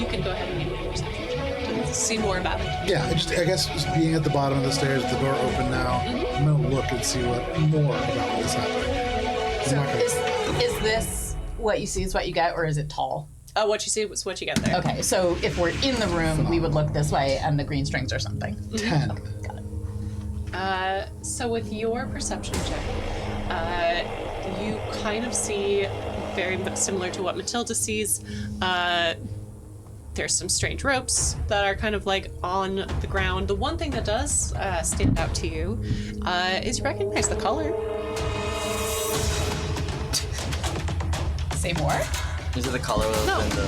can go ahead and make a perception check to see more about it. Yeah, I guess just being at the bottom of the stairs, the door open now, I'm gonna look and see what more about what's happening. I'm not gonna- Is this what you see is what you get, or is it tall? What you see was what you get there. Okay, so if we're in the room, we would look this way, and the green strings or something. 10. So with your perception check, you kind of see very similar to what Matilda sees. There's some strange ropes that are kind of like on the ground. The one thing that does stand out to you is you recognize the color. Say more. Is it the color of No. the...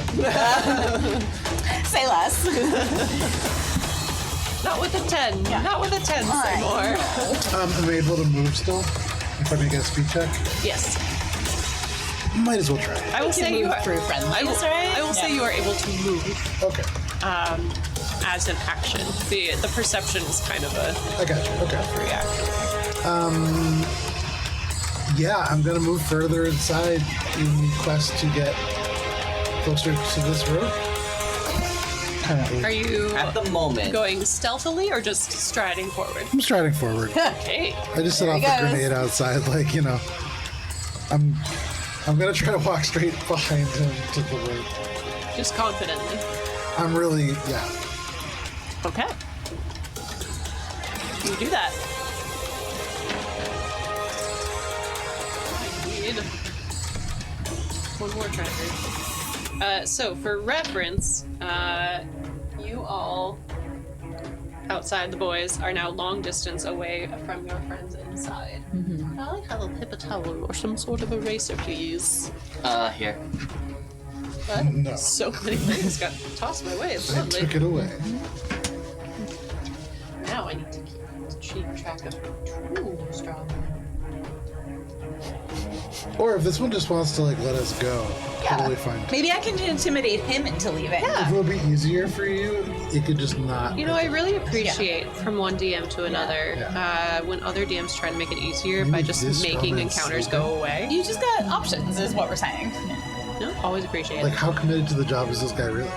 Say less. Not with a 10. Not with a 10, say more. Am I able to move still? If I make a speed check? Yes. Might as well try. I will say you move are, through friendlies, I will, right? I will say you are able to move Okay. as an action. The perception is kind of a I got you. Okay. reaction. Yeah, I'm gonna move further inside in the quest to get closer to this road. Are you At the moment, going stealthily or just striding forward? I'm striding forward. Okay. I just set There off he the goes. grenade outside, like, you know. I'm gonna try to walk straight behind him to the road. Just confidently. I'm really, yeah. Okay. You do that. I need one more treasure. So for reference, you all outside the boys are now long distance away from your friends inside. I have a paper towel or some sort of eraser, please. Here. What? No. So many things got tossed my way. It's I lovely. took it away. Now I need to keep track of too strong. Or if this one just wants to, like, let us go, totally fine. Maybe I can intimidate him into leaving. If it would be easier for you, you could just not. You know, I really appreciate from one DM to another Yeah. when other DMs try to make it easier Maybe by just this making one is encounters sleeping. go away. You just got options, is what we're saying. No, always appreciate Like, it. how committed to the job is this guy really?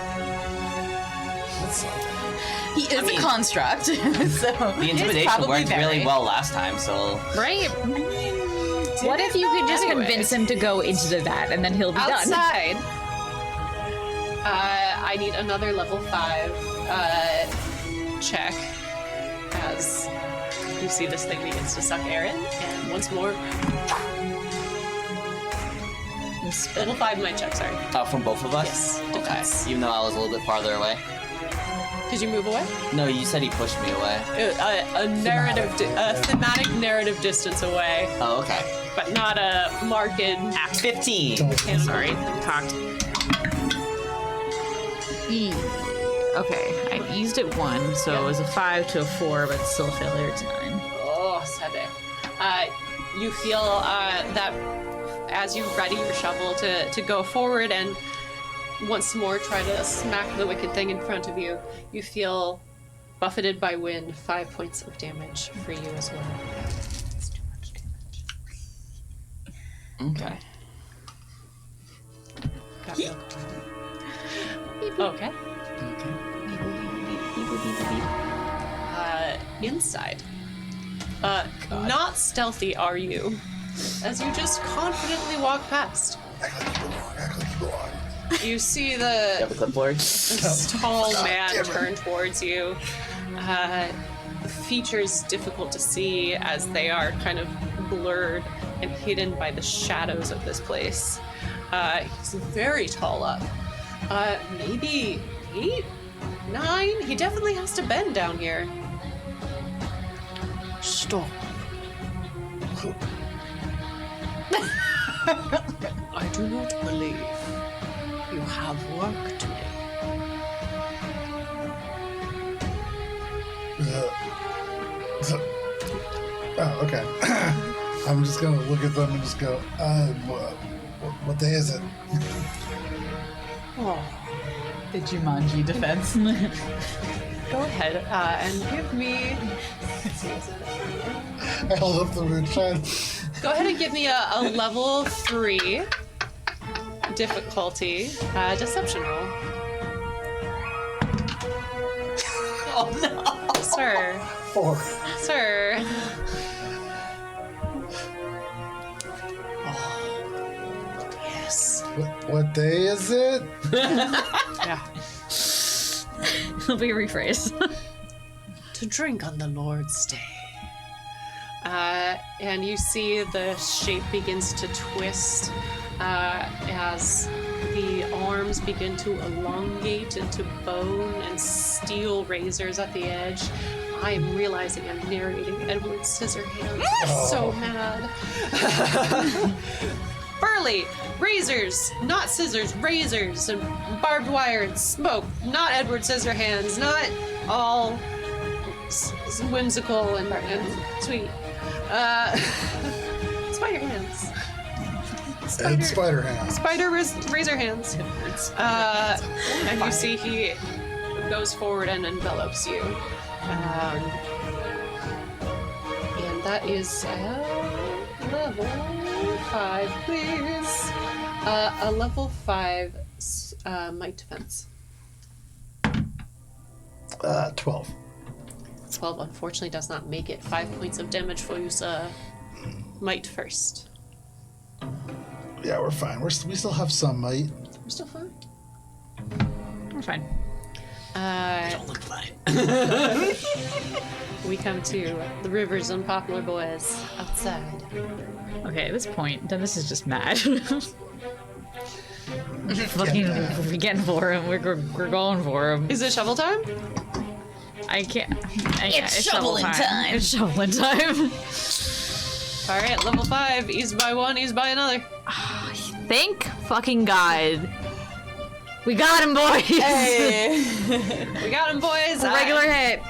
He is a construct, so The intimidation worked really well last time, so Right? What if you could just Anyways. convince him to go into the vat and then he'll be done? Outside, I need another level 5 check as you see this thing begins to suck air in, and once more. Level 5 might check, sorry. from both of us? Yes, Okay. defense. Even though I was a little bit farther away? Did you move away? No, you said he pushed me away. A narrative, thematic narrative distance away, Oh, okay. but not a marked. 15! Sorry, cocked. Okay, I eased it 1, so it was a 5 to a 4, but still a failure to 9. Oh, sabe. You feel that as you ready your shovel to go forward and once more try to smack the wicked thing in front of you, you feel buffeted by wind, 5 points of damage for you as well. It's too much damage. Okay. Got you. Okay. Inside. Not stealthy are you, as you just confidently walk past. You see You have a clipboard? this tall man turn towards you. Features difficult to see as they are kind of blurred and hidden by the shadows of this place. He's very tall up. Maybe 8, 9? He definitely has to bend down here. Stop. I do not believe you have work to do. Oh, okay. I'm just gonna look at them and just go, what day is it? the Jumanji defense. Go ahead and give me. I hold up the moonshine. Go ahead and give me a level 3 difficulty deception roll. Oh no! Sir. 4. Sir. Yes. What day is it? Yeah. It'll be rephrased. To drink on the Lord's Day. And you see the shape begins to twist as the arms begin to elongate into bone and steel razors at the edge. I am realizing I'm narrating Edward Scissorhands. I'm so mad. Burly, razors, not scissors, razors, and barbed wire and smoke. Not Edward Scissorhands, not all whimsical and sweet. Spider hands. And spider hands. Razor hands. And you see he goes forward and envelops you. And that is level 5, please. A level 5 might defense. 12. 12 unfortunately does not make it. 5 points of damage for you, sir. Might first. Yeah, we're fine. We still have some might. We're still fine. We're fine. Don't look fine. We come to the River's Unpopular Boys outside. Okay, at this point, Dennis is just mad. Fucking, we're getting for him. We're going for him. Is it shovel time? I can't. It's shoveling time. It's shoveling time. All right, level 5. Eased by one, eased by another. Thank fucking God. We got him, boys. Hey. We got him, boys. Regular hit.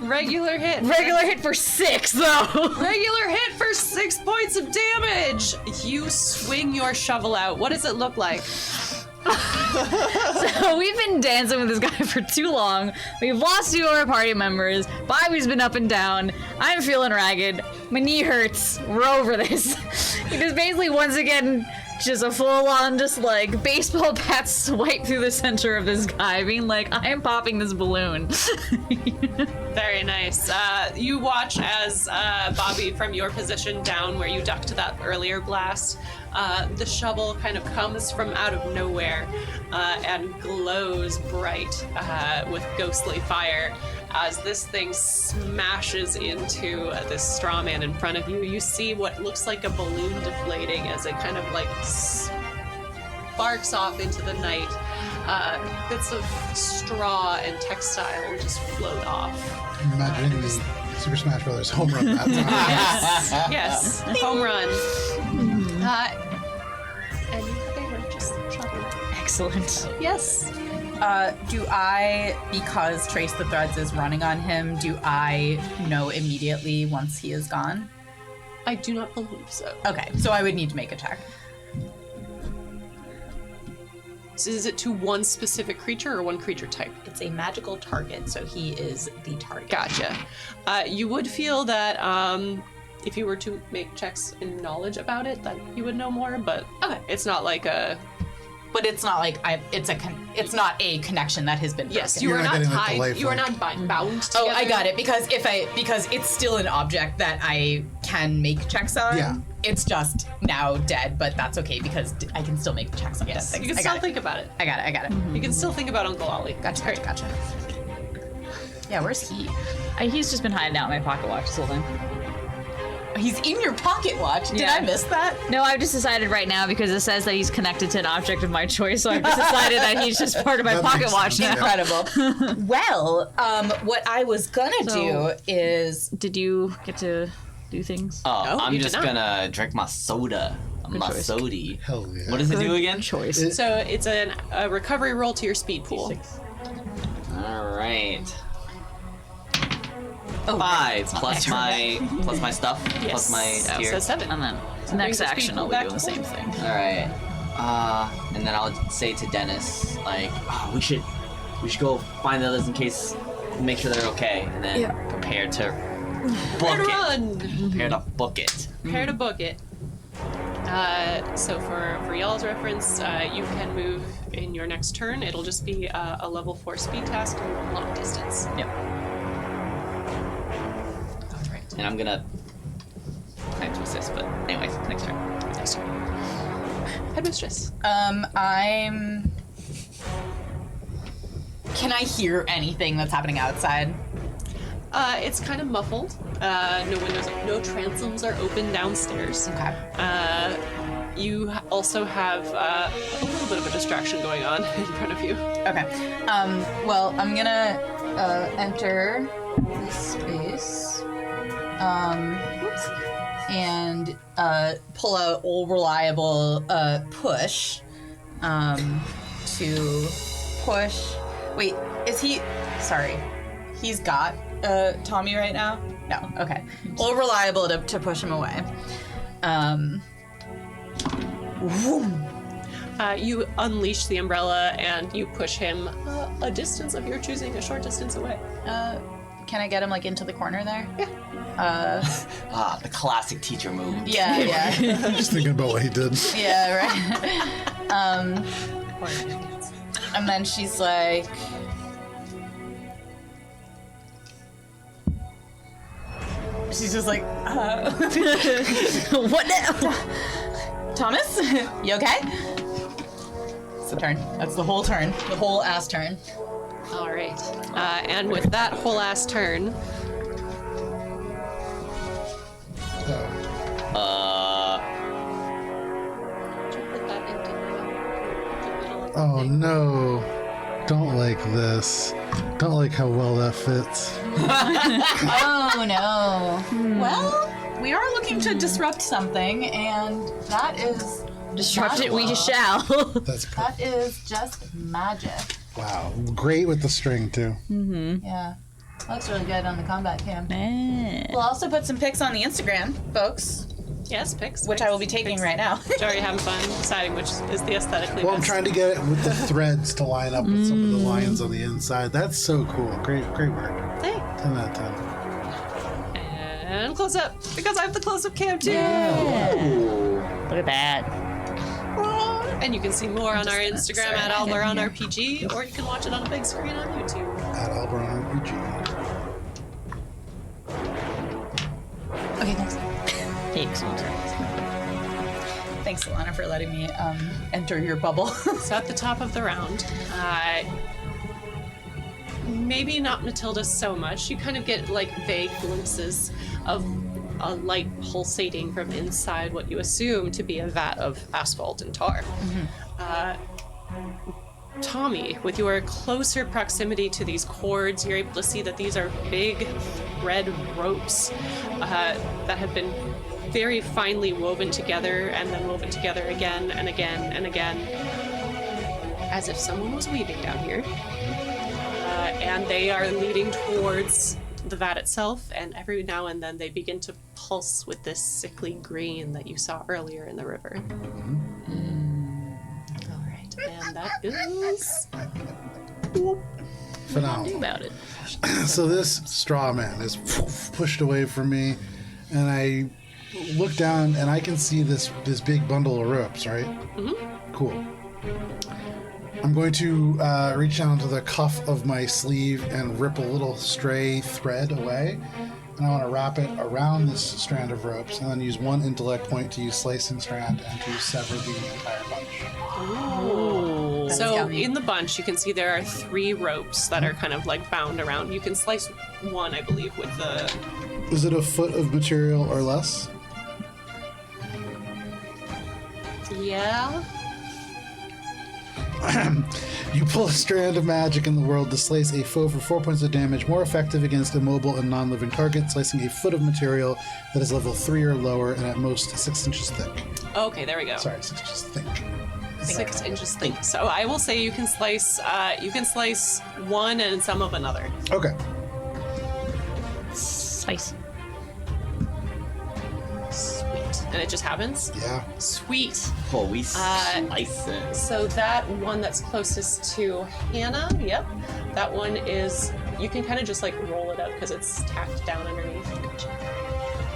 Regular hit. Regular hit for 6, though. Regular hit for 6 points of damage. You swing your shovel out. What does it look like? So we've been dancing with this guy for too long. We've lost 2 of our party members. Bobby's been up and down. I'm feeling ragged. My knee hurts. We're over this. It is basically once again just a full-on just like baseball bat swipe through the center of this guy, being like, I am popping this balloon. Very nice. You watch as Bobby, from your position down where you ducked that earlier blast, the shovel kind of comes from out of nowhere and glows bright with ghostly fire. As this thing smashes into this straw man in front of you, you see what looks like a balloon deflating as it kind of like sparks off into the night. Bits of straw and textile just float off. I'm imagining the Super Smash Brothers home run that time. Yes, home run. And they were just shoveling. Excellent. Yes. Do I, because Trace the Threads is running on him, do I know immediately once he is gone? I do not believe so. Okay, so I would need to make a check. So is it to one specific creature or one creature type? It's a magical target, so he is the target. Gotcha. You would feel that if you were to make checks in knowledge about it, that you would know more, but Okay. it's not like a... But it's not like it's not a connection that has been broken. Yes, you You're are not not getting, like, the tied. life You are link. not bound together. Oh, I got it. Because because it's still an object that I can make checks on. Yeah. It's just now dead, but that's okay because I can still make checks on dead things. You can I still got think about it. it. I got it. You can still think about Uncle Ollie. Gotcha. Yeah, where's he? He's just been hiding out in my pocket watch this whole time. He's in your pocket watch. Did Yeah. I miss that? No, I've just decided right now because it says that he's connected to an object of my choice, so I've just decided that he's just part of my That pocket makes watch sense, now. yeah. Incredible. Well, what I was gonna do is Did you get to do things? Oh, No, I'm you just did not. gonna drink my soda. My choice. sody. Hell yeah. What does it do again? Choice. So it's a recovery roll to your speed pool. All right. Oh, 5 plus my stuff Yes. plus my So tier. 7. And then brings next the speed action, pool I'll be back doing the to same full. thing. All right. And then I'll say to Dennis, like, oh, we should go find the others in case, make sure they're okay, and then prepare to book it. Run! Prepare to book it. Prepare to book it. So for y'all's reference, you can move in your next turn. It'll just be a level 4 speed task and long distance. Yep. All right. And I'm gonna plan to assist, but anyways, next turn. Next turn. Headmistress. Can I hear anything that's happening outside? It's kind of muffled. No windows, no transoms are open downstairs. Okay. You also have a little bit of a distraction going on in front of you. Okay. Well, I'm gonna enter this space. And pull out Old Reliable push. To push. Wait, is he? Sorry, he's got Tommy right now. No. Okay. Old Reliable to push him away. Vroom. You unleash the umbrella and you push him a distance of your choosing, a short distance away. Can I get him like into the corner there? Yeah. Ah, the classic teacher move. Yeah. Just thinking about what he did. Yeah, right. And then she's like, she's just like, What now? Thomas, you okay? It's the turn. That's the whole turn. The whole ass turn. All right. And with that whole ass turn, put that into the middle. Oh no. Don't like this. Don't like how well that fits. Oh no. Well, we are looking to disrupt something, and that is Disrupt it, we magic. shall. That's That is just magic. wow. Great with the string too. Yeah. Looks really good on the combat cam. Eh. We'll also put some pics on the Instagram, folks, Yes, picks. which I will be taking right now. Are you having fun deciding which is the aesthetically Well, I'm best? trying to get it with the threads to line up with some of the lines on the inside. That's so cool. Great work. Hey. 10 out of 10. And close up, because I have the close up cam too. Look at that. And you can see more on our Instagram at AlbaronRPG, or you can watch it on a big screen on YouTube. At Alberon RPG. Okay, thanks. Excellent. Thanks, Alanna, for letting me enter your bubble. So at the top of the round, maybe not Matilda so much. You kind of get like vague glimpses of a light pulsating from inside what you assume to be a vat of asphalt and tar. Tommy, with your closer proximity to these cords, you're able to see that these are big red ropes that have been very finely woven together and then woven together again and again and again, as if someone was weaving down here. And they are leading towards the vat itself, and every now and then they begin to pulse with this sickly green that you saw earlier in the river. All right, and that is Phenomenal. about it. So this straw man is pushed away from me, and I look down and I can see this big bundle of ropes, right? Mm-hmm. Cool. I'm going to reach down to the cuff of my sleeve and rip a little stray thread away, and I want to wrap it around this strand of ropes, and then use one intellect point to use slicing strand and to sever the entire bunch. So in the bunch, you can see there are 3 ropes that are kind of like bound around. You can slice one, I believe, with the... Is it a foot of material or less? Yeah? You pull a strand of magic in the world to slice a foe for 4 points of damage, more effective against immobile and non-living targets, slicing a foot of material that is level 3 or lower and at most 6 inches thick. Okay, there we go. Sorry, 6 inches thick. 6 inches thick. So I will say you can slice one and some of another. Okay. Spice. Sweet. And it just happens? Yeah. Sweet. Oh, we slice it. So that one that's closest to Hannah, yep. That one is, you can kind of just like roll it up because it's tacked down underneath.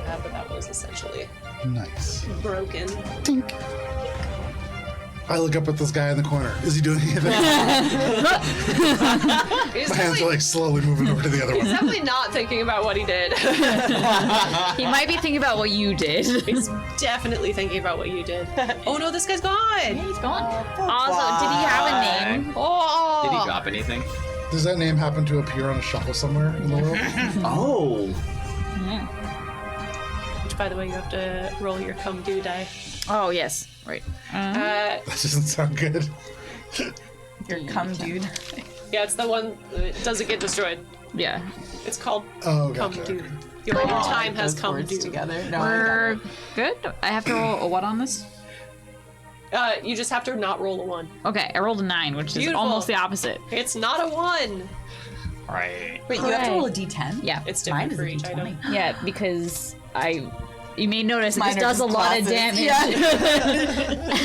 But that was essentially Nice. broken. Tink. I look up at this guy in the corner. Is he doing anything? He's My hands are like slowly moving over to the other one. definitely not thinking about what he did. He might be thinking about what you did. He's definitely thinking about what you did. Oh no, this guy's gone! He's gone. Also, did he have a name? Oh! Did he drop anything? Does that name happen to appear on a shuffle somewhere in the world? Oh. Which, by the way, you have to roll your come do die. Oh, yes. Right. That doesn't sound good. Your cum dude. Yeah, it's the one that doesn't get destroyed. Yeah. It's called Oh, come gotcha. do. Your time has come due. together. No, We're good. I have to roll a what on this? You just have to not roll a 1. Okay, I rolled a 9, which is Beautiful. almost the opposite. It's not a 1. Right. Wait, you have to Hooray. roll a d10? Yeah. It's Mine different is for a each d20. item. Yeah, because you may notice that Mine this are does a just lot of classes.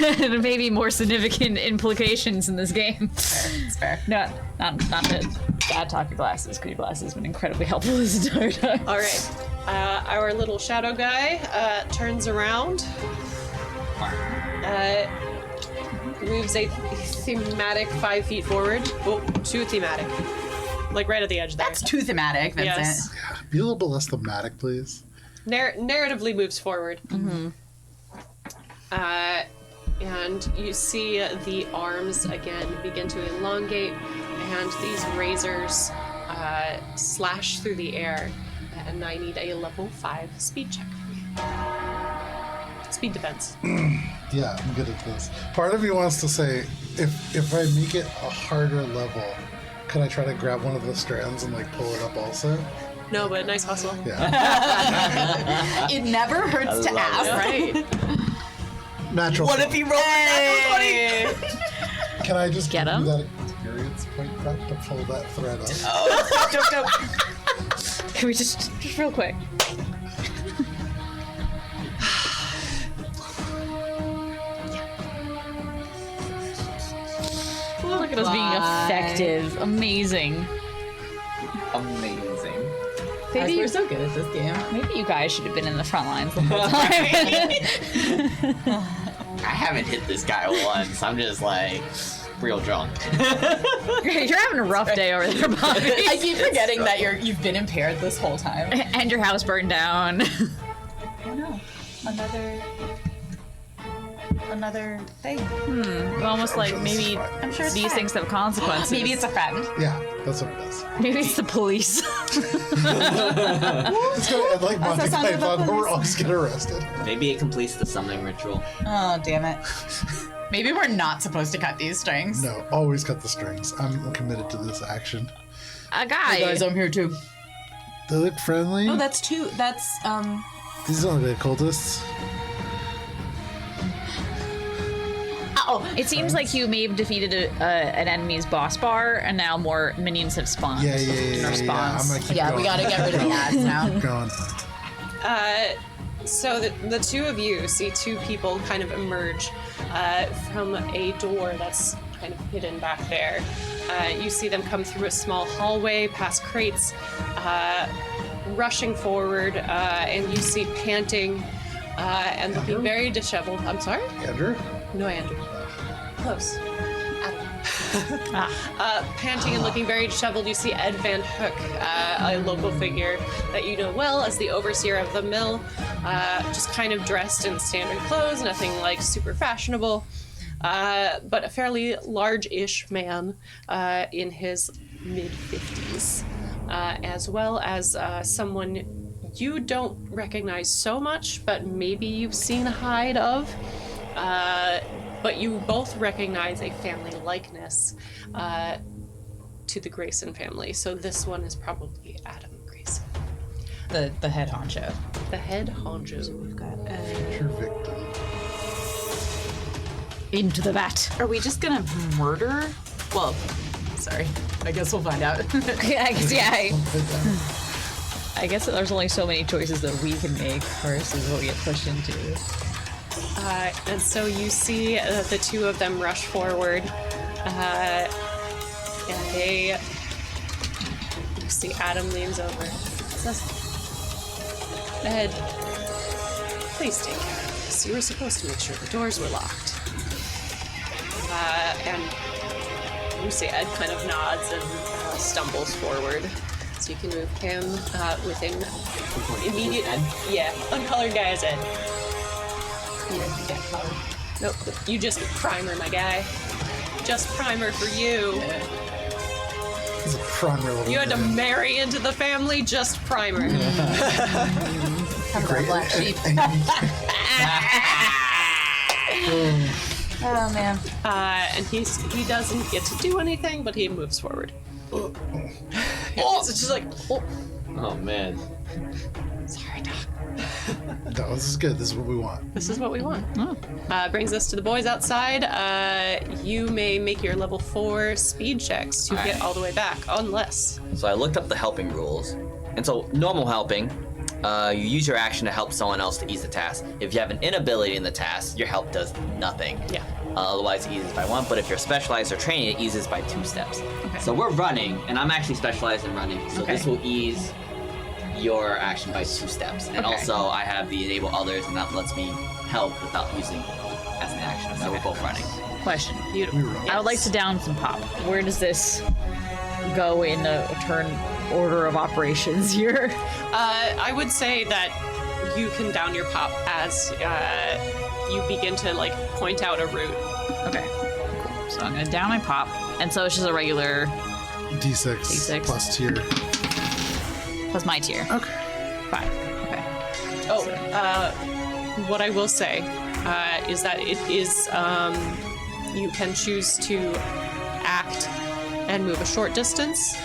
damage. And maybe more significant implications in this game. It's fair. Not to bad talk your glasses, because your glasses have been incredibly helpful this entire time. All right. Our little shadow guy turns around. Moves a thematic 5 feet forward. Oh, 2 thematic. Like right at the edge there. That's too thematic, Vincent. Yes. Be a little bit less thematic, please. Narratively moves forward. And you see the arms again begin to elongate, and these razors slash through the air, and I need a level 5 speed check from you. Speed defense. Yeah, I'm good at this. Part of me wants to say, if I make it a harder level, could I try to grab one of the strands and like pull it up also? No, but nice hustle. Yeah. It never hurts to ask. Right. Natural. What if he rolled a natural 20? Can I just Get give him? you that experience point back to pull that thread up? Oh, dope. Can we just real quick? Look at us being effective. Amazing. Amazing. Guys, we're so good at this game. Maybe you guys should have been in the front lines the whole time. I haven't hit this guy once. I'm just like real drunk. You're having a rough day over there, Bobby. I keep forgetting that you've been impaired this whole time. And your house burned down. Oh no, another thing. Almost like maybe I'm sure it's these fine. things have consequences. Maybe it's a friend. Yeah, that's what it is. Maybe it's the police. It's gonna end like Monty sound of the Python, where we're police. all just get arrested. Maybe it completes the summoning ritual. Oh damn it. Maybe we're not supposed to cut these strings. No, always cut the strings. I'm committed to this action. A guy. I'm here too. They look friendly. Oh, that's two. That's These don't look like cultists. Oh, It seems like you may have defeated an enemy's boss bar, and now more minions have spawned. Yeah. In I'm response. gonna keep yeah. going. We gotta get rid of the ads now. Keep going. So the two of you see two people kind of emerge from a door that's kind of hidden back there. You see them come through a small hallway, past crates, rushing forward, and you see panting and looking very disheveled. I'm sorry? Andrew? No, Andrew. Close. Adam. Panting and looking very disheveled, you see Ed Van Hook, a local figure that you know well as the overseer of the mill, just kind of dressed in standard clothes, nothing like super fashionable, but a fairly large-ish man in his mid-50s, as well as someone you don't recognize so much, but maybe you've seen a hide of. But you both recognize a family likeness to the Grayson family. So this one is probably Adam Grayson, The head honcho. the head honcho. We've got. Your victim. Into the vat. Are we just gonna murder? Well, sorry. I guess we'll find out. I guess, yeah. I guess there's only so many choices that we can make versus what we get pushed into. And so you see the two of them rush forward, and you see Adam leans over. Says, Ed, please take care of this. You were supposed to make sure the doors were locked. And you see Ed kind of nods and stumbles forward. So you can move him within immediate... Yeah, uncolored guy is Ed. Nope, you just primer, my guy. Just primer for you. He's a primer level. You had to marry into the family, just primer. Great. Black sheep. Oh man. And he doesn't get to do anything, but he moves forward. It's just like, Oh man. sorry, Doc. No, this is good. This is what we want. This is what we want. Brings us to the boys outside. You may make your level 4 speed checks to get all the way back, unless. So I looked up the helping rules, and so normal helping, you use your action to help someone else to ease the task. If you have an inability in the task, your help does nothing. Yeah. Otherwise, it eases by 1. But if you're specialized or trained, it eases by 2 steps. Okay. So we're running, and I'm actually specialized in running. So Okay. this will ease your action by 2 steps. And Okay. also, I have the enable others, and that lets me help without using as an action. So we're both running. Question. Beautiful. I would like to down some pop. Where does this go in the turn order of operations here? I would say that you can down your pop as you begin to point out a route. Okay. Cool. So I'm gonna down my pop, and so it's just a regular D6, D6. plus tier. Plus my tier. Okay. 5. Okay. What I will say is that it is you can choose to act and move a short distance,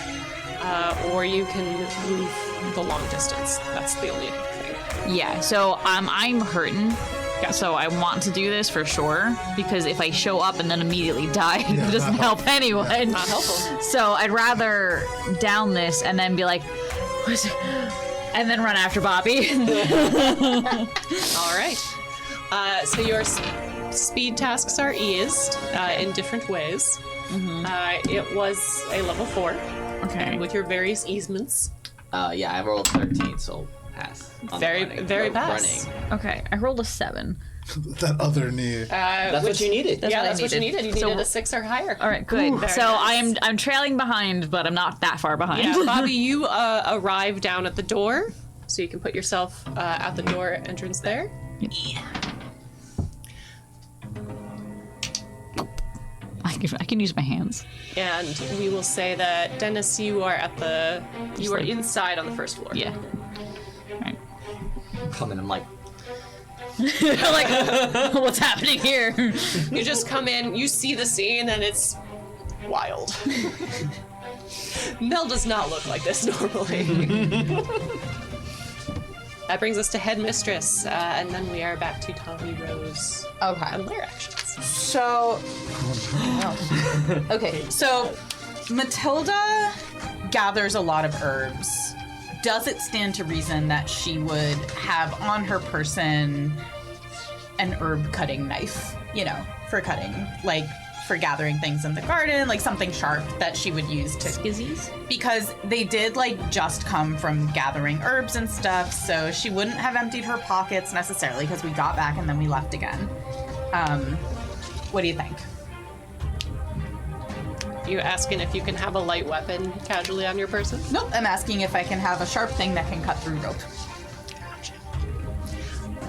or you can move the long distance. That's the only thing. Yeah, so I'm hurting. So I want to do this for sure, because if I show up and then immediately die, it doesn't help anyone. Not helpful. So I'd rather down this and then be like, what is it? And then run after Bobby. All right. So your speed tasks are eased in different ways. It was a level 4 Okay. with your various easements. Yeah, I rolled 13, so pass. on the running. Very pass. Running. Okay, I rolled a 7. That other knee. That's what you needed. That's That's what I what you needed. needed. You So- needed a 6 or higher. All right, good. Very So nice. I'm trailing behind, but I'm not that far behind. Yeah, Bobby, you arrive down at the door, so you can put yourself at the door entrance there. I can use my hands. And we will say that Dennis, you are like- inside on the first floor. Yeah. Coming, I'm like, Like, what's happening here? You just come in, you see the scene, and it's wild. Mel does not look like this normally. That brings us to Headmistress, and then we are back to Tommy, Rose, Okay. and lair actions. So, okay, so Matilda gathers a lot of herbs. Does it stand to reason that she would have on her person an herb cutting knife, for cutting, like for gathering things in the garden, like something sharp that she would use to Skizzies? because they did just come from gathering herbs and stuff, so she wouldn't have emptied her pockets necessarily because we got back and then we left again. What do you think? You asking if you can have a light weapon casually on your person? Nope, I'm asking if I can have a sharp thing that can cut through rope.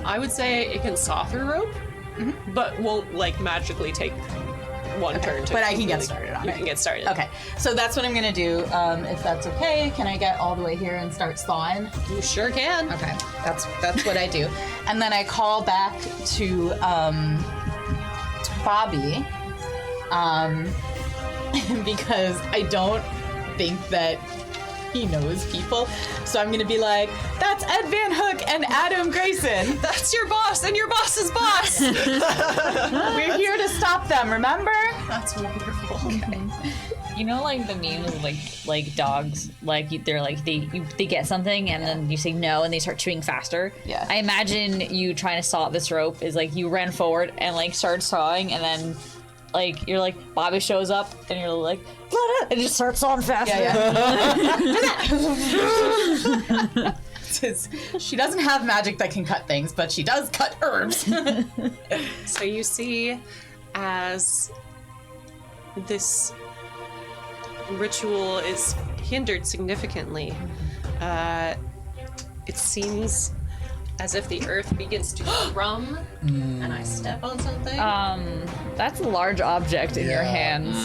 I would say it can saw through rope, but won't magically take one turn to But I can get completely- started on you it. can get started. Okay, so that's what I'm gonna do. If that's okay, can I get all the way here and start sawing? You sure can. Okay, that's what I do. And then I call back to Bobby, because I don't think that he knows people. So I'm gonna be like, that's Ed Van Hook and Adam Grayson. That's your boss and your boss's boss. We're here to stop them, remember? That's wonderful. Okay. You know, the memes of like dogs, they get something and then you say no and they start chewing faster. Yeah. I imagine you trying to saw this rope is you ran forward and started sawing and then you're Bobby shows up and you're like and just starts sawing faster. Yeah. She doesn't have magic that can cut things, but she does cut herbs. So you see, as this ritual is hindered significantly, it seems as if the earth begins to thrum, and I step on something. That's a large object in your hands.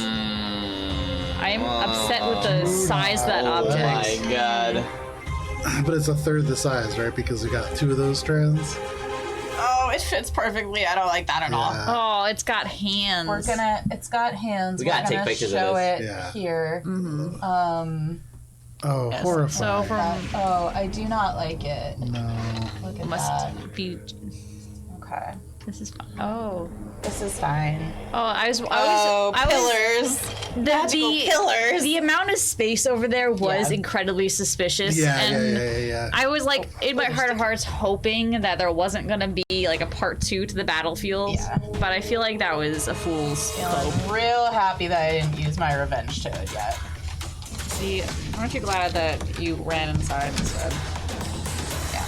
I am upset with the size of that oh object. my god. But it's a third the size, right? Because we got 2 of those strands. Oh, it fits perfectly. I don't like that at all. Oh, it's got hands. It's got hands. We gotta take pictures of show this. it Yeah. here. Oh, horrifying. So from Oh, I do not like it. No. Look at must that. be. Okay. This is fine. Oh. This is fine. Oh, I was Pillars. Pillars. The amount of space over there was Yeah. incredibly suspicious. Yeah, and yeah. I was in my heart of hearts hoping that there wasn't gonna be a part 2 to the battlefield. Yeah. But I feel like that was a fool's hope. I'm real happy that I didn't use my revenge toad yet. See, aren't you glad that you ran inside instead? Yeah.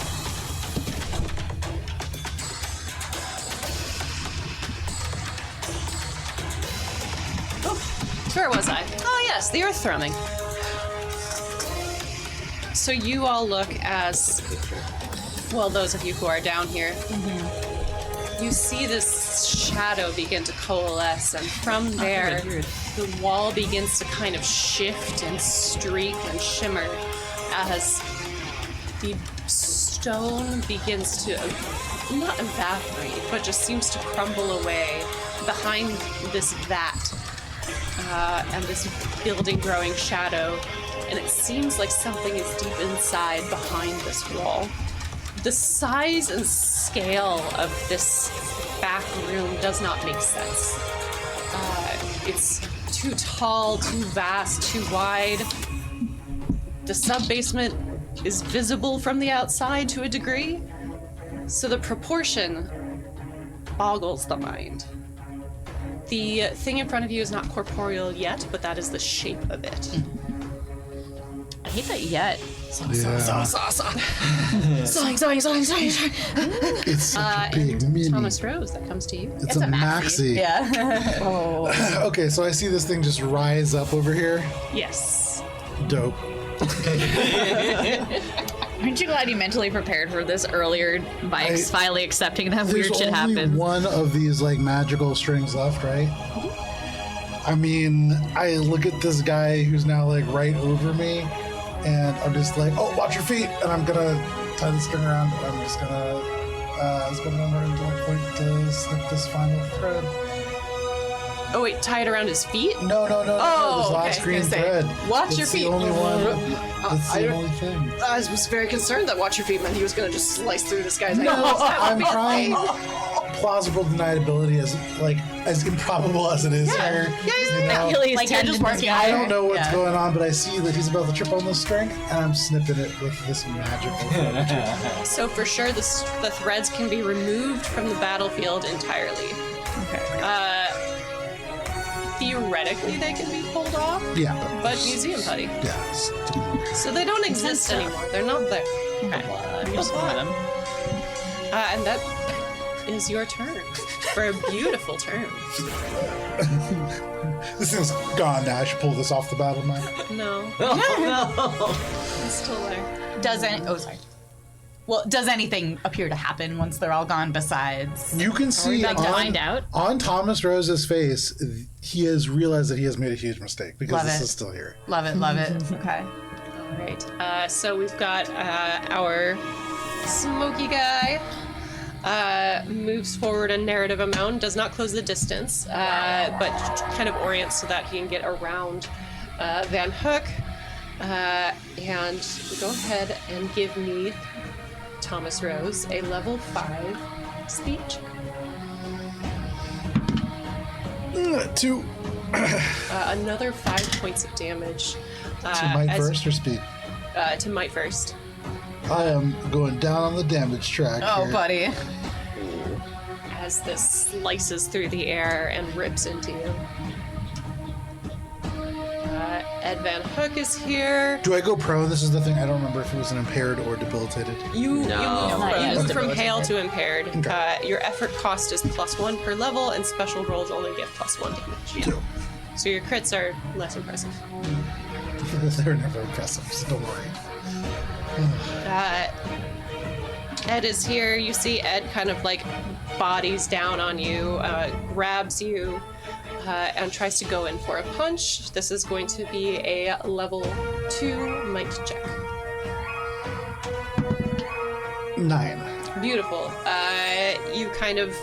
Where was I? Oh yes, the earth thrumming. So you all look as, well, those of you who are down here, you see this shadow begin to coalesce, and from there, the wall begins to kind of shift and streak and shimmer as the stone begins to not evaporate, but just seems to crumble away behind this vat and this building growing shadow. And it seems like something is deep inside behind this wall. The size and scale of this back room does not make sense. It's too tall, too vast, too wide. The sub-basement is visible from the outside to a degree, so the proportion boggles the mind. The thing in front of you is not corporeal yet, but that is the shape of it. I hate that yet. It's such a big mini. Thomas Rose, that comes to you. It's a maxi. Yeah. Okay, so I see this thing just rise up over here. Yes. Dope. Aren't you glad you mentally prepared for this earlier by finally accepting that There's weird shit only happened? one of these like magical strings left, right? I mean, I look at this guy who's now like right over me, and I'm just like, oh, watch your feet, and I'm gonna tie the string around, and I'm just gonna spin it over into a point to snip this final thread. Oh wait, tie it around his feet? No, this okay, last green thread. Watch your It's feet. the only one. That's the only thing. I was very concerned that watch your feet meant he was going to just slice through this guy's No, I'm trying plausible deniability as improbable as it is here. You know? Achilles Like, you're just tendons working guy. I don't know what's Yeah. going on, but I see that he's about to trip on the string, and I'm snipping it with this magical thread. So for sure, the threads can be removed from the battlefield entirely. Okay. Theoretically, they can be pulled off, Yeah, but museum putty. Yeah. So they don't exist anymore. They're not there. Just one of them. And that is your turn for a beautiful turn. This thing's gone now. I should pull this off the battle map. No, it's still there. Does anything appear to happen once they're all gone besides? You can see Like to find out? on Thomas Rose's face, he has realized that he has made a huge mistake because Love this it. is still here. Love it. Okay. All right. So we've got our smoky guy. Moves forward a narrative amount, does not close the distance, but kind of orients so that he can get around Van Hook. And go ahead and give me, Thomas Rose, a level 5 speech. 2 Another 5 points of damage. to might first or speed. To might first. I am going down on the damage track Oh, here. buddy. As this slices through the air and rips into you. Ed Van Hook is here. Do I go prone? This is the thing. I don't remember if it was an impaired or debilitated. You move from Okay. hail to impaired. Okay. Your effort cost is +1 per level, and special rolls only give +1 damage. 2. So your crits are less impressive. They're never impressive, so don't worry. Ed is here. You see Ed kind of like bodies down on you, grabs you, and tries to go in for a punch. This is going to be a level 2 might check. 9. Beautiful. You kind of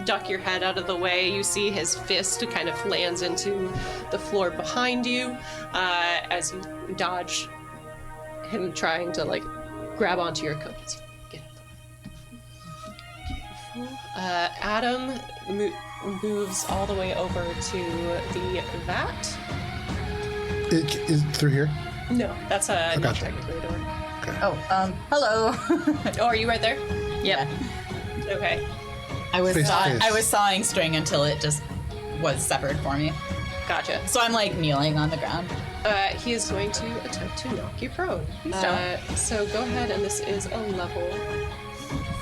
duck your head out of the way. You see his fist kind of lands into the floor behind you as you dodge him trying to like grab onto your coat. Get out the way. Adam moves all the way over to the vat. It is through here? No, that's not gotcha. technically a door. Oh, hello. Oh, are you right there? Yep. Okay. I was Face to face. I was sawing string until it just was severed for me. Gotcha. So I'm like kneeling on the ground. He is going to attempt to knock you prone. don't. So go ahead, and this is a level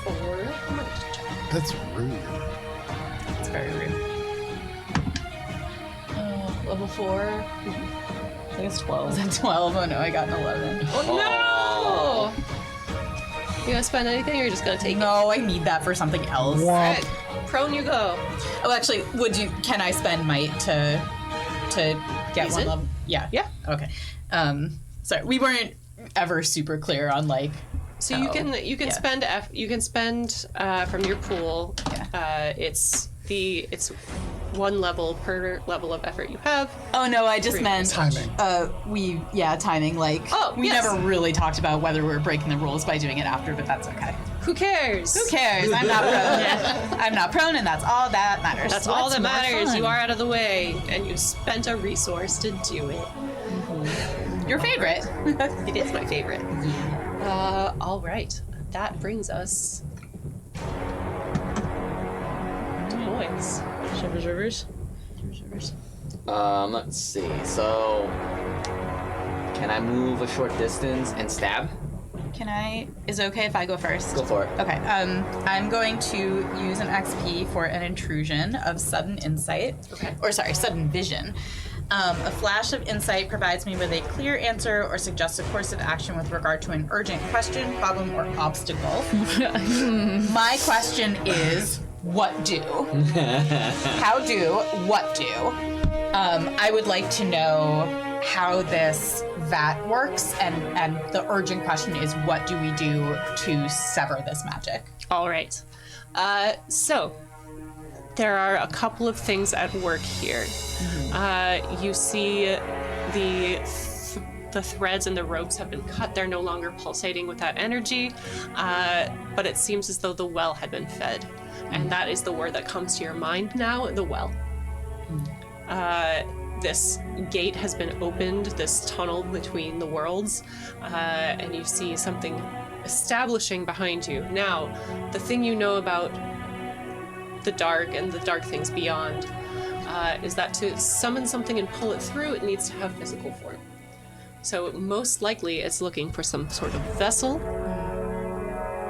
4 might check. That's rude. It's very rude. Level 4. I think it's 12. Was that 12? Oh no, I got an 11. Oh no! You gonna spend anything, or you're just gonna take it? No, I need that for something else. Womp. Alright, prone you go. Oh, actually, can I spend might to get Use one it? level? Yeah. Yeah. Okay. Sorry, we weren't ever super clear on like. So how- you can yeah. spend from your pool. Yeah. It's one level per level of effort you have. Oh no, I just meant Timing. timing. Like, we yes. never really talked about whether we were breaking the rules by doing it after, but that's okay. Who cares? Who cares? I'm not prone. I'm not prone, and that's all that matters. That's all that more matters. fun? You are out of the way, and you spent a resource to do it. Your favorite. It is my favorite. All right. That brings us to boys. Shivers Rivers. Let's see. So, can I move a short distance and stab? Is it okay if I go first? Go for it. Okay, I'm going to use an XP for an intrusion of sudden insight. Okay. Or sorry, sudden vision. A flash of insight provides me with a clear answer or suggests a course of action with regard to an urgent question, problem, or obstacle. My question is, what do? How do? What do? I would like to know how this vat works, and the urgent question is, what do we do to sever this magic? All right. So there are a couple of things at work here. You see the threads and the ropes have been cut. They're no longer pulsating with that energy, but it seems as though the well had been fed. And that is the word that comes to your mind now, the well. This gate has been opened, this tunnel between the worlds, and you see something establishing behind you. Now, the thing you know about the dark and the dark things beyond is that to summon something and pull it through, it needs to have physical form. So most likely it's looking for some sort of vessel.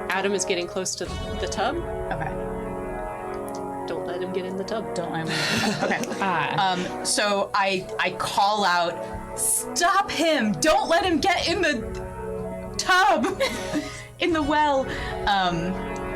Adam is getting close to the tub. Okay. Don't let him get in the tub. Don't let me. Okay. So I call out, stop him! Don't let him get in the tub! In the well.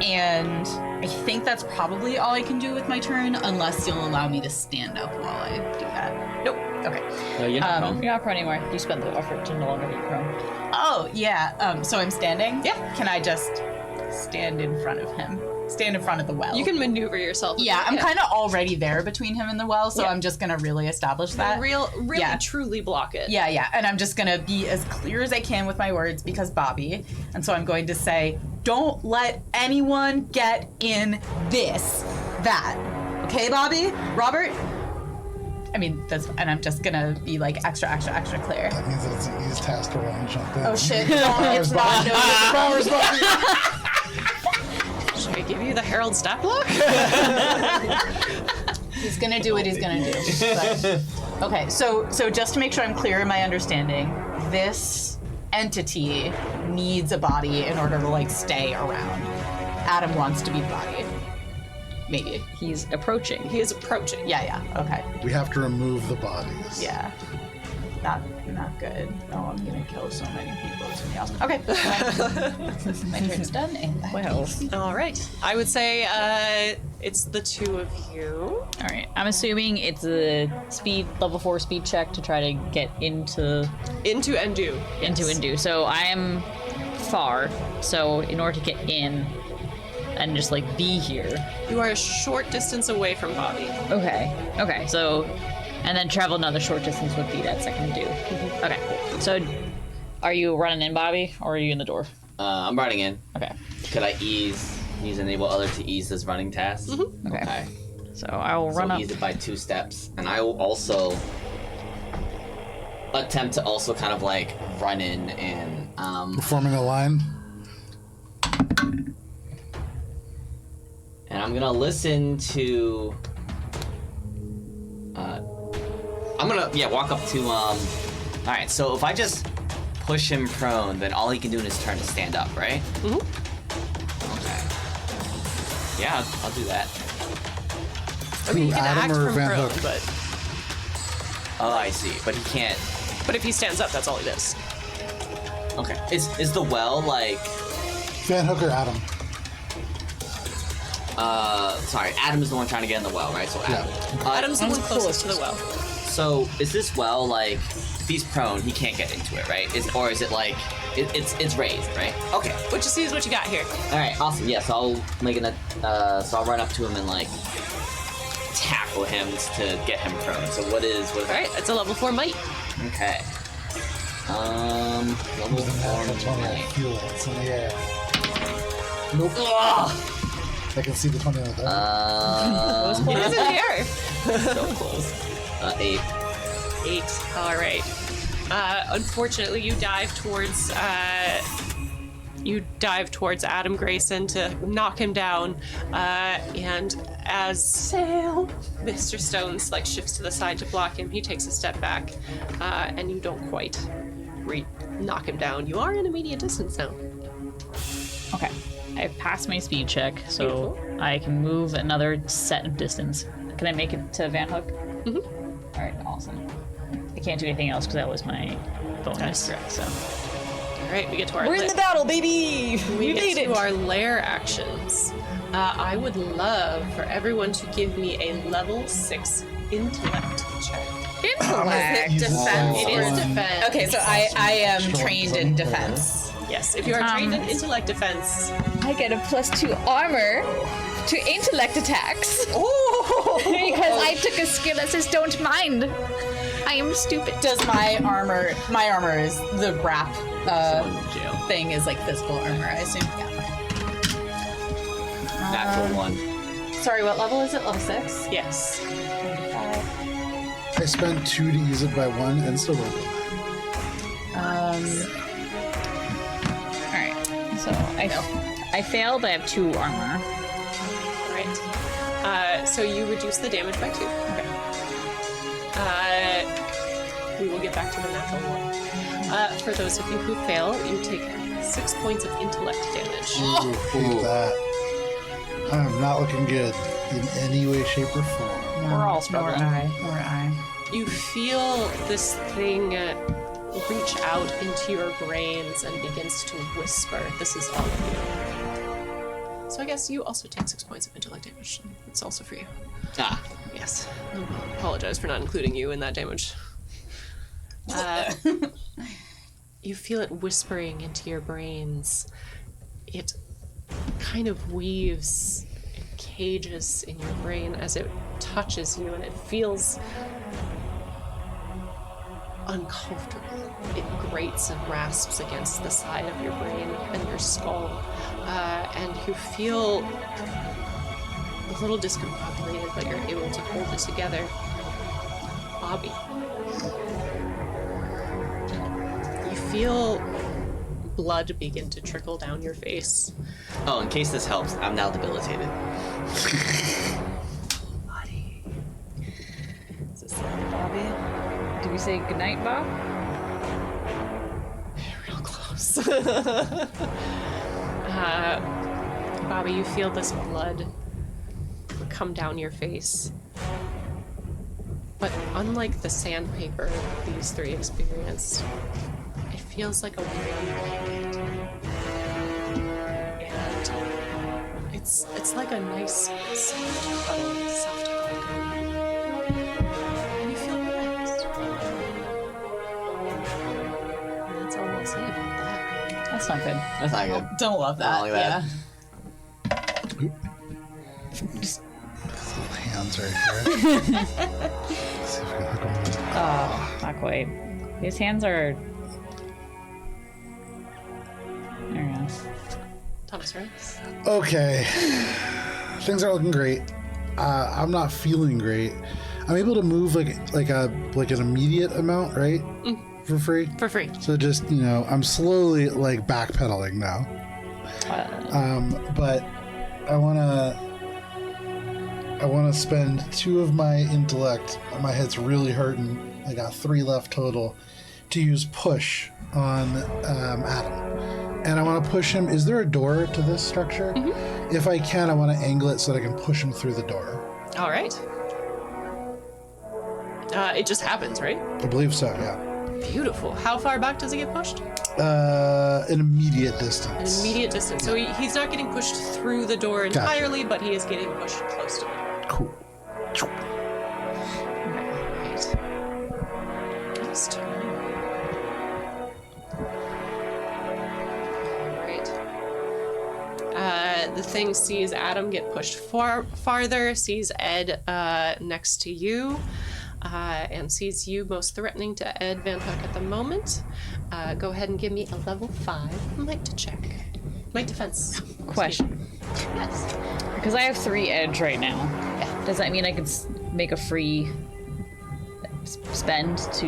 And I think that's probably all I can do with my turn, unless you'll allow me to stand up while I do that. Nope. Okay. No, you're not prone. You're not prone anymore. You spent the effort to no longer be prone. Oh, yeah. So I'm standing? Yeah. Can I just stand in front of him? Stand in front of the well? You can maneuver yourself. Yeah, I'm kind of already there between him and the well, so Yeah. I'm just going to really establish that. Really, Yeah. truly block it. Yeah, and I'm just gonna be as clear as I can with my words because Bobby, and so I'm going to say, don't let anyone get in that. Okay, Bobby? Robert? I mean, and I'm just gonna be like extra clear. That means that it's an easy task to run and jump in. Oh shit, no, it's not. No, Powers, Bobby. Should I give you the Herald stat block? he's gonna do what he's gonna do. But- okay, so just to make sure I'm clear in my understanding, this entity needs a body in order to like stay around. Adam wants to be the body. Maybe. He's approaching. He is approaching. Yeah, okay. We have to remove the bodies. Yeah. Not good. No, I'm gonna kill so many people. It's gonna be awesome. Okay. My turn's done. And Well, All right. I would say it's the two of you. all right. I'm assuming it's a level 4 speed check to try to get into Into Endu. Endu. So I am far. So in order to get in and just like be here. You are a short distance away from Bobby. Okay. So, and then travel another short distance would be that second do. Okay. So, are you running in, Bobby, or are you in the door? I'm running in. Okay. Could I use enable other to ease this running task? Okay. So I will run So up. ease it by 2 steps, and I will also attempt to also kind of like run in and Forming a line. and I'm gonna listen to. I'm gonna walk up to All right, so if I just push him prone, then all he can do in his turn is stand up, right? Mhm. Okay. Yeah, I'll do that. I mean, you can Adam act or from Van prone, Hook? but Oh, I see, but he can't. if he stands up, that's all he does. Okay. Is the well like Van Hooker, Adam. Sorry, Adam is the one trying to get in the well, right? So Adam. Adam's the one closest to the well. So is this well like, if he's prone, he can't get into it, right? Or is it like, it's raised, right? Okay. What you see is what you got here. All right, awesome. Yes, I'll make so I'll run up to him and like tackle him to get him prone. So what is All right, it's a level 4 might. Okay. Level 4 might. Fuel. It's in the air. Nope. Ugh! I can see the 20 on the dice. It is in the air. So close. 8. 8. All right. Unfortunately, you dive towards Adam Grayson to knock him down, and as Mr. Stone's like shifts to the side to block him, he takes a step back, and you don't quite knock him down. You are in immediate distance now. Okay. I've passed my speed check, so I can move another set of distance. Can I make it to Van Hook? Mm-hmm. All right, awesome. I can't do anything else because that was my bonus. That's correct. So All right, we get to our We're in the battle, baby. we We made get it. to our lair actions. I would love for everyone to give me a level 6 intellect check. Intellect. Defense. It is defense. Okay, so I am trained in defense. Yes, if you are trained in intellect defense. I get a +2 armor to intellect attacks. Oh, Because I took a skill that says don't mind. I am stupid. does my armor is the wrap Jail. thing is like physical armor, I assume. Yeah. Natural 1. Sorry, what level is it? Level 6? Yes. I spent 2 to use it by 1 and still rolled it. all right. So I fail, but I have 2 armor. Right. So you reduce the damage by 2. Okay. We will get back to the natural 1. For those of you who fail, you take 6 points of intellect damage. Ooh, hate that. I'm not looking good in any way, shape, or form. We're all Nor struggling. I. You feel this thing reach out into your brains and begins to whisper, "This is all of you." So I guess you also take 6 points of intellect damage. It's also for you. Ah. Yes. I apologize for not including you in that damage. You feel it whispering into your brains. It kind of weaves cages in your brain as it touches you, and it feels uncomfortable. It grates and rasps against the side of your brain and your skull, and you feel a little discombobulated, but you're able to hold it together. Bobby, you feel blood begin to trickle down your face. Oh, in case this helps, I'm now debilitated. Is this Bobby? Did we say goodnight, Bob? Real close. Bobby, you feel this blood come down your face. But unlike the sandpaper these 3 experienced, it feels like a warm blanket. And it's like a nice soft hug. And you feel relaxed. And that's all I'll say about that. That's not good. That's not good. Don't love that. I don't like that. Hands right here. See if we can hook 'em up. Oh, not quite. His hands are. There he goes. Thomas, right? Okay. Things are looking great. I'm not feeling great. I'm able to move like an immediate amount, right? For free. For free. So just, I'm slowly like backpedaling now. But I want to spend 2 of my intellect. My head's really hurting. I got 3 left total to use push on Adam. And I want to push him. Is there a door to this structure? Mm-hmm. If I can, I want to angle it so that I can push him through the door. All right. It just happens, right? I believe so, yeah. Beautiful. How far back does it get pushed? An immediate An distance. immediate distance. So he's not getting pushed through the door entirely, but he is getting pushed close to the door. Cool. Right. His turn. Alright. The thing sees Adam get pushed farther, sees Ed next to you, and sees you most threatening to Ed Van Hook at the moment. Go ahead and give me a level 5 might check. Might defense. Question. Yes. Because I have 3 edge right now. Yeah. Does that mean I could make a free spend to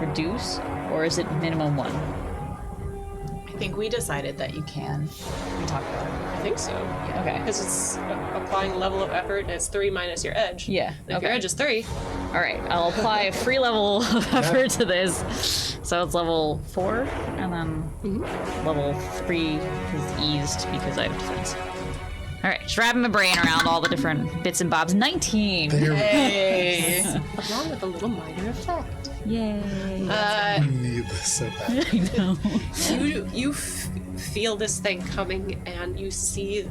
reduce, or is it minimum 1? I think we decided that you can. We talked about it. I think so. Okay. Because it's applying a level of effort, and it's 3 minus your edge. Yeah. If your edge is 3, All right. I'll apply a free level of effort to this. So it's level 4, and then level 3 is eased because I have defense. All right. Just wrapping my brain around all the different bits and bobs. 19. Hey. along with a little minor effect. Yay. We need this so bad. I know. You feel this thing coming, and you see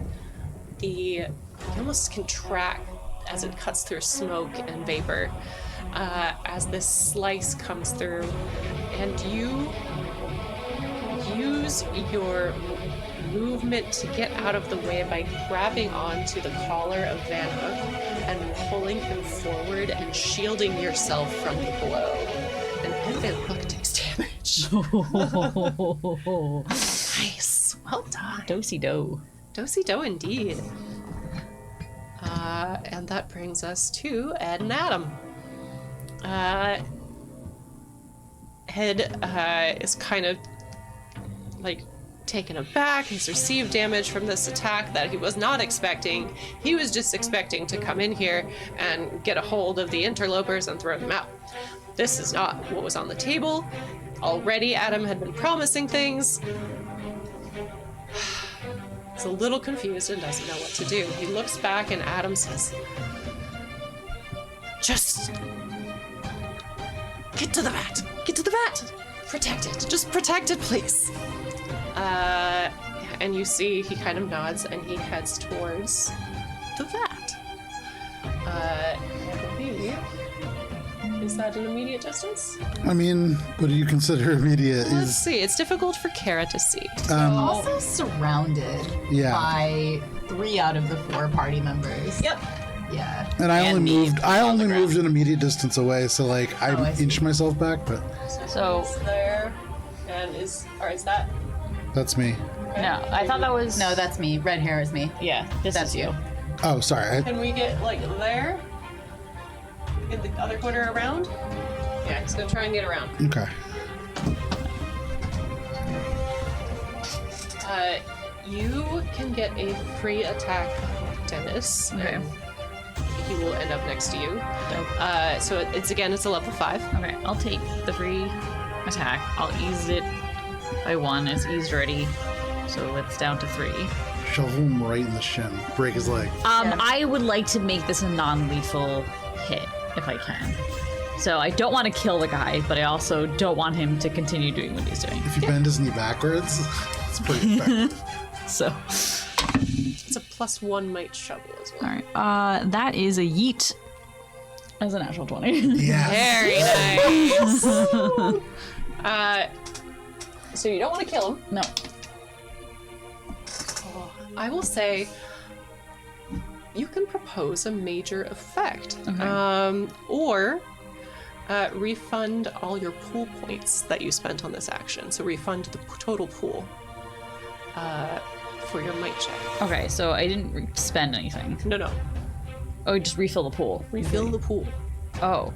it almost contract as it cuts through smoke and vapor as this slice comes through, and you use your movement to get out of the way by grabbing onto the collar of Van Hook and pulling him forward and shielding yourself from the blow. And Van Hook takes damage. Nice. Well done. Do-si-do. Do-si-do indeed. And that brings us to Ed and Adam. Ed is kind of like taken aback. He's received damage from this attack that he was not expecting. He was just expecting to come in here and get a hold of the interlopers and throw them out. This is not what was on the table. Already Adam had been promising things. He's a little confused and doesn't know what to do. He looks back and Adam says, "Just get to the vat. Get to the vat. Protect it. Just protect it, please." And you see he kind of nods and he heads towards the vat. Is that an immediate distance? I mean, what do you consider immediate? Let's Is see. It's difficult for Cara to see. Also surrounded Yeah. by 3 out of the 4 party members. Yep. Yeah. and I and only me moved. on I the only ground. moved an immediate distance away, so like I I see. inched myself back, but So, It's there. And is that? that's me. no, I thought that was... No, that's me. Red hair is me. Yeah, this That's is you. Oh, sorry. Can we get like there? In the other corner around? Yeah, he's gonna try and get around. Okay. You can get a free attack, Dennis. Okay. and He will end up next to you. Dope. So it's a level 5. Okay, I'll take the free attack. I'll ease it by 1. It's eased already. So it's down to 3. Shovel him right in the shin. Break his leg. I would like to make this a non-lethal hit, if I can. So I don't want to kill the guy, but I also don't want him to continue doing what he's doing. If you bend his knee backwards, it's pretty effective. So, It's a +1 might shovel as well. alright. That is a yeet as a natural 20. Yeah. Very nice. So you don't want to kill him. No. I will say you can propose a major effect. Okay. Or refund all your pool points that you spent on this action. So refund the total pool for your might check. Okay, so I didn't spend anything. No. Oh, just refill the pool. Refill the pool. Oh.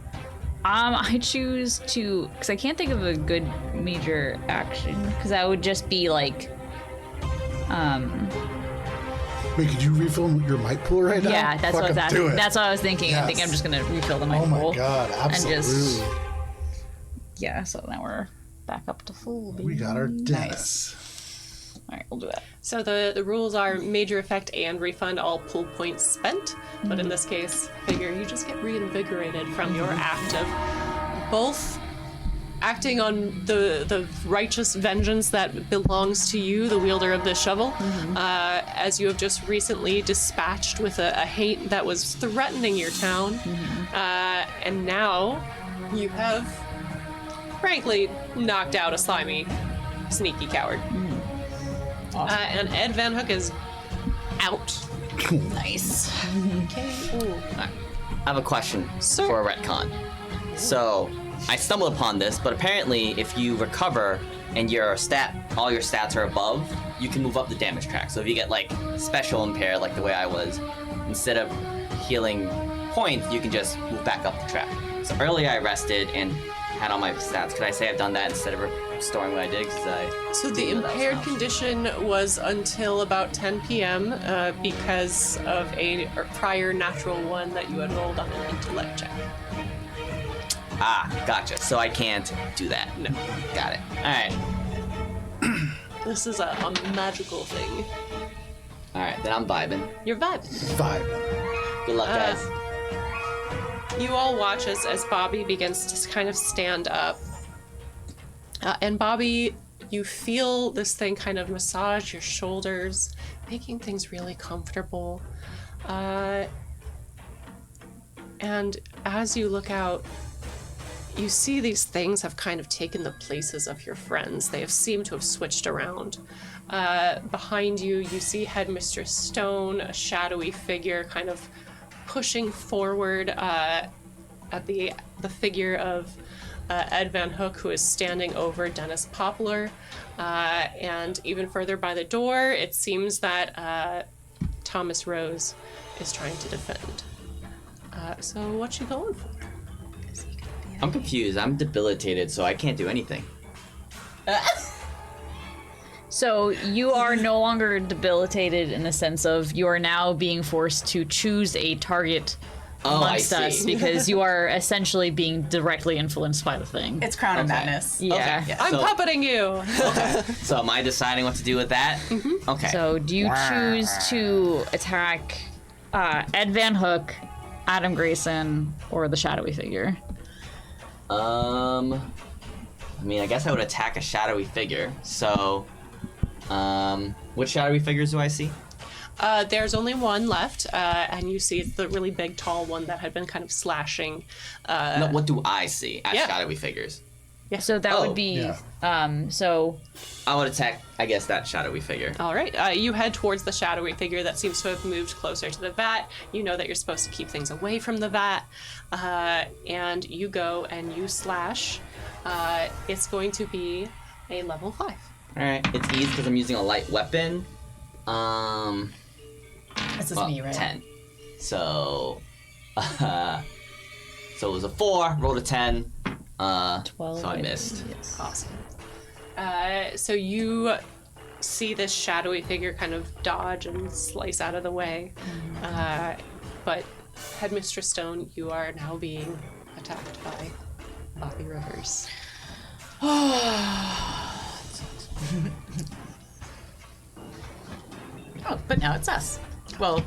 I choose to, because I can't think of a good major action, because that would just be like, Wait, could you refill your might pool right now? yeah, that's what I was Fucking do asking. it. That's what I was thinking. I think Yes. I'm just gonna refill the mic Oh my pool. god, absolutely. just- Yeah, so now we're back up to full. We got our Dennis. All right, we'll do that. So the rules are major effect and refund all pool points spent. But in this case, figure you just get reinvigorated from your act of both acting on the righteous vengeance that belongs to you, the wielder of this shovel, as you have just recently dispatched with a hate that was threatening your town. And now you have, frankly, knocked out a slimy, sneaky coward. Awesome. And Ed Van Hook is out. Nice. I have a question Sir. for a retcon. So, I stumbled upon this, but apparently if you recover and all your stats are above, you can move up the damage track. So if you get like special impaired, like the way I was, instead of healing points, you can just move back up the track. So earlier I rested and had all my stats. Could I say I've done that instead of restoring what I did? So the impaired condition was until about 10 p.m. Because of a prior natural one that you had rolled on an intellect check. Ah, gotcha. So I can't do that. No. Got it. Alright. This is a magical thing. Alright, then I'm vibing. You're vibing. 5. Good luck, guys. You all watch as Bobby begins to kind of stand up. And Bobby, you feel this thing kind of massage your shoulders, making things really comfortable. And as you look out, you see these things have kind of taken the places of your friends. They have seemed to have switched around. Behind you, you see Headmistress Stone, a shadowy figure kind of pushing forward at the figure of Ed Van Hook, who is standing over Dennis Poplar. And even further by the door, it seems that Thomas Rose is trying to defend. So what you going for? I'm confused. I'm debilitated, so I can't do anything. So you are no longer debilitated in the sense of you are now being forced to choose a target amongst us because you are essentially being directly influenced by the thing. It's Crown of Madness. Yeah. Okay. I'm puppeting you! Okay. So am I deciding what to do with that? Mm-hmm. Okay. So do you choose to attack Ed Van Hook, Adam Grayson, or the shadowy figure? I mean, I guess I would attack a shadowy figure. So, what shadowy figures do I see? There's only one left, and you see it's the really big, tall one that had been kind of slashing. No, what do I see as yeah. shadowy figures? Yeah. So that would be, so... I would attack, I guess, that shadowy figure. All right. You head towards the shadowy figure that seems to have moved closer to the vat. You know that you're supposed to keep things away from the vat. And you go and you slash. It's going to be a level 5. All right. It's easy because I'm using a light weapon. This is me, right? 10. So, so it was a 4, rolled a 10. 12. So I missed. Yes. Awesome. So you see this shadowy figure kind of dodge and slice out of the way. But Headmistress Stone, you are now being attacked by Bobby Rivers. Oh, but now it's us. Well,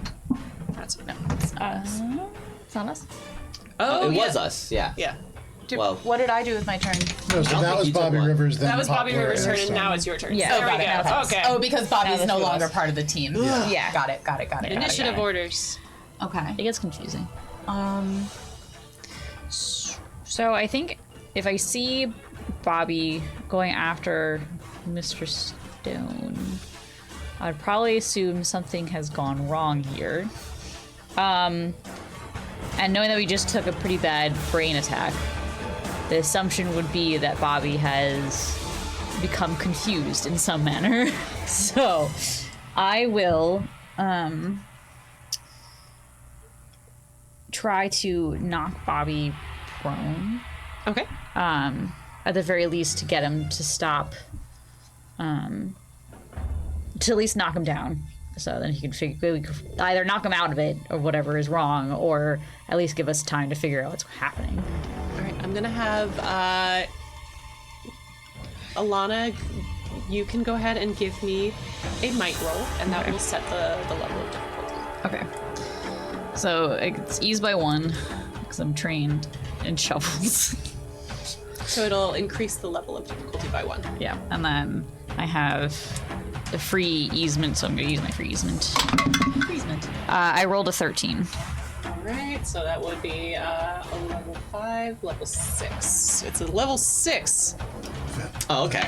That's no, it's not us. It's not us. Oh, it yeah. was us, yeah. Yeah. Well, What did I do with my turn? No, so don't that think was you took Bobby one. Rivers. Then That was Bobby Poplar, Rivers' turn, and so- now it's your turn. Yeah. There got we it, go. now Okay. Oh, because Bobby's Now no this longer was- part of the team. Yeah. Got it. Initiative orders. Okay. It gets confusing. So I think if I see Bobby going after Mr. Stone, I'd probably assume something has gone wrong here. And knowing that we just took a pretty bad brain attack, the assumption would be that Bobby has become confused in some manner. So I will try to knock Bobby prone. Okay. At the very least, to get him to stop, to at least knock him down, so then he can either knock him out of it or whatever is wrong, or at least give us time to figure out what's happening. All right. I'm gonna have Alanna. You can go ahead and give me a might roll, and that will set the level of difficulty. Okay. So it's eased by 1 because I'm trained in shovels. So it'll increase the level of difficulty by 1. Yeah, and then I have the free easement, so I'm going to use my free easement. I rolled a 13. Alright, so that would be a level 5, level 6. It's a level 6 Oh, okay.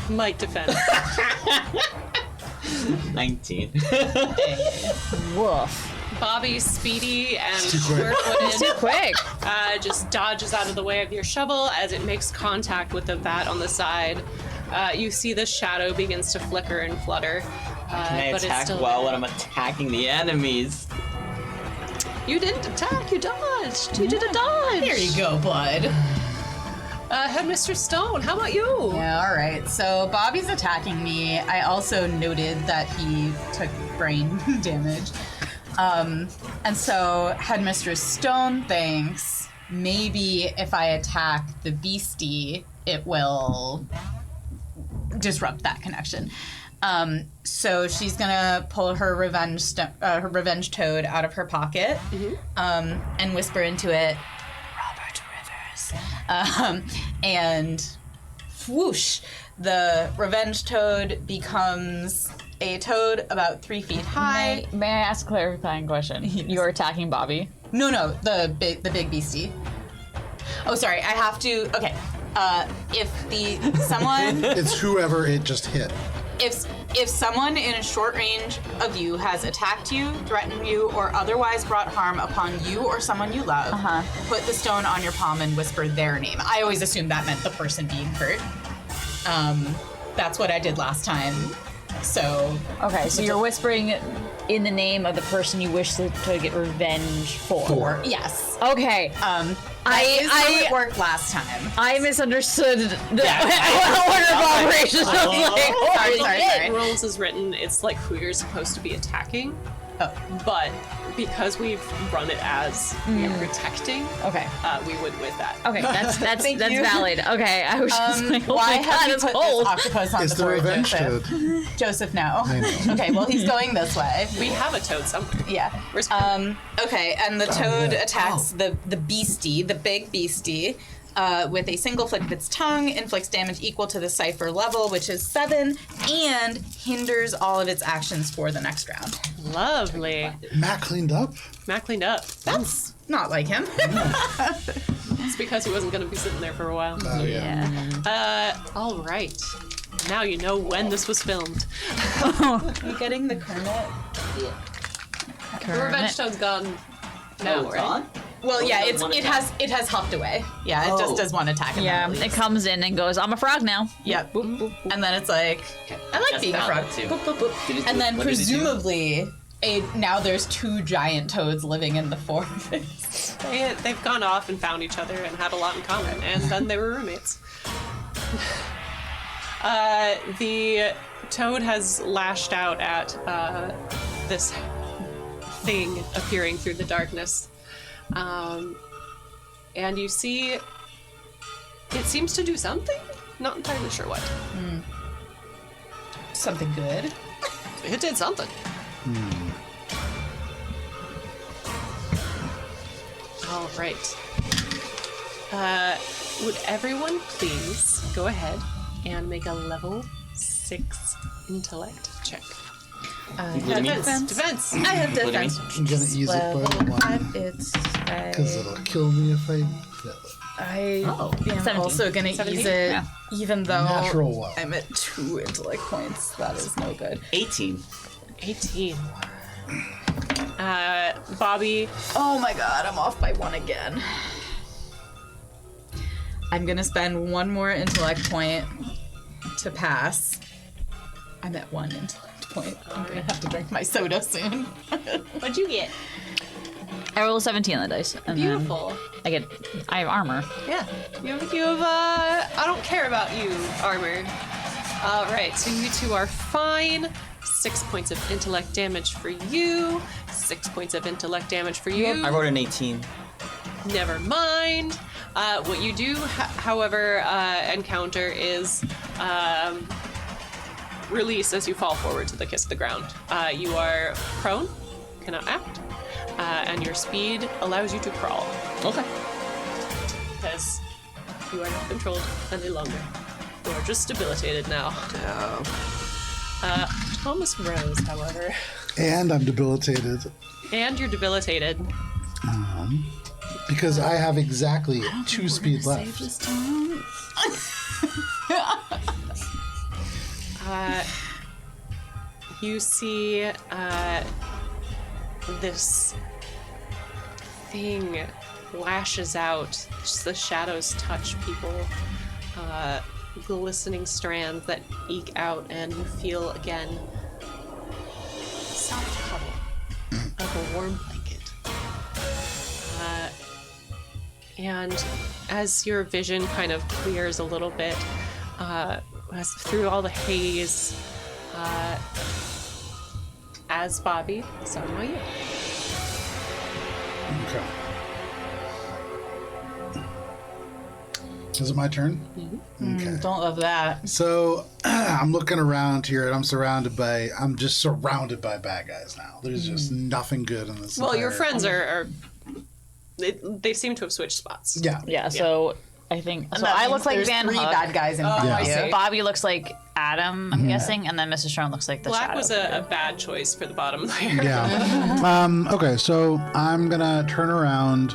might defend. 19. Woof. Bobby, speedy and Too quick. sure-footed, Too quick. just dodges out of the way of your shovel as it makes contact with the vat on the side. You see the shadow begins to flicker and flutter. Can I but it's attack still well there. when I'm attacking the enemies? You didn't attack, you dodged. You did a dodge. There you go, bud. Headmistress Stone, how about you? Yeah, all right. So Bobby's attacking me. I also noted that he took brain damage. And so Headmistress Stone thinks maybe if I attack the beastie, it will disrupt that connection. So she's gonna pull her revenge toad out of her pocket and whisper into it, Robert Rivers. And whoosh, the revenge toad becomes a toad about 3 feet high. May I ask a clarifying question? You're attacking Bobby. No, the big beastie. Oh, sorry. I have to. Okay. If someone It's whoever it just hit. if someone in a short range of you has attacked you, threatened you, or otherwise brought harm upon you or someone you love, put the stone on your palm and whisper their name. I always assumed that meant the person being hurt. That's what I did last time. So Okay, so you're whispering in the name of the person you wish to get revenge for. yes. Okay. That is how it worked last time. I misunderstood the order of operations. I was like, Sorry. Rules is written, it's like who you're supposed to be attacking. Oh. But because we've run it as you're protecting, Okay. we went with that. Okay, that's Thank you. valid. Okay, I was just like, oh Why my have god, you it's put cold. this octopus on It's the the board, revenge Joseph? toad. Joseph, no. I know. Okay, well, he's going this way. We have a toad somewhere. Yeah. Where's Okay, and the toad yeah. attacks the beastie, the big beastie, with a single flick of its tongue, inflicts damage equal to the Cypher level, which is 7, and hinders all of its actions for the next round. Lovely. Matt cleaned up. Matt cleaned up. That's not like him. It's because he wasn't going to be sitting there for a while. Oh, yeah. All right. Now you know when this was filmed. Are you getting the Kermit? The revenge toad's gone now, right? Gone? Well, yeah, Does one it attack? has hopped away. Yeah, it Oh. just does one attack. And Yeah, then it it comes in and goes, I'm a frog now. Yep. Boop, boop, boop. And then it's like, I like That's being a frog. valid, too. Boop, boop, boop. Did it do- And then what did it do? presumably, now there's 2 giant toads living in the forest. They've gone off and found each other and had a lot in common, and then they were roommates. The toad has lashed out at this thing appearing through the darkness. And you see it seems to do something. Not entirely sure what. Something good. It did something. All right. Would everyone please go ahead and make a level 6 intellect check? Including me? Defense. I have Including me? defense. I'm gonna ease it by Level 1 5, it's because it'll kill me if I fail it. I am 17. also gonna 17? ease it, Yeah. even though Natural one. I'm at 2 intellect points. That is no good. 18. 18. Bobby, Oh my god, I'm off by 1 again. I'm gonna spend 1 more intellect point to pass. I'm at 1 intellect point. I'm gonna have to drink my soda soon. what'd you get? I roll a 17 on the dice. And then Beautiful. I have armor. Yeah. You have I don't care about you, armor. All right, so you two are fine. 6 points of intellect damage for you. 6 points of intellect damage for you. I wrote an 18. Never mind. What you do, however, encounter is release as you fall forward to the kiss of the ground. You are prone, cannot act, and your speed allows you to crawl. Okay. Because You are not controlled any longer. You are just debilitated now. Thomas Rose, however. And I'm debilitated. And you're debilitated. Because I have exactly 2 speed left. You see this thing lashes out. Just the shadows touch people. Glistening strands that eke out, and you feel again soft cuddle, like a warm blanket. And as your vision kind of clears a little bit, as through all the haze, as Bobby, so now you. Okay. Is it my turn? Okay. Don't love that. So I'm looking around here, and I'm just surrounded by bad guys now. There's just nothing good in this. Well, your entire- friends are they seem to have switched spots. Yeah. Yeah, so I think... So That I means look like there's Van 3 Hook. bad guys in front Yeah. of you. Bobby looks like Adam, I'm guessing, and then Mrs. Stone looks like the Black shadow. was a bad choice for the bottom layer. Yeah. Okay, so I'm gonna turn around,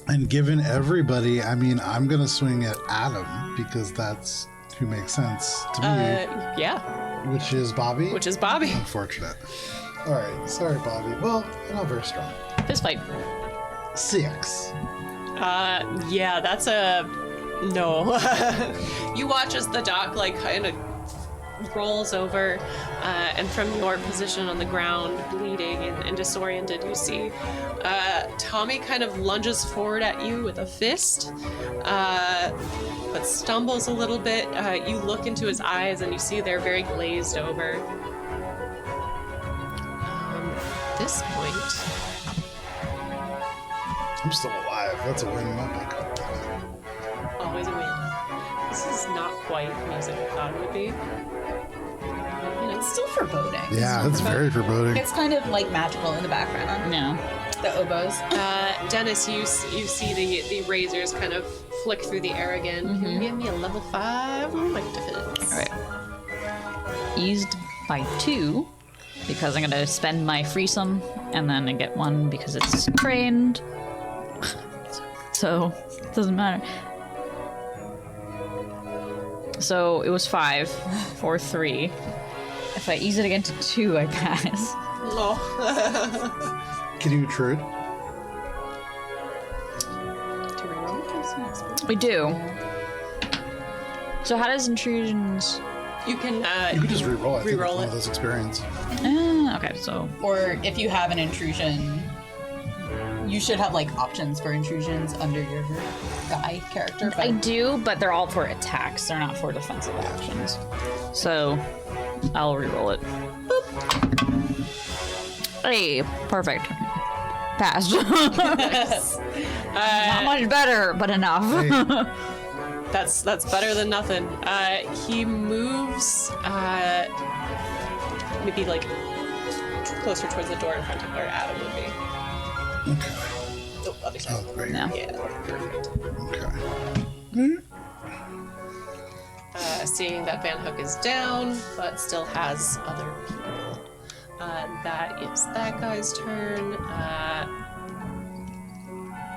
and given everybody, I'm gonna swing at Adam because that's who makes sense to me, Yeah, which is Bobby. which is Bobby. Unfortunate. All right, sorry, Bobby. Well, you're not very strong. Fist fight. 6. Yeah, that's a no. You watch as the dock kind of rolls over, and from your position on the ground, bleeding and disoriented, you see Tommy kind of lunges forward at you with a fist, but stumbles a little bit. You look into his eyes and you see they're very glazed over. At this point, I'm still alive. That's a win in my book. always a win. This is not quite the music I thought it would be. It's still foreboding. Yeah, it's very foreboding. It's kind of like magical in the background. No. The oboes. Dennis, you see the razors kind of flick through the air again. Can you give me a level 5 like defense? All right. Eased by 2 because I'm gonna spend my freesome, and then I get 1 because it's trained. So it doesn't matter. So it was 5 for 3. If I ease it again to 2, I pass. Oh. Can you intrude? We do. So how does intrusions? You can You can just re-roll. I think Re-roll it's one it. of those experience. Okay, so Or if you have an intrusion, you should have options for intrusions under your guy character. But I do, but they're all for attacks. They're not for defensive actions. So I'll re-roll it. Boop. Hey, perfect. Passed. Not much better, but enough. Hey, that's better than nothing. He moves maybe closer towards the door in front of where Adam would be. okay. Oh, other side. Oh, great. No. Yeah, perfect. Okay. Seeing that Van Hook is down, but still has other people. That is that guy's turn.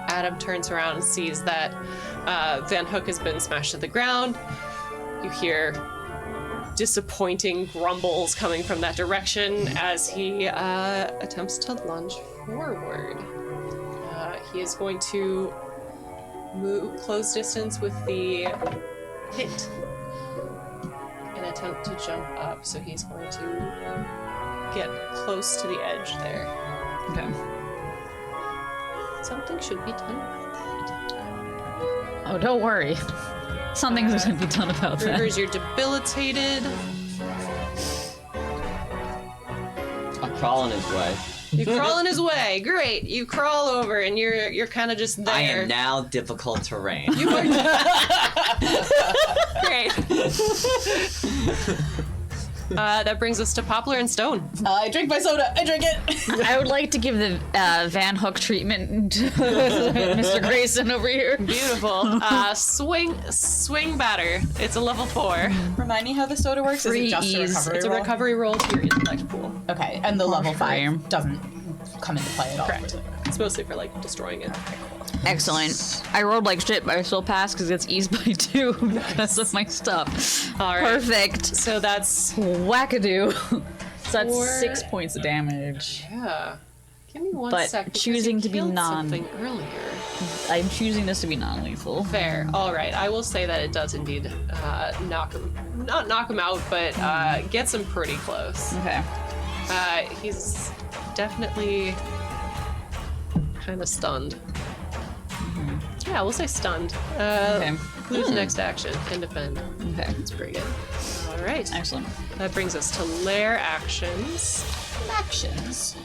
Adam turns around and sees that Van Hook has been smashed to the ground. You hear disappointing grumbles coming from that direction as he attempts to lunge forward. He is going to move close distance with the hit and attempt to jump up. So he's going to get close to the edge there. Okay. Something should be done about Oh, don't worry. Something's gonna be done about that. that. Rivers, you're debilitated. I'm crawling his way. You crawl in his way. Great. You crawl over and you're kind of just there. I am now difficult terrain. You are great. That brings us to Poplar and Stone. I drink my soda. I drink it. I would like to give the Van Hook treatment to Mr. Grayson over here. Beautiful. Swing batter. It's a level 4. Remind me how the soda works. Is Free it just a ease. recovery It's a roll? recovery roll to your intellect pool. Okay, and the level 5 Frame. doesn't come into play at all. Correct. It's mostly for like destroying it. Excellent. I rolled like shit, but I still passed because it's eased by 2 because of my stuff. All right. Perfect. So that's Wackadoo. So that's 4. 6 points of damage. yeah. Give me one But sec. because choosing you to be killed non- something earlier. I'm choosing this to be non-lethal. Fair. All right. I will say that it does indeed not knock him out, but gets him pretty close. Okay. He's definitely kind of stunned. Yeah, we'll say stunned. Okay. Lose next action. Can defend. Okay. That's pretty good. All right. Excellent. That brings us to lair actions. Actions.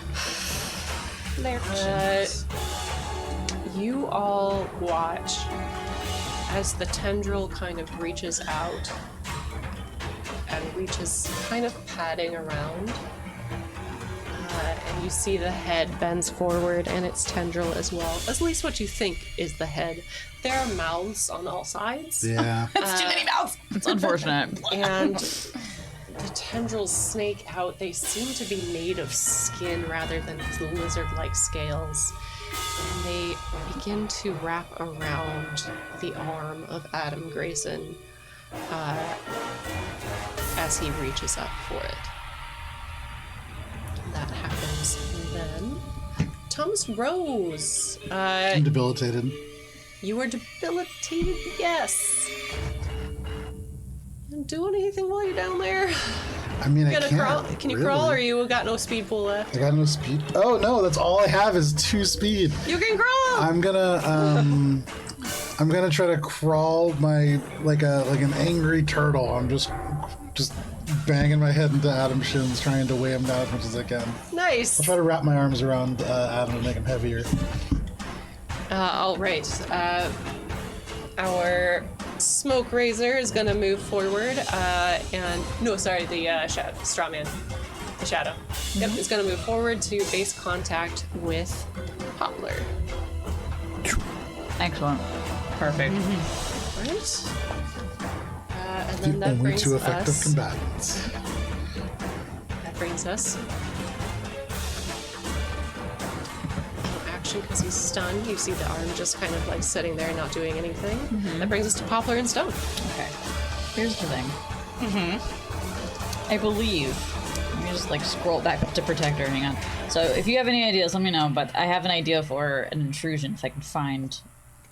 You all watch as the tendril kind of reaches out and reaches kind of padding around. And you see the head bends forward and its tendril as well. At least what you think is the head. There are mouths on all sides. Yeah. That's too many mouths. It's unfortunate. And the tendrils snake out. They seem to be made of skin rather than lizard-like scales. And they begin to wrap around the arm of Adam Grayson as he reaches up for it. That happens. And then Thomas Rose. I'm debilitated. You are debilitated, yes. You do anything while you're down there? I mean, I You gotta can't. crawl? Can you really. crawl, or you got no speed pool left? I got no speed. Oh no, that's all I have is 2 speed. You can crawl. I'm gonna try to crawl like an angry turtle. I'm just banging my head into Adam's shins, trying to weigh him down as much as I can. Nice. I'll try to wrap my arms around Adam and make him heavier. All right. Our smoke razor is gonna move forward, the straw man, the shadow. Yep, it's gonna move forward to base contact with Poplar. Excellent. Perfect. Right. And The then that only brings 2 effective us. combatants. That brings us. Action because he's stunned. You see the arm just kind of like sitting there, not doing anything. That brings us to Poplar and Stone. Okay. Here's the thing. I believe. Let me just like scroll back up to Protector. Hang on. So if you have any ideas, let me know. But I have an idea for an intrusion if I can find.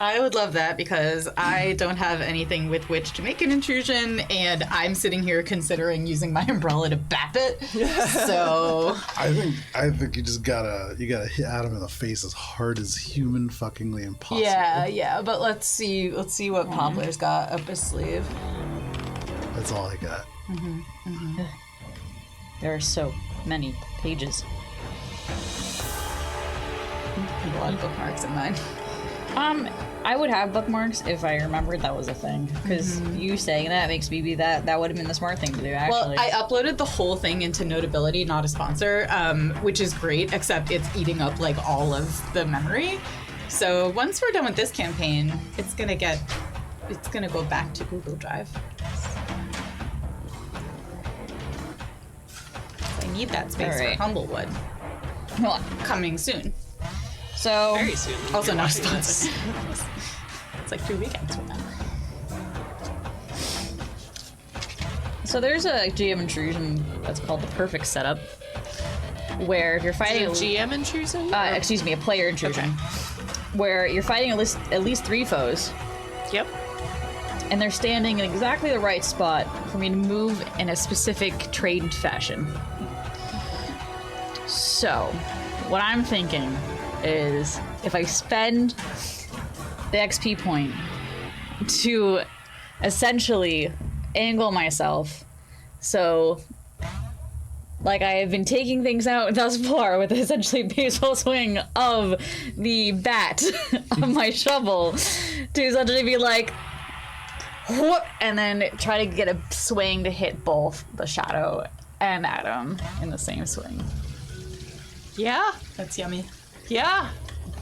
I would love that because I don't have anything with which to make an intrusion, and I'm sitting here considering using my umbrella to bap it. So I think you just gotta hit Adam in the face as hard as human fuckingly impossible. yeah. But let's see what Poplar's got up his sleeve. That's all I got. There are so many pages. A lot of bookmarks in mine. I would have bookmarks if I remembered that was a thing. Because you saying that makes me be that would have been the smart thing to do, actually. Well, I uploaded the whole thing into Notability, not a sponsor, which is great, except it's eating up like all of the memory. So once we're done with this campaign, it's gonna go back to Google Drive. I need that space All right. for Humblewood. Well, Coming soon. so Very soon. Also You're not a watching this. sponsor. It's like 3 weekends from now. So there's a GM intrusion that's called the Perfect Setup, where if you're fighting Is it a GM intrusion? a player intrusion, where you're fighting at least 3 foes, Yep. and they're standing in exactly the right spot for me to move in a specific trained fashion. So, what I'm thinking is if I spend the XP point to essentially angle myself so like I have been taking things out thus far with essentially baseball swing of the bat of my shovel to essentially be like whoop, and then try to get a swing to hit both the shadow and Adam in the same swing. Yeah. That's yummy. Yeah.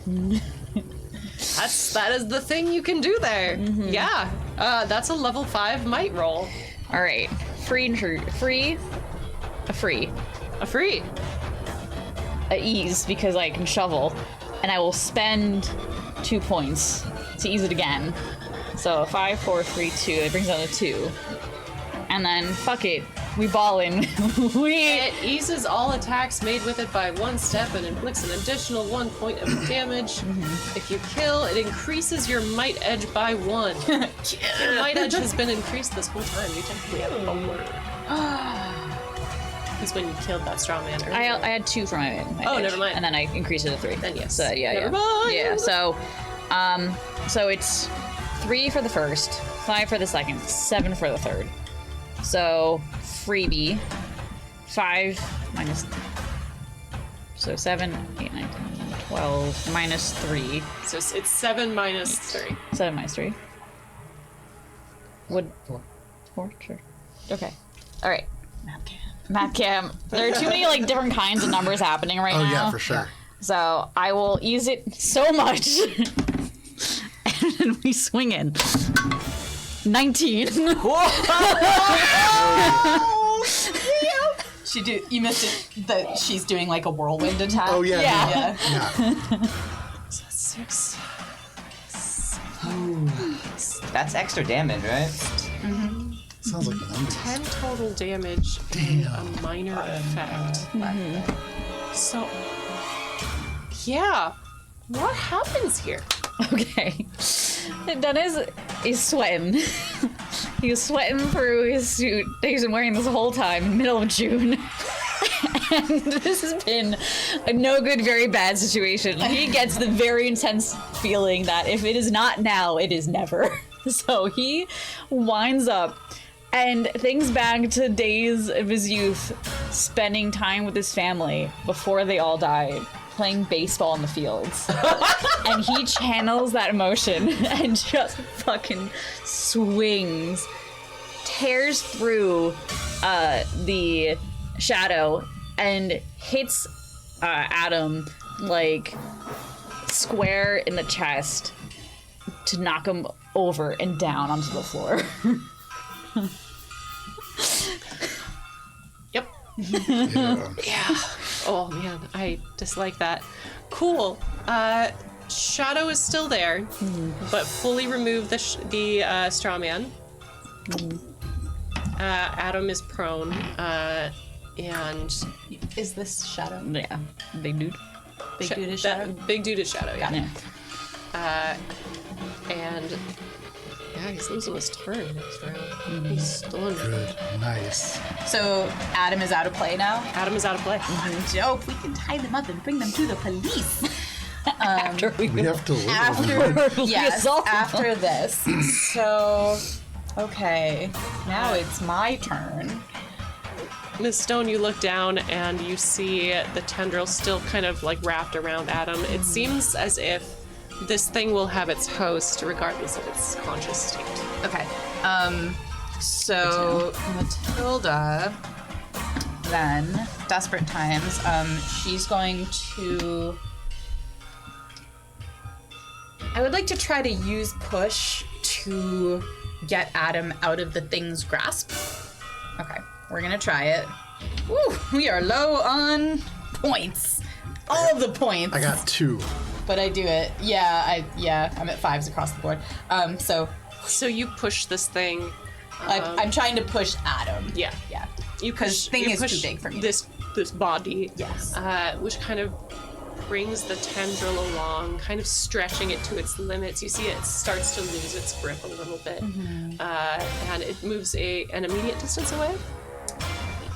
That is the thing you can do there. Yeah. That's a level 5 might roll. All right. Free. A ease because I can shovel, and I will spend 2 points to ease it again. So 5, 4, 3, 2. It brings down to 2. And then fuck it, we ballin'. It eases all attacks made with it by 1 step and inflicts an additional 1 point of damage. If you kill, it increases your might edge by 1. Your might edge has been increased this whole time. You technically have a word. Because when you killed that straw man earlier. I had 2 for my edge. Never mind. And then I increased it to 3. Then yes. So yeah, Never mind. Yeah. So it's 3 for the first, 5 for the second, 7 for the third. So freebie, 5 minus. So 7, 8, 9, 10, 12 minus 3. So it's 7 minus 3. 7 minus 3. Would 4? Sure. Okay. All right. Math cam. There are too many like different kinds of numbers happening right now. Oh yeah, for sure. So I will ease it so much, and then we swing in. 19. You missed it. That she's doing like a whirlwind attack. Oh yeah. Yeah. Yeah. 6. That's extra damage, right? Sounds like an 10 total damage and a minor effect. So, yeah. What happens here? Okay. Dennis is sweating. He was sweating through his suit that he's been wearing this whole time in the middle of June. And this has been a no good, very bad situation. He gets the very intense feeling that if it is not now, it is never. So he winds up and thinks back to days of his youth, spending time with his family before they all died, playing baseball in the fields. And he channels that emotion and just fucking swings, tears through the shadow and hits Adam like square in the chest to knock him over and down onto the floor. Yep. Yeah. Oh man, I dislike that. Cool. Shadow is still there, but fully removed the straw man. Adam is prone, and Is this Shadow? Yeah, big dude. Big dude is Shadow? Big dude is Shadow. Yeah. Yeah. And yeah, he's losing his turn next round. He's still in. Good. Nice. So Adam is out of play now? Adam is out of play. Dope. We can tie them up and bring them to the police. After we We have to live. After this. So, okay. Now it's my turn. Miss Stone, you look down and you see the tendril still kind of like wrapped around Adam. It seems as if this thing will have its host regardless of its conscious state. Okay. So Matilda, then, desperate times, she's going to... I would like to try to use push to get Adam out of the thing's grasp. Okay, we're gonna try it. Woo, we are low on points. All the points. I got 2. But I do it. I'm at 5s across the board. So you push this thing. I'm trying to push Adam. Yeah. Yeah. Because thing is too big for me. This body. Yes. Which kind of brings the tendril along, kind of stretching it to its limits. You see it starts to lose its grip a little bit. And it moves an immediate distance away.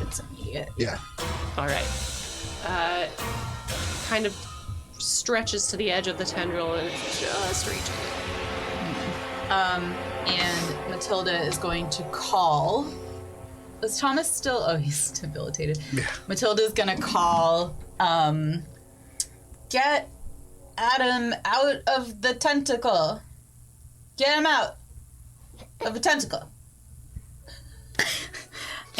It's immediate. Yeah. All right. Kind of stretches to the edge of the tendril and it's just reaching. And Matilda is going to call. Is Thomas still? Oh, he's debilitated. Yeah. Matilda's gonna call. Get Adam out of the tentacle. Get him out of the tentacle.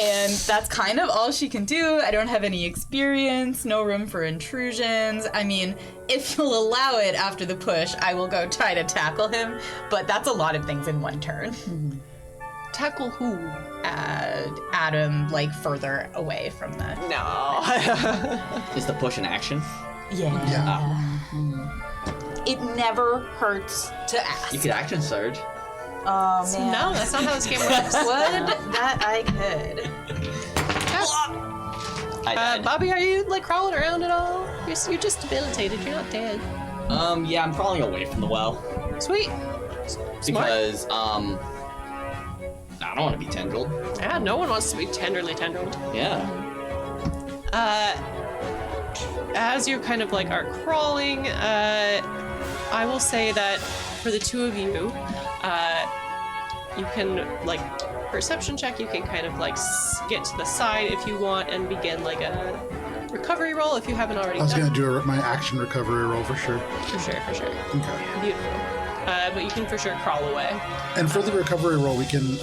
And that's kind of all she can do. I don't have any experience, no room for intrusions. I mean, if you'll allow it after the push, I will go try to tackle him, but that's a lot of things in one turn. Tackle who? Adam, like, further away from the... No. Is the push an action? Yeah. It never hurts to ask. You could action surge. Oh, man. No, that's not how this game works. Would that I could. I died. Bobby, are you like crawling around at all? You're just debilitated. You're not dead. Yeah, I'm crawling away from the well. Sweet. Because, I don't want to be tendrilled. Yeah, no one wants to be tenderly tendrilled. Yeah. As you kind of like are crawling, I will say that for the two of you, you can like perception check. You can kind of like get to the side if you want and begin like a recovery roll if you haven't already. I was done. going to do my action recovery roll for sure. For sure. Okay. Beautiful. But you can for sure crawl away. And for the recovery roll, we can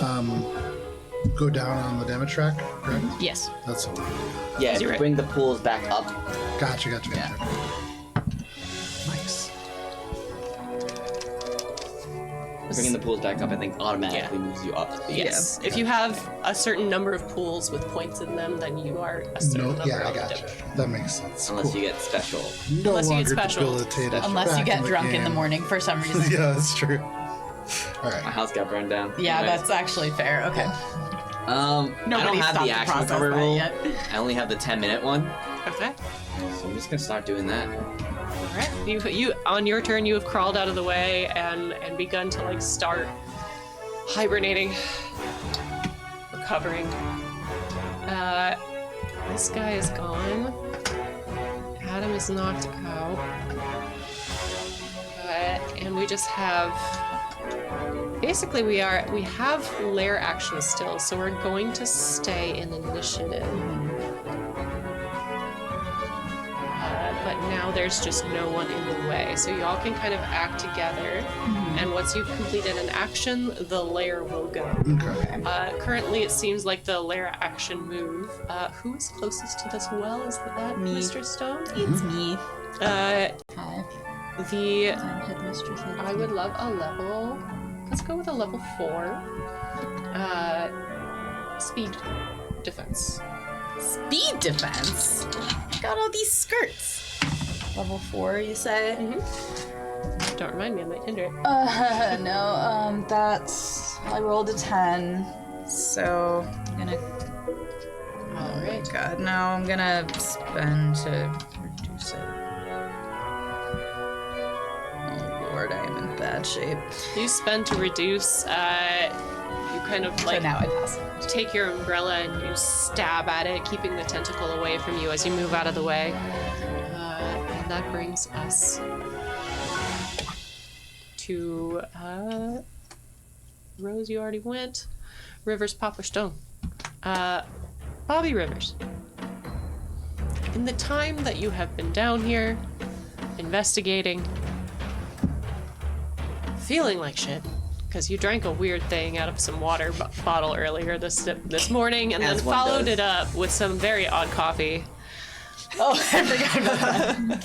go down on the damage track, correct? Yes. That's Yeah, if You're you right. bring the pools back up. gotcha. Yeah. Nice. Bringing the pools back up, I think, automatically moves you up. Yes. If you have a certain number of pools with points in them, then you are a certain number I of gotcha. damage. That makes sense. Unless Cool. you get special. No Unless you get longer special. debilitated. Unless you Back get drunk in the game. morning for some reason. Yeah, that's true. All My right. house got burned down. Yeah, Anyways. that's actually fair. Okay. I don't Nobody's have stopped the to action process recovery that roll. yet. I only have the 10-minute one. Okay. So I'm just gonna start doing that. All right. You on your turn, you have crawled out of the way and begun to like start hibernating, recovering. This guy is gone. Adam is knocked out, and we just have. Basically, we have lair action still, so we're going to stay in initiative. But now there's just no one in the way, so y'all can kind of act together. And once you've completed an action, the lair will go. Okay. Currently, it seems like the lair action move. Who is closest to this well? Is that Me. Headmistress Stone? It's me. Uh, Hi. the I'm Headmistress. I would love a level. Let's go with a level 4. Speed defense. Speed defense. Got all these skirts. Level 4, you say? Don't remind me, I might hinder it. No. That's. I rolled a 10, so I'm gonna. All right. God, no! I'm gonna spend to reduce it. Oh Lord, I am in bad shape. You spend to reduce. You kind of So like now I pass. take your umbrella and you stab at it, keeping the tentacle away from you as you move out of the way. And that brings us to Rose. You already went. Rivers, Poplar, Stone. Bobby Rivers. In the time that you have been down here, investigating, feeling like shit, because you drank a weird thing out of some water bottle earlier this morning, and As then one followed does. it up with some very odd coffee. Oh, I forgot about that.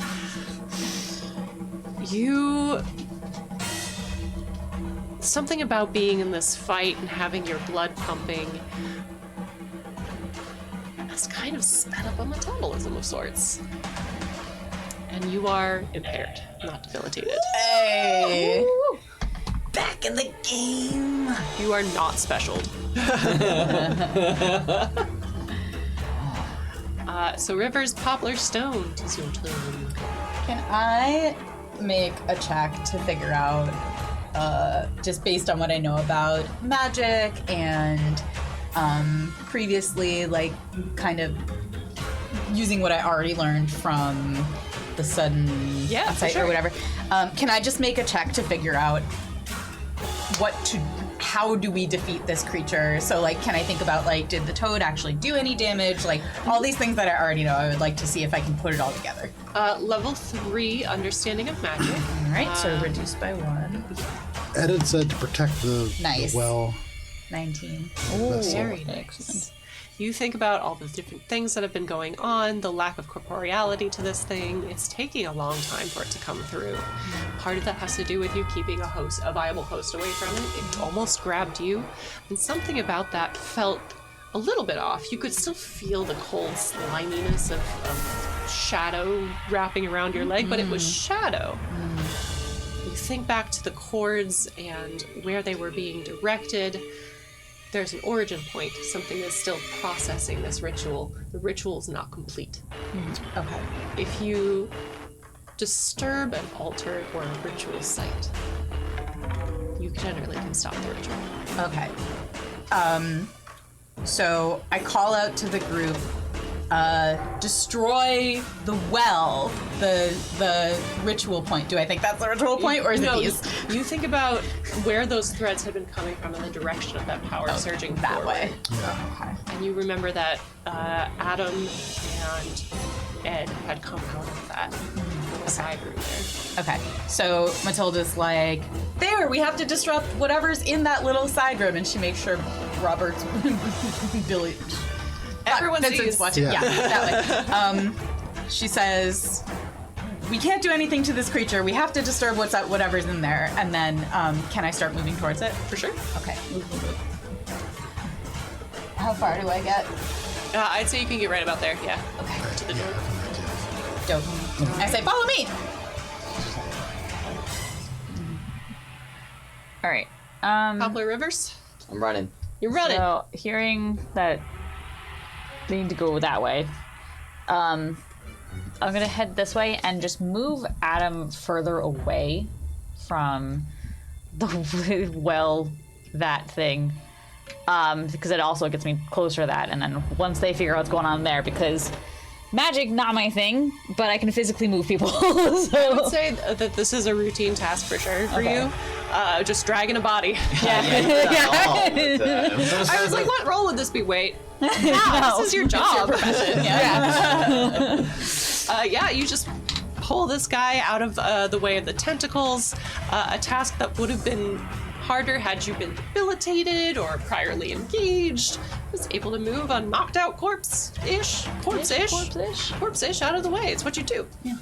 Something about being in this fight and having your blood pumping has kind of sped up a metabolism of sorts. And you are impaired, not debilitated. Hey. Back in the game. You are not special. So Rivers, Poplar, Stone is your turn. Can I make a check to figure out, just based on what I know about magic and previously, like, kind of using what I already learned from the sudden Yeah, for insight sure. or whatever? Can I just make a check to figure out how do we defeat this creature? So, like, can I think about, like, did the toad actually do any damage? Like, all these things that I already know, I would like to see if I can put it all together. Level 3, understanding of magic. All right, so reduced by 1. Ed had said to protect the Nice. well. 19. That's Very all. nice. You think about all the different things that have been going on, the lack of corporeality to this thing. It's taking a long time for it to come through. Part of that has to do with you keeping a viable host away from it. It almost grabbed you, and something about that felt a little bit off. You could still feel the cold sliminess of shadow wrapping around your leg, but it was shadow. You think back to the cords and where they were being directed. There's an origin point, something that's still processing this ritual. The ritual is not complete. Okay. If you disturb an altar or a ritual site, you generally can stop the ritual. Okay. So I call out to the group, destroy the well, the ritual point. Do I think that's the ritual point, or is it these? You think about where those threads have been coming from and the direction of that power surging that forward. way. Yeah. And you remember that Adam and Ed had come out of that little side room there. Okay. So Matilda's like, there, we have to disrupt whatever's in that little side room, and she makes sure Robert's Billy. Everyone Vincent's sees. watching. Yeah. That way. She says, we can't do anything to this creature. We have to disturb whatever's in there. And then, can I start moving towards it? For sure. Okay. Move. How far do I get? I'd say you can get right about there, yeah. Okay. To the door. Dope. I say, follow me. All right. Poplar Rivers? I'm running. You're running. So hearing that they need to go that way, I'm gonna head this way and just move Adam further away from the that thing, because it also gets me closer to that. And then once they figure out what's going on there, because magic not my thing, but I can physically move people. I would say that this is a routine task for sure for you. Just dragging a body. I was like, what role would this be? Wait. No, this is your job. It's your profession. Yeah, you just pull this guy out of the way of the tentacles. A task that would have been harder had you been debilitated or priorly engaged. Was able to move a knocked out corpse-ish out of the way. It's what you do. Yeah.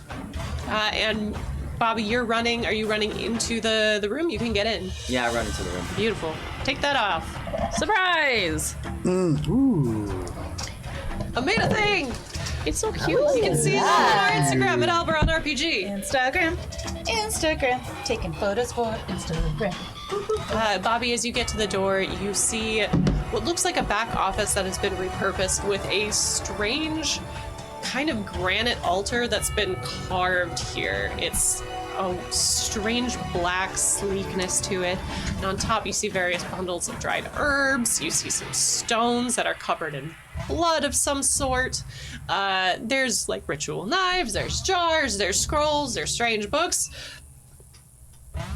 And Bobby, you're running. Are you running into the room? You can get in. Yeah, I run into the room. Beautiful. Take that off. Surprise! Ooh. I made a thing. It's so cute. You can see it on our Instagram at Alberon RPG. Instagram. Taking photos for Instagram. Bobby, as you get to the door, you see what looks like a back office that has been repurposed with a strange kind of granite altar that's been carved here. It's a strange black sleekness to it. And on top, you see various bundles of dried herbs. You see some stones that are covered in blood of some sort. There's like ritual knives, there's jars, there's scrolls, there's strange books.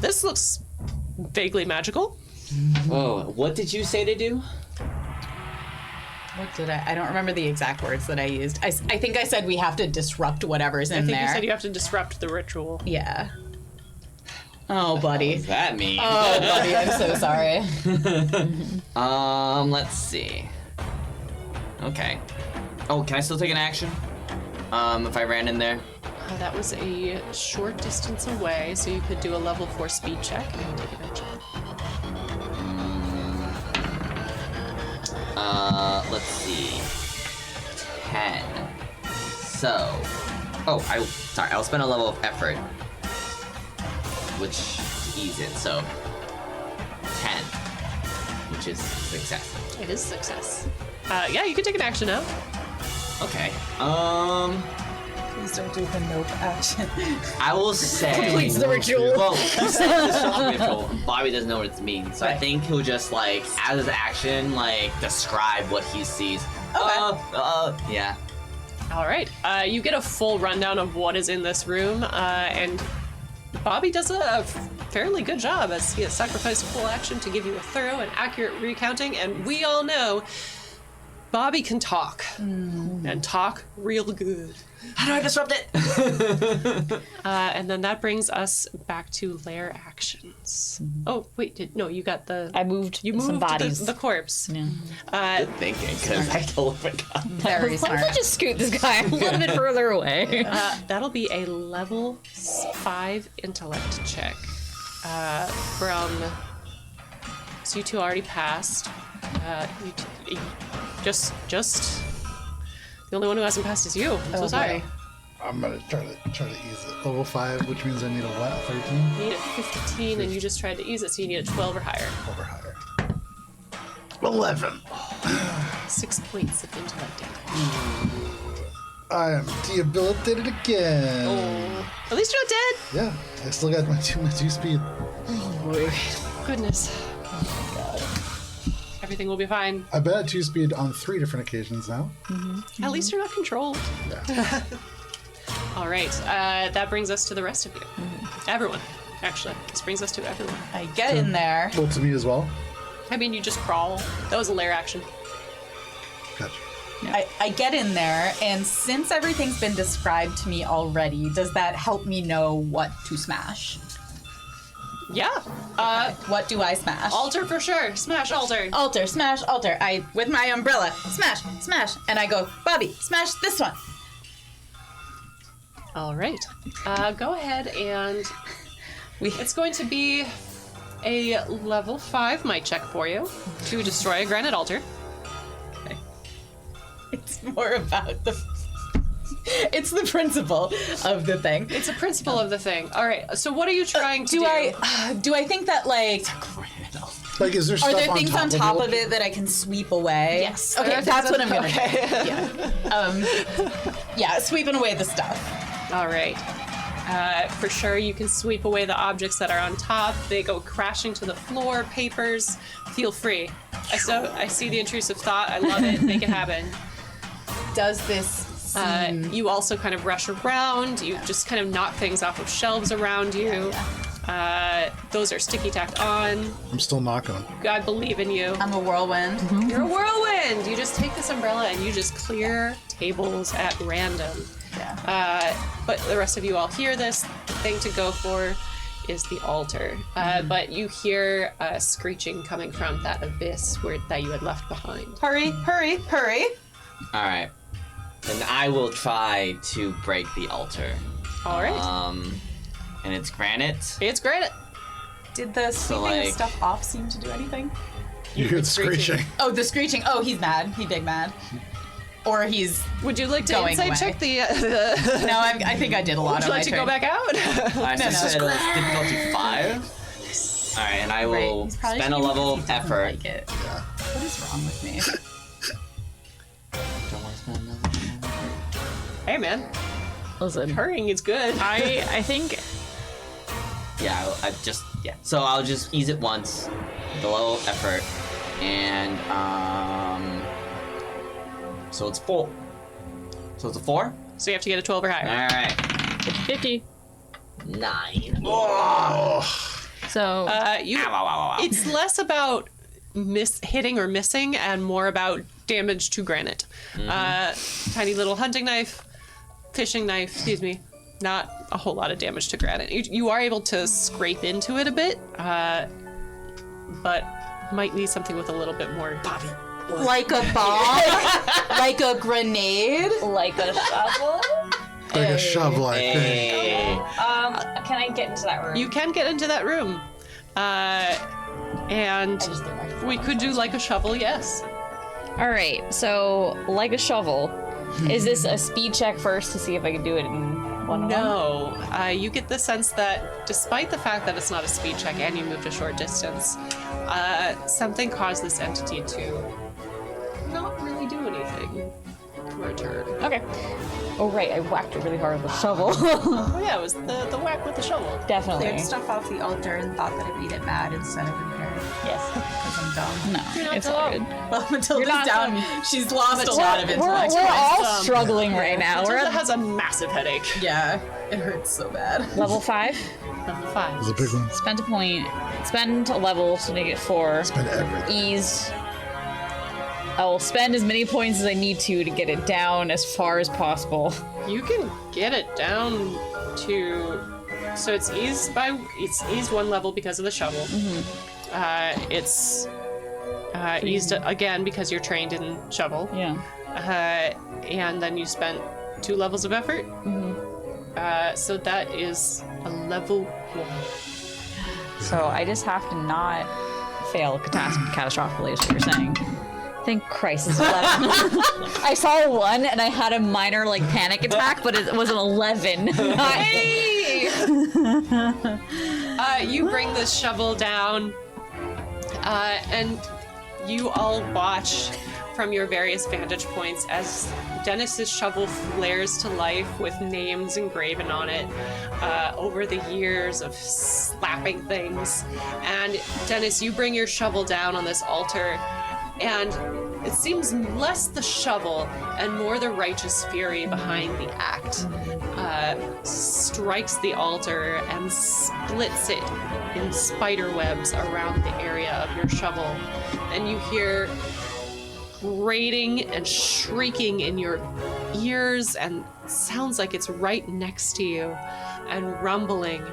This looks vaguely magical. Oh, what did you say to do? What did I don't remember the exact words that I used. I think I said we have to disrupt whatever's in I think there. you said you have to disrupt the ritual. Yeah. Oh, buddy. What does that mean? Oh, buddy, I'm so sorry. Let's see. Okay. Oh, can I still take an action? If I ran in there? That was a short distance away, so you could do a level 4 speed check and take advantage. Let's see. 10. So. I'll spend a level of effort. Which to ease it, so 10. Which is success. It is success. Yeah, you can take an action now. Okay. Please don't do the nope action. I will say. Completes the ritual. Well, he said the shock ritual. Bobby doesn't know what it means, so I think he'll just as his action, describe what he sees. Okay. Yeah. All right. You get a full rundown of what is in this room, and Bobby does a fairly good job as he has sacrificed a full action to give you a thorough and accurate recounting, and we all know Bobby can talk, and talk real good. How do I disrupt it? And then that brings us back to lair actions. Oh wait, you got the. I moved. You moved some bodies. the corpse. Yeah. Good thinking, because I totally forgot. Very Why smart. don't I just scoot this guy a little bit further away? That'll be a level 5 intellect check. So you two already passed. Just the only one who hasn't passed is you. I'm so sorry. I'm gonna try to ease it. Level 5, which means I need a what? 13? You need a 15, and you just tried to ease it, so you need a 12 or higher. Over higher. 11. 6 points of intellect damage. I am debilitated again. Oh, at least you're not dead. Yeah, I still got my two speed. Goodness. Everything will be fine. I've been at 2 speed on 3 different occasions now. At least you're not controlled. Yeah. All right. That brings us to the rest of you. Everyone, actually. This brings us to everyone. I get in there. Well, to me as well. I mean, you just crawl. That was a lair action. Gotcha. I get in there, and since everything's been described to me already, does that help me know what to smash? Yeah. What do I smash? Altar for sure. Smash altar. Altar, smash, altar. I, with my umbrella, smash, smash. And I go, Bobby, smash this one. All right. Go ahead and it's going to be a level 5 might check for you to destroy a granite altar. It's more about it's the principle of the thing. It's a principle of the thing. All right. So what are you trying to do? Do I think that, like, Like, is there are stuff there things on top of it that I can sweep away? Yes. Okay, that's what I'm gonna do. Okay. Yeah, sweeping away the stuff. All right. For sure, you can sweep away the objects that are on top. They go crashing to the floor. Papers. Feel free. I see the intrusive thought. I love it. Make it happen. Does this You also kind of rush around. You just kind of knock things off of shelves around you. Those are sticky tacked on. I'm still knocking them. I believe in you. I'm a whirlwind. You're a whirlwind. You just take this umbrella and you just clear tables at random. Yeah. But the rest of you all hear this. The thing to go for is the altar. But you hear screeching coming from that abyss that you had left behind. Hurry, hurry, hurry. All right. Then I will try to break the altar. All right. And it's granite. It's granite. Did the sweeping like- of stuff off seem to do anything? You hear the screeching. Oh, the screeching. Oh, he's mad. He big mad. Or he's... Would you like to Going insight away. check the... No, I think I did a lot Would on you my like to turn. go back out? I said it was difficulty 5. All right, and I will He's probably spend a just level because of he doesn't effort. Like it. What is wrong with me? Don't want to spend another. Hey, man. Listen, Hurrying is good. I think Yeah, So I'll just ease it once, with a level of effort, and so it's 4. So it's a 4. So you have to get a 12 or higher. All right, 50. 9. So You. Ow, ow, ow, ow. It's less about hitting or missing and more about damage to granite. Tiny little hunting knife, fishing knife, excuse me. Not a whole lot of damage to granite. You are able to scrape into it a bit, but might need something with a little bit more. Bobby. Like a bomb? Like a grenade? like a shovel. Like a shovel, I think. Hey. Can I get into that room? You can get into that room. And we could do like a shovel, yes. All right. So like a shovel. Is this a speed check first to see if I can do it in one? No, you get the sense that despite the fact that it's not a speed check and you moved a short distance, something caused this entity to not really do anything for a turn. Okay. Oh right, I whacked it really hard with a shovel. Oh yeah, it was the whack with the shovel. Definitely. Cleared stuff off the altar and thought that it made it mad instead of impaired. Yes. Because I'm dumb. No, You're not it's all good. Well, Matilda's not down. She's lost a lot of We're intellect. all struggling right now. We're Matilda at has a massive headache. Yeah, it hurts so bad. level 5. Level 5. It's a big one. Spend a point. Spend a level to make it 4. Spend everything. Ease. I will spend as many points as I need to get it down as far as possible. You can get it down to, so it's eased 1 level because of the shovel. It's eased again because you're trained in shovel. Yeah. And then you spent 2 levels of effort. So that is a level 1. So I just have to not fail catastrophically, is what you're saying. Thank Christ, it's 11. I saw a 1 and I had a minor panic attack, but it was an 11. Hey! You bring this shovel down, and you all watch from your various vantage points as Dennis's shovel flares to life with names engraven on it over the years of slapping things. And Dennis, you bring your shovel down on this altar, and it seems less the shovel and more the righteous fury behind the act strikes the altar and splits it in spider webs around the area of your shovel. And you hear grating and shrieking in your ears, and sounds like it's right next to you, and rumbling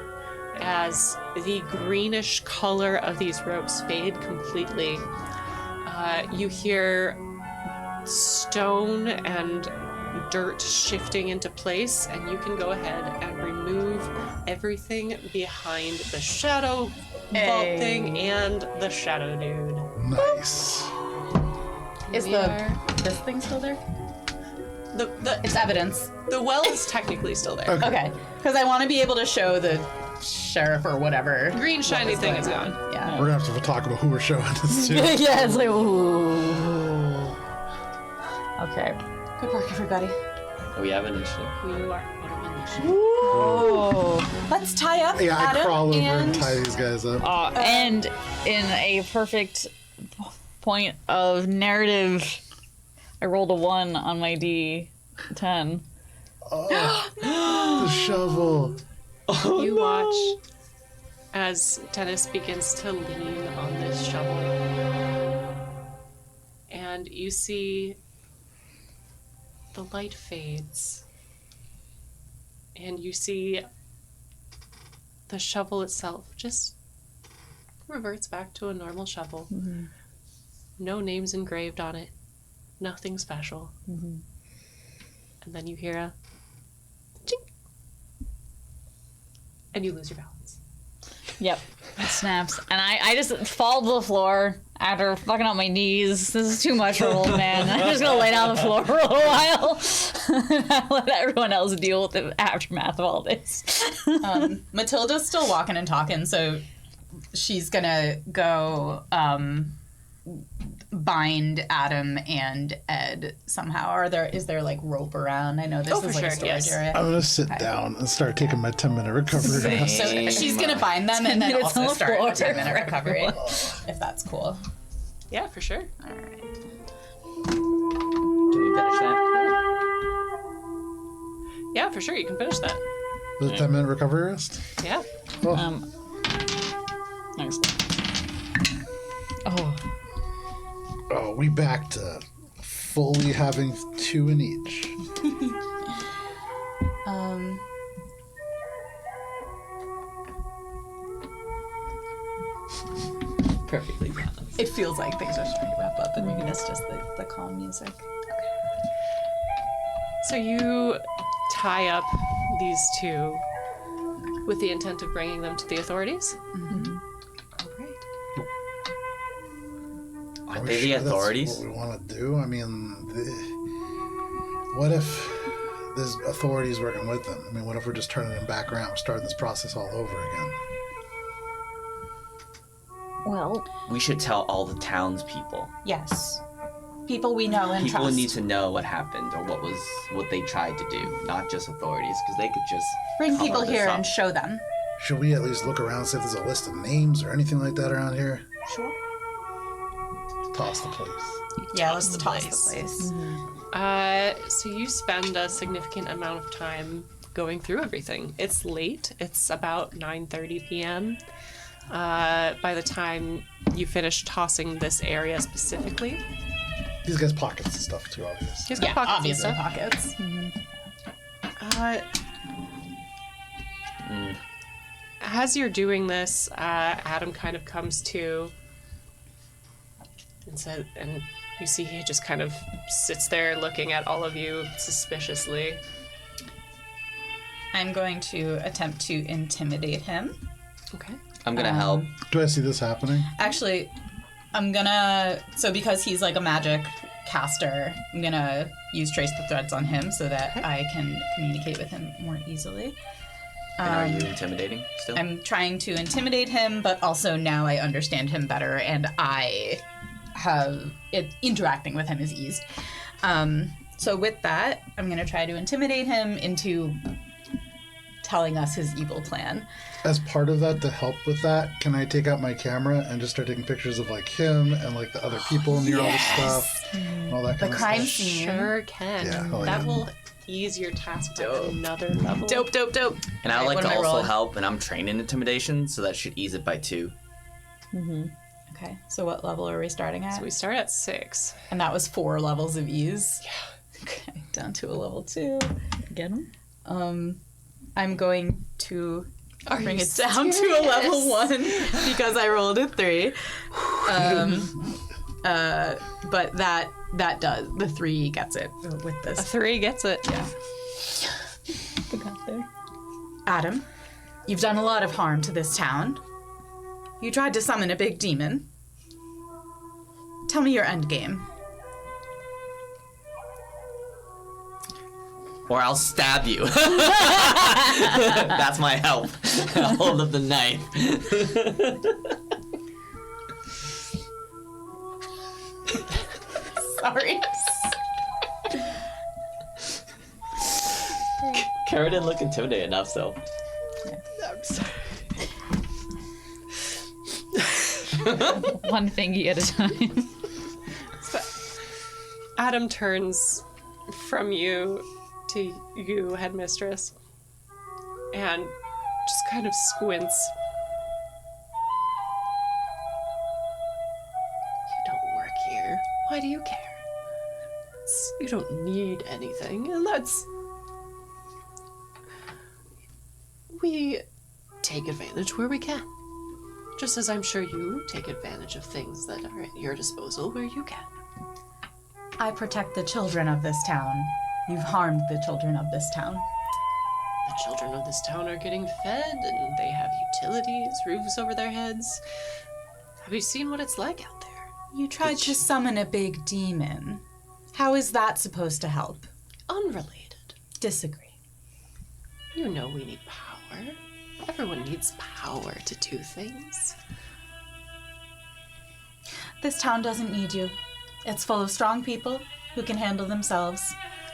as the greenish color of these ropes fade completely. You hear stone and dirt shifting into place, and you can go ahead and remove everything behind the shadow vault thing and the shadow dude. Nice. Is this thing still there? It's evidence. The well is technically still there. Okay. Because I want to be able to show the sheriff or whatever. Green shiny thing is gone. Yeah. We're gonna have to talk about who we're showing this to. Yeah, it's ooh. Okay. Good work, everybody. We have initiative. You are on initiative. Oh. Let's tie up Yeah, I Adam crawl over and tie these guys up. And in a perfect point of narrative, I rolled a 1 on my D10. The shovel. You watch as Dennis begins to lean on this shovel. And you see the light fades. And you see the shovel itself just reverts back to a normal shovel. Mm-hmm. No names engraved on it. Nothing special. Mm-hmm. And then you hear a chink. And you lose your balance. Yep. It snaps. And I just fall to the floor after fucking up my knees. This is too much for an old man. I'm just going to lay down on the floor for a little while. And I let everyone else deal with the aftermath of all this. Matilda's still walking and talking, so she's going to go bind Adam and Ed somehow. Is there rope around? I know this is a storage area. I'm gonna sit down and start taking my 10-minute recovery rest. So she's gonna bind them and then also start a 10-minute recovery, if that's cool. Yeah, for sure. All right. Do we finish that? Yeah, for sure. You can finish that. The 10-minute recovery rest? Yeah. Oh. Nice. Oh, we back to fully having 2 in each. Perfectly balanced. It feels like things are starting to wrap up, and maybe that's just the calm music. So you tie up these 2 with the intent of bringing them to the authorities? Mm-hmm. Are they the authorities? That's what we want to do? I mean, what if there's authorities working with them? I mean, what if we're just turning them back around, starting this process all over again? Well, We should tell all the townspeople. Yes. People we know and People trust. need to know what happened or what they tried to do, not just authorities, because they could just Bring cover people this here up. and show them. Should we at least look around and see if there's a list of names or anything like that around here? Sure. Toss the place. Yeah, let's toss the place. So you spend a significant amount of time going through everything. It's late. It's about 9:30 p.m. By the time you finish tossing this area specifically, These guys pockets and stuff too, obviously. He's got Yeah, pockets obviously and pockets. stuff. As you're doing this, Adam kind of comes to and you see he just kind of sits there looking at all of you suspiciously. I'm going to attempt to intimidate him. Okay. I'm gonna help. Do I see this happening? Actually, so because he's like a magic caster, I'm gonna use Trace the Threads on him so that I can communicate with him more easily. And are you intimidating still? I'm trying to intimidate him, but also now I understand him better and I have interacting with him is eased. So with that, I'm gonna try to intimidate him into telling us his evil plan. As part of that, to help with that, can I take out my camera and just start taking pictures of like him and like the other people near all the stuff and all that kind The of crime stuff? scene. Sure can. Yeah, oh, that yeah. will ease your task by another level. Dope. And I would Alright, like what to am I also rolling? help, and I'm trained in intimidation, so that should ease it by 2. Okay, so what level are we starting at? So we start at 6. And that was 4 levels of ease. Yeah. Okay, down to a level 2. Get him? I'm going to bring you it down to a level 1 because I rolled a 3. But that does, the 3 gets it with A this. 3 gets it. Yeah. Adam, you've done a lot of harm to this town. You tried to summon a big demon. Tell me your end game. Or I'll stab you. That's my help. I'll hold up the knife. Sorry. Cara didn't look intimidated enough, so. I'm sorry. One thingy at a time. Adam turns from you to you, Headmistress, and just kind of squints. You don't work here. Why do you care? You don't need anything, and we take advantage where we can. Just as I'm sure you take advantage of things that are at your disposal where you can. I protect the children of this town. You've harmed the children of this town. The children of this town are getting fed, and they have utilities, roofs over their heads. Have you seen what it's like out there? You tried to summon a big demon. How is that supposed to help? Unrelated. Disagree. You know we need power. Everyone needs power to do things. This town doesn't need you. It's full of strong people who can handle themselves,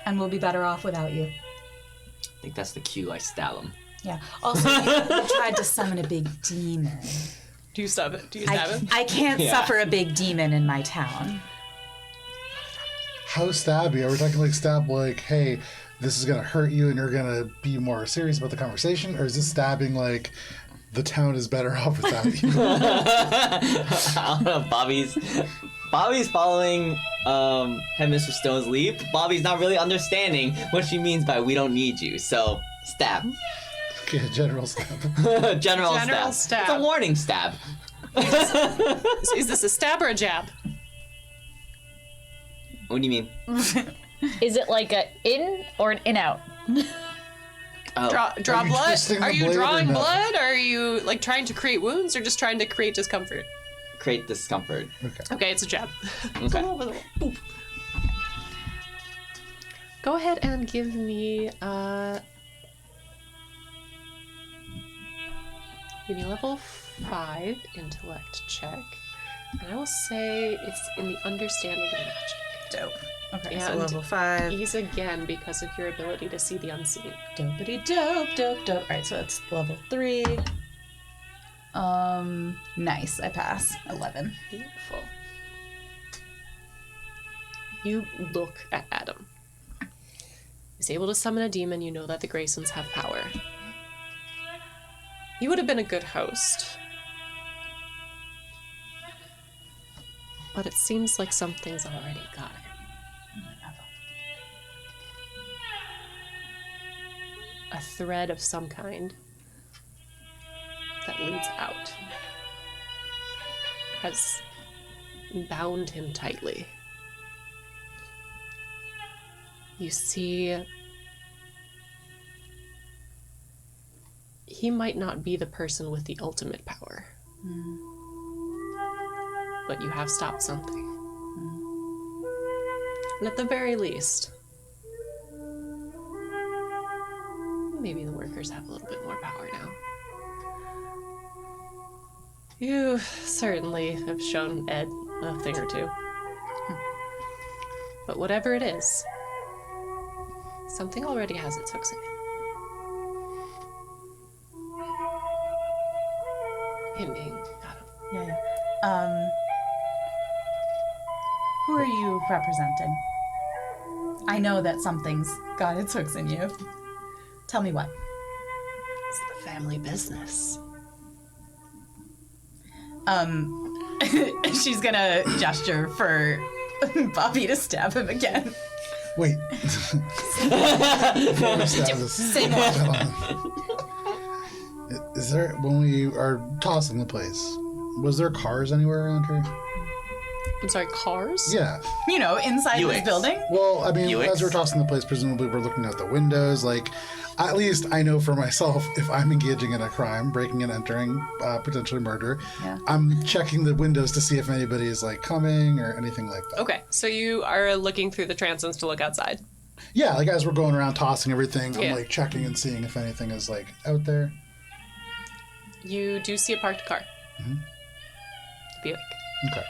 and we'll be better off without you. I think that's the cue. I stab him. Yeah. Also, you tried to summon a big demon. Do you stab it? Do you stab it? I can't Yeah. suffer a big demon in my town. How stabby? Are we talking like stab like, hey, this is gonna hurt you and you're gonna be more serious about the conversation? Or is this stabbing like the town is better off without you? I don't know. Bobby's following Headmistress Stone's lead. Bobby's not really understanding what she means by "we don't need you." So stab. Okay, general stab. General General stab. stab. It's a warning stab. Is this a stab or a jab? What do you mean? Is it like a in or an in out? Oh. Draw Are you blood? twisting Are the you blade or drawing no? blood? Or are you like trying to create wounds or just trying to create discomfort? Create discomfort. Okay, it's a jab. Okay. Boop. Go ahead and give me level 5 intellect check. And I will say it's in the understanding of magic. Dope. Okay, And so level 5. Ease again because of your ability to see the unseen. Dopey dope. Alright, so that's level 3. Nice, I pass. 11. Beautiful. You look at Adam. He's able to summon a demon. You know that the Graysons have power. He would have been a good host. but it seems like something's already got it. A thread of some kind that leads out has bound him tightly. You see, he might not be the person with the ultimate power, but you have stopped something. And at the very least, maybe the workers have a little bit more power now. You certainly have shown Ed a thing or two. But whatever it is, something already has its hooks in it. Him being Adam. Yeah. Who are you representing? I know that something's got its hooks in you. Tell me what. It's the family business. She's gonna gesture for Bobby to stab him again. Wait. Before we stab this gentleman. Is there, when we are tossing the place, was there cars anywhere around here? I'm sorry, cars? Yeah. You know, inside this Buicks. building? Well, I mean, Buicks? as we're tossing the place, presumably we're looking out the windows. Like, at least I know for myself, if I'm engaging in a crime, breaking and entering, potentially murder, Yeah. I'm checking the windows to see if anybody is, like, coming or anything like that. Okay, so you are looking through the transoms to look outside. Yeah, like, as we're going around tossing everything, Yeah. I'm, like, checking and seeing if anything is, like, out there. You do see a parked car. Mhm. Buick. Okay.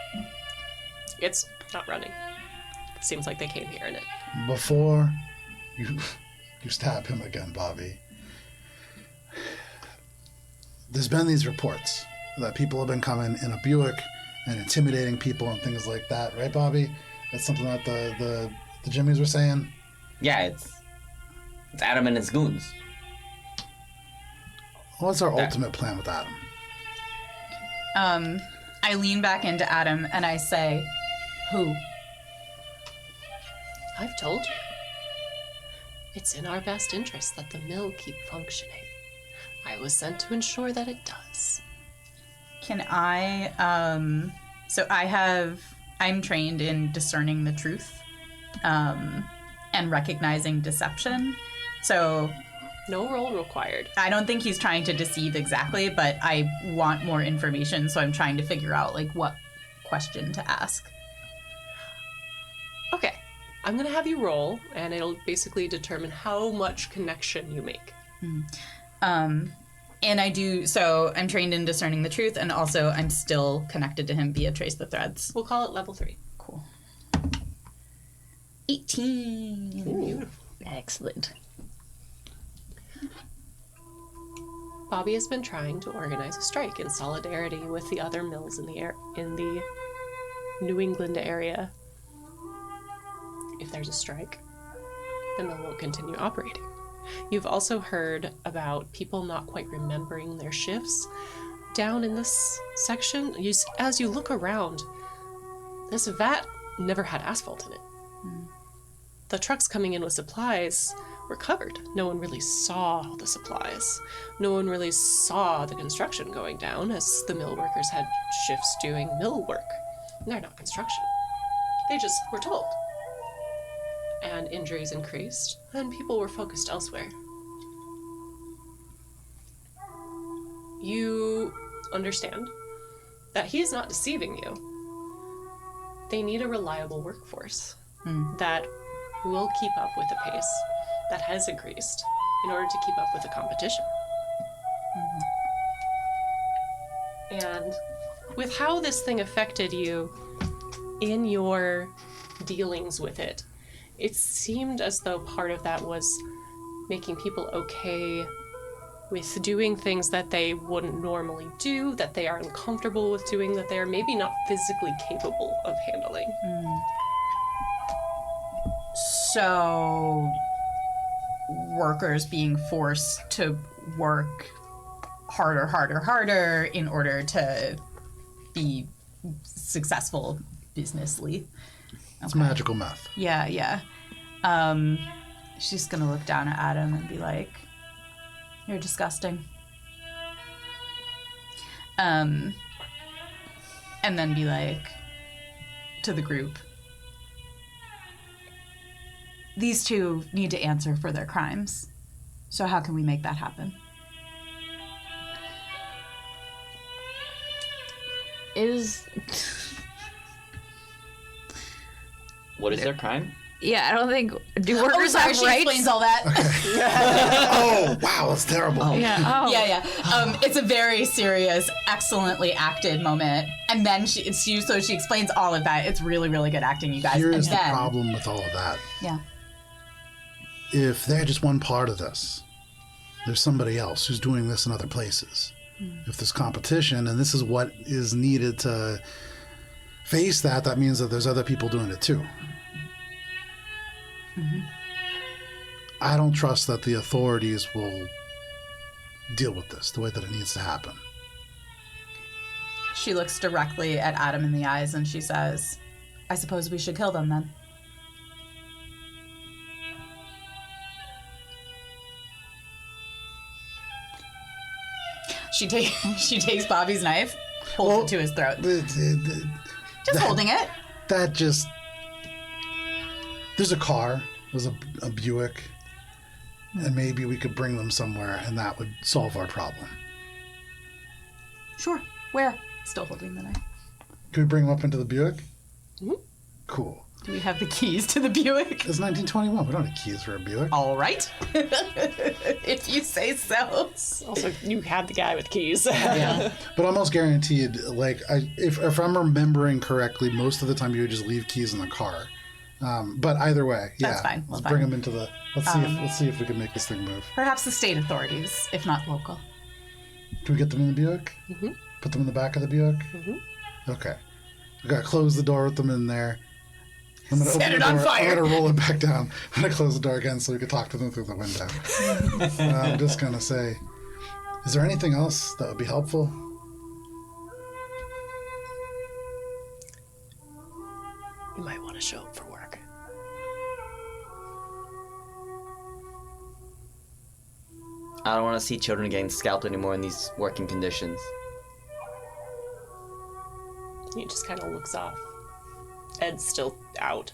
It's not running. Seems like they came here in it. Before you stab him again, Bobby, there's been these reports that people have been coming in a Buick and intimidating people and things like that, right, Bobby? That's something that the Jimmies were saying. Yeah, it's Adam and his goons. What's our ultimate plan with Adam? I lean back into Adam and I say, who? I've told you. It's in our best interest that the mill keep functioning. I was sent to ensure that it does. Can I, I'm trained in discerning the truth, and recognizing deception. So No roll required. I don't think he's trying to deceive exactly, but I want more information, so I'm trying to figure out, like, what question to ask. Okay, I'm gonna have you roll, and it'll basically determine how much connection you make. And I do, so I'm trained in discerning the truth, and also I'm still connected to him via Trace the Threads. We'll call it level 3. Cool. 18. Excellent. Bobby has been trying to organize a strike in solidarity with the other mills in the New England area. If there's a strike, the mill won't continue operating. You've also heard about people not quite remembering their shifts. Down in this section, as you look around, this vat never had asphalt in it. The trucks coming in with supplies were covered. No one really saw the supplies. No one really saw the construction going down, as the mill workers had shifts doing mill work. And they're not construction. They just were told. And injuries increased, and people were focused elsewhere. You understand that he is not deceiving you. They need a reliable workforce that will keep up with the pace that has increased in order to keep up with the competition. And with how this thing affected you in your dealings with it, it seemed as though part of that was making people okay with doing things that they wouldn't normally do, that they are uncomfortable with doing, that they are maybe not physically capable of handling. So, workers being forced to work harder in order to be successful businessly. It's magical meth. Yeah. She's gonna look down at Adam and be like, "You're disgusting." And then be like, to the group, "These two need to answer for their crimes. So how can we make that happen?" What is their crime? Yeah, I don't think. Do workers sorry, have she rights? explains all that. Oh, wow, that's terrible. Yeah. Oh. Yeah. It's a very serious, excellently acted moment, and then she explains all of that. It's really, really good acting, you guys. Here's and the then, problem with all of that. Yeah. If they're just one part of this, there's somebody else who's doing this in other places. If there's competition and this is what is needed to face that, that means that there's other people doing it too. I don't trust that the authorities will deal with this the way that it needs to happen. She looks directly at Adam in the eyes and she says, "I suppose we should kill them then." she takes Bobby's knife, holds it to his throat. Just holding it. That just... There's a car. There's a Buick. And maybe we could bring them somewhere and that would solve our problem. Sure. Where? Still holding the knife. Could we bring them up into the Buick? Mm-hmm. Cool. Do we have the keys to the Buick? It's 1921. We don't have keys for a Buick. All right. If you say so. Also, you had the guy with keys. Yeah. But almost guaranteed, like, if I'm remembering correctly, most of the time you would just leave keys in the car. But either way, yeah. That's fine. Let's That's bring fine. them into the... Let's see if we can make this thing move. Perhaps the state authorities, if not local. Can we get them in the Buick? Mm-hmm. Put them in the back of the Buick? Mm-hmm. Okay. I gotta close the door with them in there. I'm gonna Set open it the on door. fire. I'm gonna roll it back down. I'm gonna close the door again so we can talk to them through the window. I'm just gonna say, is there anything else that would be helpful? You might want to show up for work. I don't want to see children getting scalped anymore in these working conditions. He just kind of looks off. Ed's still out.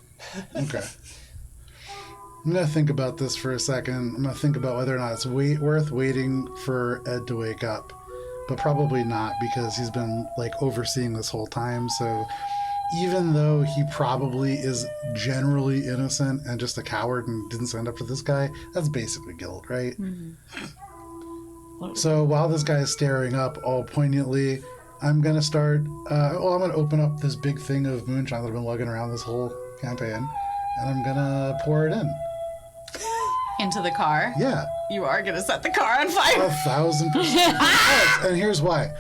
Okay. I'm gonna think about this for a second. I'm gonna think about whether or not it's worth waiting for Ed to wake up. But probably not, because he's been, like, overseeing this whole time, so... Even though he probably is generally innocent and just a coward and didn't stand up to this guy, that's basically guilt, right? So while this guy is staring up all poignantly, I'm going to start... I'm going to open up this big thing of moonshine that I've been lugging around this whole campaign, and I'm going to pour it in. Into the car. Yeah. You are going to set the car on fire. 1,000%. Yes, and here's why.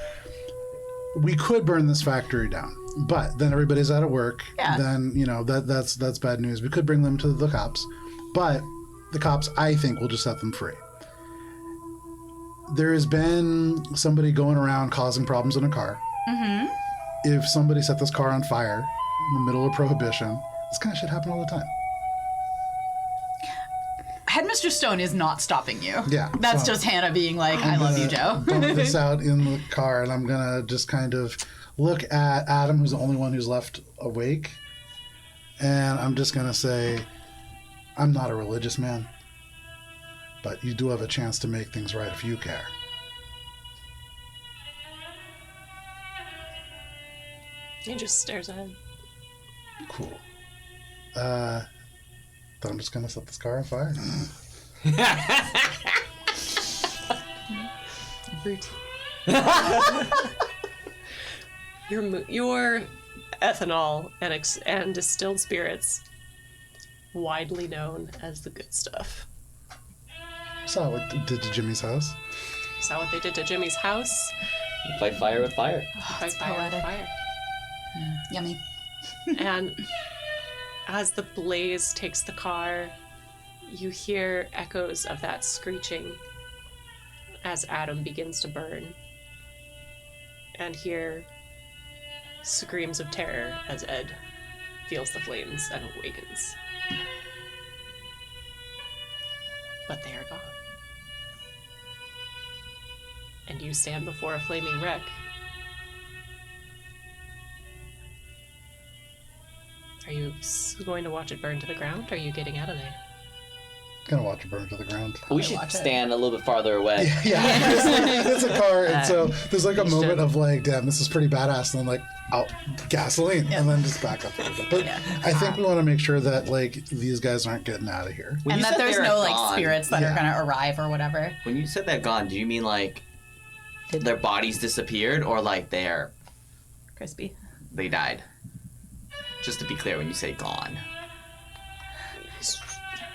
We could burn this factory down, but then everybody's out of work. Yeah. Then, that's bad news. We could bring them to the cops, but the cops, I think, will just set them free. There has been somebody going around causing problems in a car. Mm-hmm. If somebody set this car on fire in the middle of Prohibition, this kind of shit happen all the time. Headmistress Stone is not stopping you. Yeah, That's so just Hannah being like, I love you, Joe. Dump this out in the car, and I'm gonna just kind of look at Adam, who's the only one who's left awake, and I'm just gonna say, I'm not a religious man, but you do have a chance to make things right if you care. He just stares at him. Cool. Then I'm just gonna set this car on fire. Your ethanol and distilled spirits, widely known as the good stuff. Saw what they did to Jimmy's house. Saw what they did to Jimmy's house. You fight fire with fire. By fire with fire. Yummy. And as the blaze takes the car, you hear echoes of that screeching as Adam begins to burn. And hear screams of terror as Ed feels the flames and awakens. But they are gone. And you stand before a flaming wreck. Are you going to watch it burn to the ground, or are you getting out of there? Gonna watch it burn to the ground. We should stand a little bit farther away. Yeah, it's a car, and so there's like a moment of like, damn, this is pretty badass, and then like, oh, gasoline, and then just back up a little bit. But I think we want to make sure that like these guys aren't getting out of here. When And you that said there's they're no like gone- spirits that are gonna arrive or whatever. When you said they're gone, do you mean like their bodies disappeared, or like Crispy. they died? Just to be clear, when you say gone.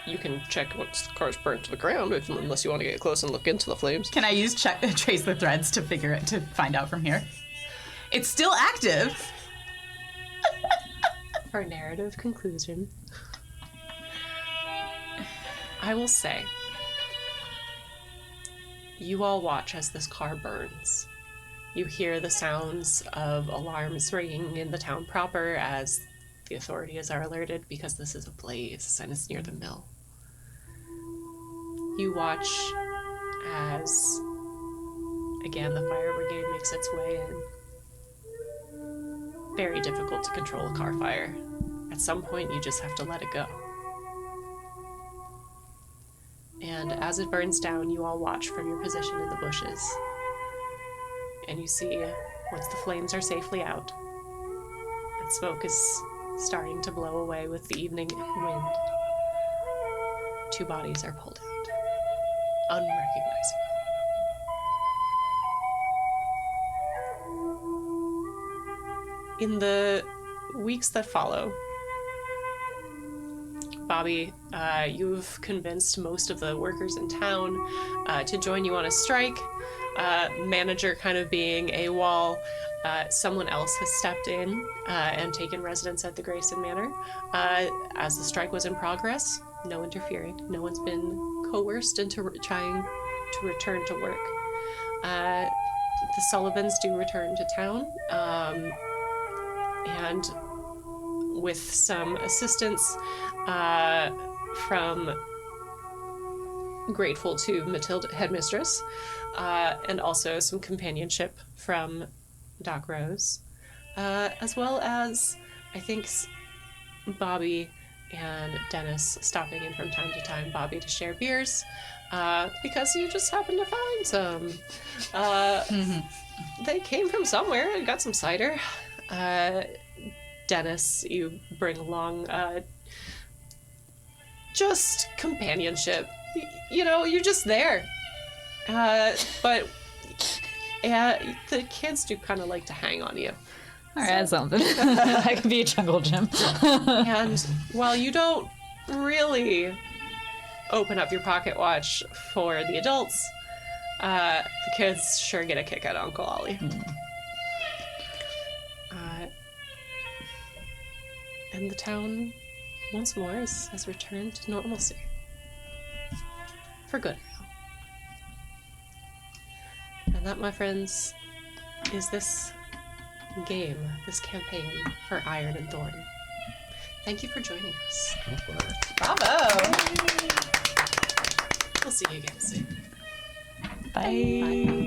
You can check once the car's burnt to the ground, unless you want to get close and look into the flames. Can I use trace the threads to find out from here? It's still active. For narrative conclusion, I will say, you all watch as this car burns. You hear the sounds of alarms ringing in the town proper as the authorities are alerted because this is a blaze and it's near the mill. You watch as, again, the fire brigade makes its way in. Very difficult to control a car fire. At some point, you just have to let it go. And as it burns down, you all watch from your position in the bushes. And you see, once the flames are safely out, and smoke is starting to blow away with the evening wind, 2 bodies are pulled out, unrecognizable. In the weeks that follow, Bobby, you've convinced most of the workers in town to join you on a strike. Manager kind of being AWOL. Someone else has stepped in and taken residence at the Grayson Manor. As the strike was in progress, no interfering. No one's been coerced into trying to return to work. The Sullivans do return to town, and with some assistance from grateful to Matilda, Headmistress, and also some companionship from Doc Rose, as well as, I think, Bobby and Dennis stopping in from time to time. Bobby to share beers, because you just happened to find some. They came from somewhere and got some cider. Dennis, you bring along just companionship. You know, you're just there. But the kids do kind of like to hang on you. All right, that's something. That could be a jungle gym. And while you don't really open up your pocket watch for the adults, the kids sure get a kick out of Uncle Ollie. And the town, once more, has returned to normalcy. For good. And that, my friends, is this game, this campaign for Iron and Thorn. Thank you for joining us. Bravo. We'll see you again soon. Bye. Bye.